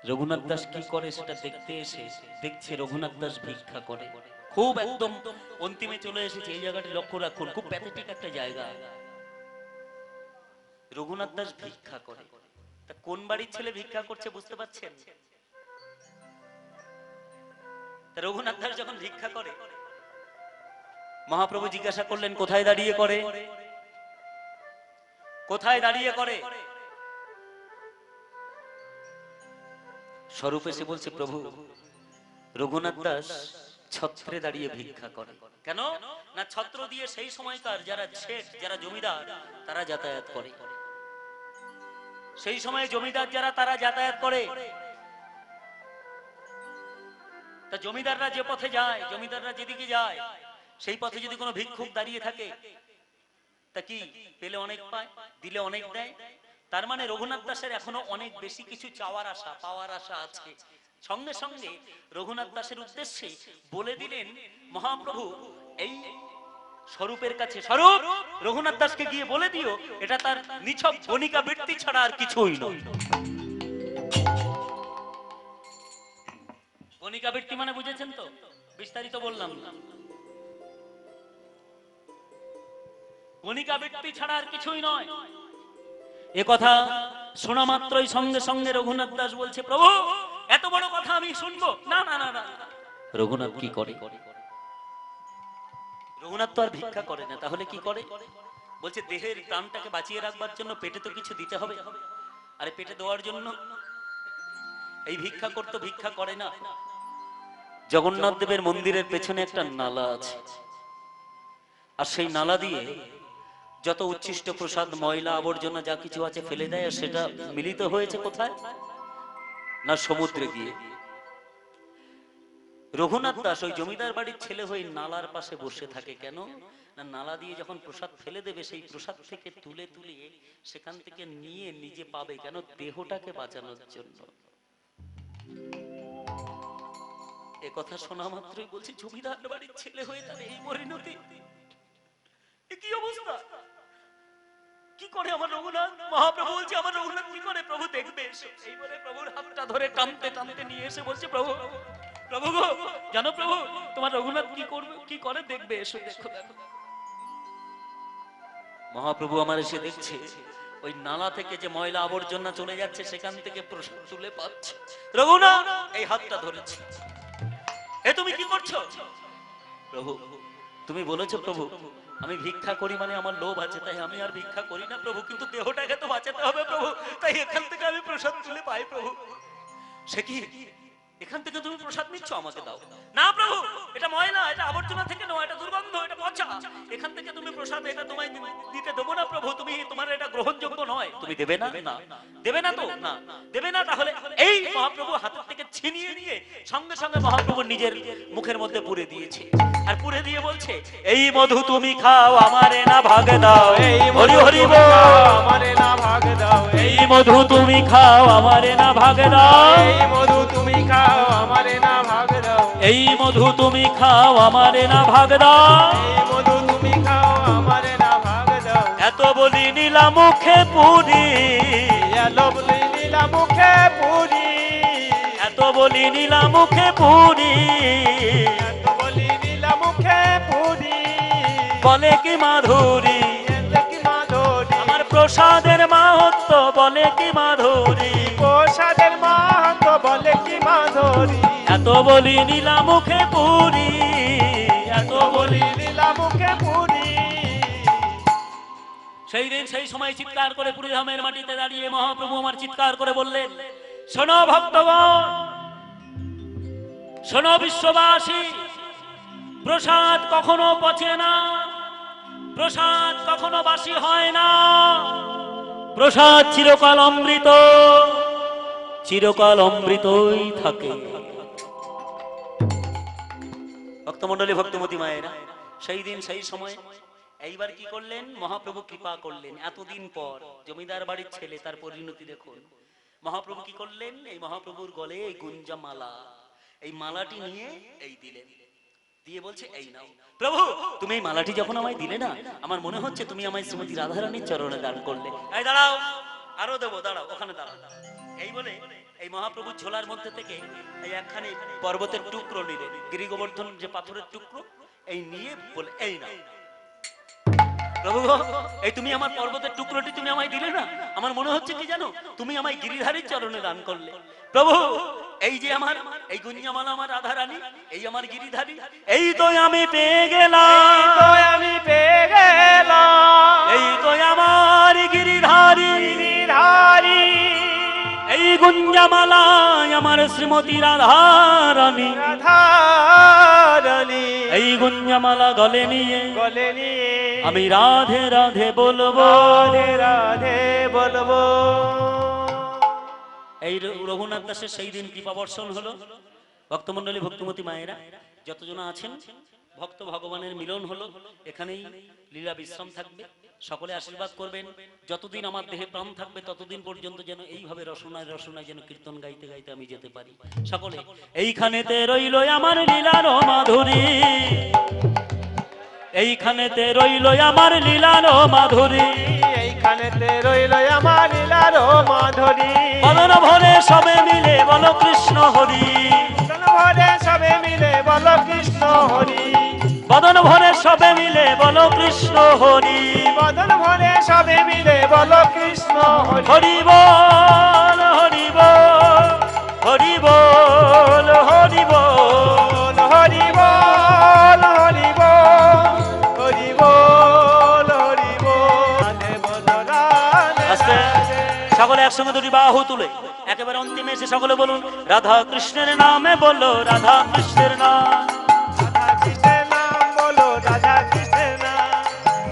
রঘুনাথ দাস কি করে সেটা দেখতে এসে দেখছে রঘুনাথ দাস ভিক্ষা করে। খুব একদম অন্তিমে চলে এসেছে। এই জায়গাটি লক্ষ্য রাখুন, খুব প্যাথেটিক একটা জায়গা। রঘুনাথ দাস ভিক্ষা করে। তা কোন বাড়ির ছেলে ভিক্ষা করছে বুঝতে পারছেন? তা রঘুনাথ দাস যখন ভিক্ষা করে, মহাপ্রভু জিজ্ঞাসা করলেন কোথায় দাঁড়িয়ে করে? কোথায় দাঁড়িয়ে করে? স্বরূপ এসে বলছে, প্রভু রঘুনাথ দাস ছত্রে দাঁড়িয়ে ভিক্ষা করে। কেন না, ছত্র দিয়ে সেই সময়কার যারা শেঠ, যারা জমিদার, তারা যাতায়াত করে। সেই সময় জমিদার যারা, তারা যাতায়াত করে। তা জমিদাররা যে পথে যায়, জমিদাররা যেদিকে যায়, সেই পথে যদি কোনো ভিক্ষুক দাঁড়িয়ে থাকে, তা কি পেলে অনেক পায়, দিলে অনেক দেয়। তার মানে রঘুনাথ দাসের এখনো অনেক বেশি কিছু চাওয়ার আশা, পাওয়ার আশা আছে। সঙ্গে সঙ্গে রঘুনাথ দাসের উদ্দেশ্যে বলে দিলেন মহাপ্রভু এই স্বরূপের কাছে, স্বরূপ রঘুনাথ দাসকে গিয়ে বলে দিও এটা তার নিছক গণিকা বৃত্তি ছাড়া আর কিছুই নয়। গণিকা বৃত্তি মানে বুঝেছেন তো? বিস্তারিত বললাম না। গণিকা বৃত্তি ছাড়া আর কিছুই নয়। এ কথা শোনা মাত্রই সঙ্গে সঙ্গে রঘুনাথ দাস বলছে, প্রভু এত বড় কথা আমি শুনবো না। না না না। রঘুনাথ কি করে? রঘুনাথ তো আর ভিক্ষা করে না, তাহলে কি করে? বলছে দেহের প্রাণটাকে বাঁচিয়ে রাখবার জন্য পেটে তো কিছু দিতে হবে। আরে পেটে দেওয়ার জন্য এই ভিক্ষা করতে, ভিক্ষা করে না। জগন্নাথ দেবের মন্দিরের পেছনে একটা নালা আছে, আর সেই নালা দিয়ে যত উচ্ছিষ্ট প্রসাদ, ময়লা, আবর্জনা যা কিছু আছে ফেলে দেয়, আর সেটা মিলিত হয়েছে কোথায়? না সমুদ্রে গিয়ে। রঘুনাথ দাস ওই জমিদার বাড়ির ছেলে হয়ে নালার পাশে বসে থাকে। কেন না, নালা দিয়ে যখন প্রসাদ ফেলে দেবে, সেই প্রসাদ থেকে তুলে তুলে সেখান থেকে নিয়ে নিজে পাবে। কেন? দেহটাকে বাঁচানোর জন্য। এ কথা শোনা মাত্রই বলছি, জমিদার বাড়ির ছেলে হয়ে তার এই পরিণতি, কি অবস্থা? কি করে আমার রঘুনাথ? মহাপ্রভু বলছে আমার রঘুনাথ কি করে? প্রভু দেখবে এসো। এই বলে প্রভুর হাতটা ধরে টানতে টানতে নিয়ে এসে বলছে, প্রভু প্রভু গো, জানো প্রভু তোমার রঘুনাথ কি করবে, কি করে দেখবে এসো, দেখো দেখো। মহাপ্রভু আমার এসে দেখছে ওই নালা থেকে যে ময়লা আবর্জনা চলে যাচ্ছে, সেখান থেকে প্রসাদ তুলে পাচ্ছে। রঘুনাথ এই হাতটা ধরেছে। এ তুমি কি করছো? প্রভু তুমি বলেছো প্রভু আমি ভিক্ষা করি মানে আমার লোভ আছে, তাই আমি আর ভিক্ষা করি না প্রভু, কিন্তু দেহটাকে তো বাঁচাতে হবে প্রভু, তাই এখান থেকে আমি প্রসাদ তুলে পাই প্রভু। সে কি, এখান থেকে তুমি প্রসাদ নিচ্ছ, আমাকে দাও। না প্রভু, এটা ময়লা, এটা আবর্জনা থেকে নয়, এটা দুর্গন্ধ, এটা পচা, এখান থেকে তুমি প্রসাদ এটা তোমায় দিতে দেবো না প্রভু, তুমি তোমার এটা গ্রহণযোগ্য নয়, তুমি দেবে না? না দেবে না তো, না দেবে না, তাহলে এই মহাপ্রভু হাতের থেকে ছিনিয়ে নিয়ে সঙ্গে সঙ্গে মহাপ্রভু নিজের মুখের মধ্যে পুরে দিয়েছে, আর পুরে দিয়ে বলছে এই মধু তুমি খাও আমারে না ভাগ দাও, এই হরি হরি বল, আমারে না ভাগ দাও, এই মধু তুমি খাও আমারে না ভাগ দাও, এই মধু তুমি খাও আমারে না ভাগ দাও, এই মধু তুমি খাও আমারে না ভাগ দাও, এই মধু তুমি খাও আমারে না ভাগ দাও। এত বলি নীলা মুখে পুরি, এলো বলি নীলা মুখে পুরি, এত বলি নীলা মুখে পুরি, এত বলি নীলা মুখে পুরি, বলে কি মাধুরী, এলে কি মাধুরী, আমার প্রসাদের মাহাত্ম বলে কি মাধুরী, প্রসাদের মাহাত্ম্য বলে কি মাধুরী, এত বলি নীলা মুখে পুরি, এত বলি। বলি নীলা মুখে পুরি। সেই দিন সেই সময় চিৎকার করে পুরীধামের মাটিতে দাঁড়িয়ে মহাপ্রভু আমার চিৎকার করে বললেন, শোনো ভক্তগণ, শোনো বিশ্ববাসী, প্রসাদ কখনো পচে না, প্রসাদ কখনো বাসি হয় না, প্রসাদ চিরকাল অমৃত, চিরকাল অমৃতই থাকে। ভক্তমণ্ডলী, ভক্তমতী মায়েরা, সেই দিন সেই সময় এইবার কি করলেন, মহাপ্রভু কৃপা করলেন, এতদিন পর জমিদার বাড়ির ছেলে, তার পরিণতি দেখুন। মহাপ্রভু কি করলেন, এই মহাপ্রভুর গলে এই গুঞ্জা মালা, এই মালাটি নিয়ে এই দিলেন, দিয়ে বলছে এই নাও প্রভু, তুমি এই মালাটি যখন আমায় দিলে না, আমার মনে হচ্ছে তুমি আমায় শ্রীমতী রাধারানীর চরণে দান করলে। এই দাঁড়াও, আরো দেবো, দাঁড়াও, ওখানে দাঁড়াও। এই বলে এই মহাপ্রভুর ঝোলার মধ্যে থেকে এই একখানি পর্বতের টুকরো নিলেন, গিরি গোবর্ধন যে পাথরের টুকরো, এই নিয়ে বলে এই নাও প্রভু, এই তুমি আমার পর্বতের টুকরোটি তুমি আমায় দিলে না, আমার মনে হচ্ছে কি জানো, তুমি আমায় গিরিধারীর চরণে দান করলে প্রভু। এই যে আমার এই গুঞ্জামালা আমার রাধারানী, এই আমার গিরিধারী, এই তো আমি পেয়ে গেলাম, তো আমি পেয়ে গেলাম, এই তো আমার গিরিধারী, গিরিধারী, এই গুঞ্জামালায় আমার শ্রীমতী রাধারানী, রাধারানী, এই গুঞ্জামালা গলে নিয়ে গলে নিয়ে আমি রাধে রাধে বলবো, রাধে রাধে বলবো। এই রঘুনাথ দাসের সেই দিন কৃপা বর্ষণ হলো। ভক্তমণ্ডলী, ভক্তিমতী মায়েরা যতজন আছেন, ভক্ত ভগবানের মিলন হলো, এখানেই লীলা বিশ্রাম থাকবে, সকলে আশীর্বাদ করবেন। যতদিন আমার দেহে প্রাণ থাকবে ততদিন পর্যন্ত যেন এইভাবে রসনায় রসনায় যেন কীর্তন গাইতে গাইতে আমি যেতে পারি। সকলে এইখানেতে রইল আমার লীলার মাধুরী, এইখানেতে রইল আমার লীলার মাধুরী, এইখানেতে রইল আমার লীলার মাধুরী, বদন ভরে সবে মিলে বলো কৃষ্ণ হরি, বদন ভরে সবে মিলে বলো কৃষ্ণ হরি, বদন ভরে সবে মিলে বলো কৃষ্ণ হরি, বদন ভরে সবে মিলে বলো কৃষ্ণ হরি, হরি বল হরি বল, হরি বল হরি বল, হরি বল হরি বল, হরি বল হরি বল, রাধে বলো রাধে আস্তে রাধে। সকলে একসঙ্গে দুটি বাহু তুলে একেবারে অন্তিমে এসে সকলে বলুন, রাধা কৃষ্ণের নামে বলো, রাধা কৃষ্ণের নাম, রাধা কৃষ্ণের নাম বলো, রাধা কৃষ্ণের নাম,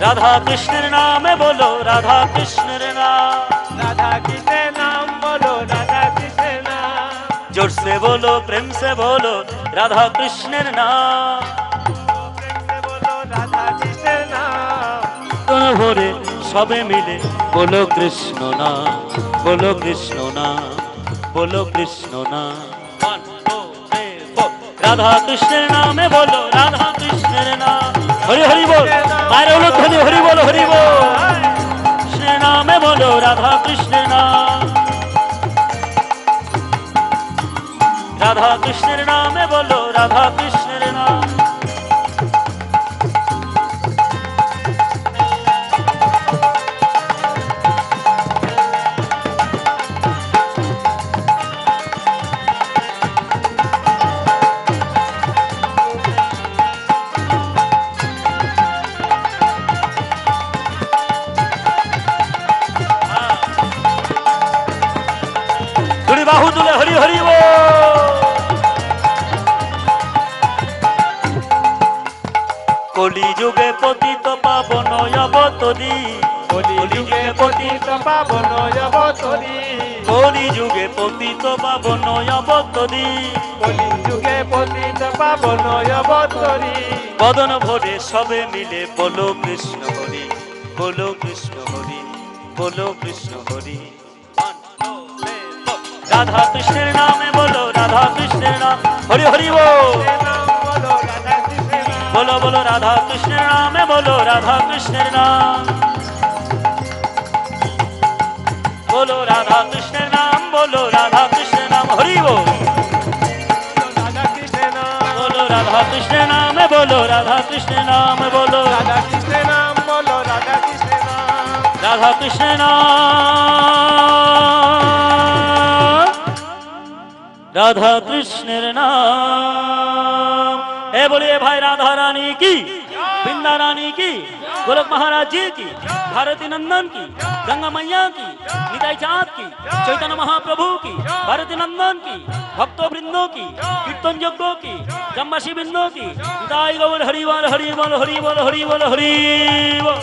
রাধা কৃষ্ণের নামে বলো, রাধা কৃষ্ণের নাম, রাধা কৃষ্ণের নাম বলো, রাধা কৃষ্ণের নাম, जोर से बोलो प्रेम से बोलो राधा कृष्णेर नाम, প্রেম সে বলো রাধা কৃষ্ণের নাম, दोनों भोरे सबे मिले बोलो कृष्ण नाम, बोलो कृष्ण नाम, बोलो कृष्ण नाम। One, two, three, four. Radha कृष्णेर नामे बोलो, राधा कृष्णेर नाम, हरि हरि बोल, मारे बोलो ध्वनि हरि बोलो, हरि बोल, कृष्ण नामे बोलो, राधा कृष्णेर नाम, राधा कृष्णेर नामे बोलो, राधा कृष्णेर नाम। কলি যুগে পতিত পাবন অবতরী, কলিযুগে পতিত পাবন অবতরী, কলি যুগে পতিত পাবন অবতরী। কলিযুগে পতিত পাবন অবতরী। বদন ভরে সবে মিলে বলো কৃষ্ণ হরি, বলো কৃষ্ণ হরি, বলো কৃষ্ণ হরি। রাধা কৃষ্ণের নামে বলো, রাধা কৃষ্ণের নাম, হরি হরি বল। নাম বলো রাধা কৃষ্ণের নাম, বলো বলো রাধা কৃষ্ণের নামে বলো, রাধা কৃষ্ণের নাম, বলো রাধা কৃষ্ণের নাম, বলো রাধা কৃষ্ণের নাম, হরি বল। রাধা কৃষ্ণের নাম, বলো রাধা কৃষ্ণের নামে বলো, রাধা কৃষ্ণের নাম বলো, রাধা কৃষ্ণের নাম বলো রাধা কৃষ্ণের নাম, রাধা কৃষ্ণের নাম, রাধা কৃষ্ণের নাম। এ বলিए भाई राधा रानी की, वृंदा रानी की, गोलक महाराज जी की, भारती नंदन की, गंगा मैया की, निताई चाँद की, चैतन्य महाप्रभु की, भारती नंदन की, भक्तों वृंदों की, कीर्तन यज्ञों की, जम्बासी वृंदों की, निताई गौर हरि बोल हरि बोल हरि बोल हरि बोल हरि बोल।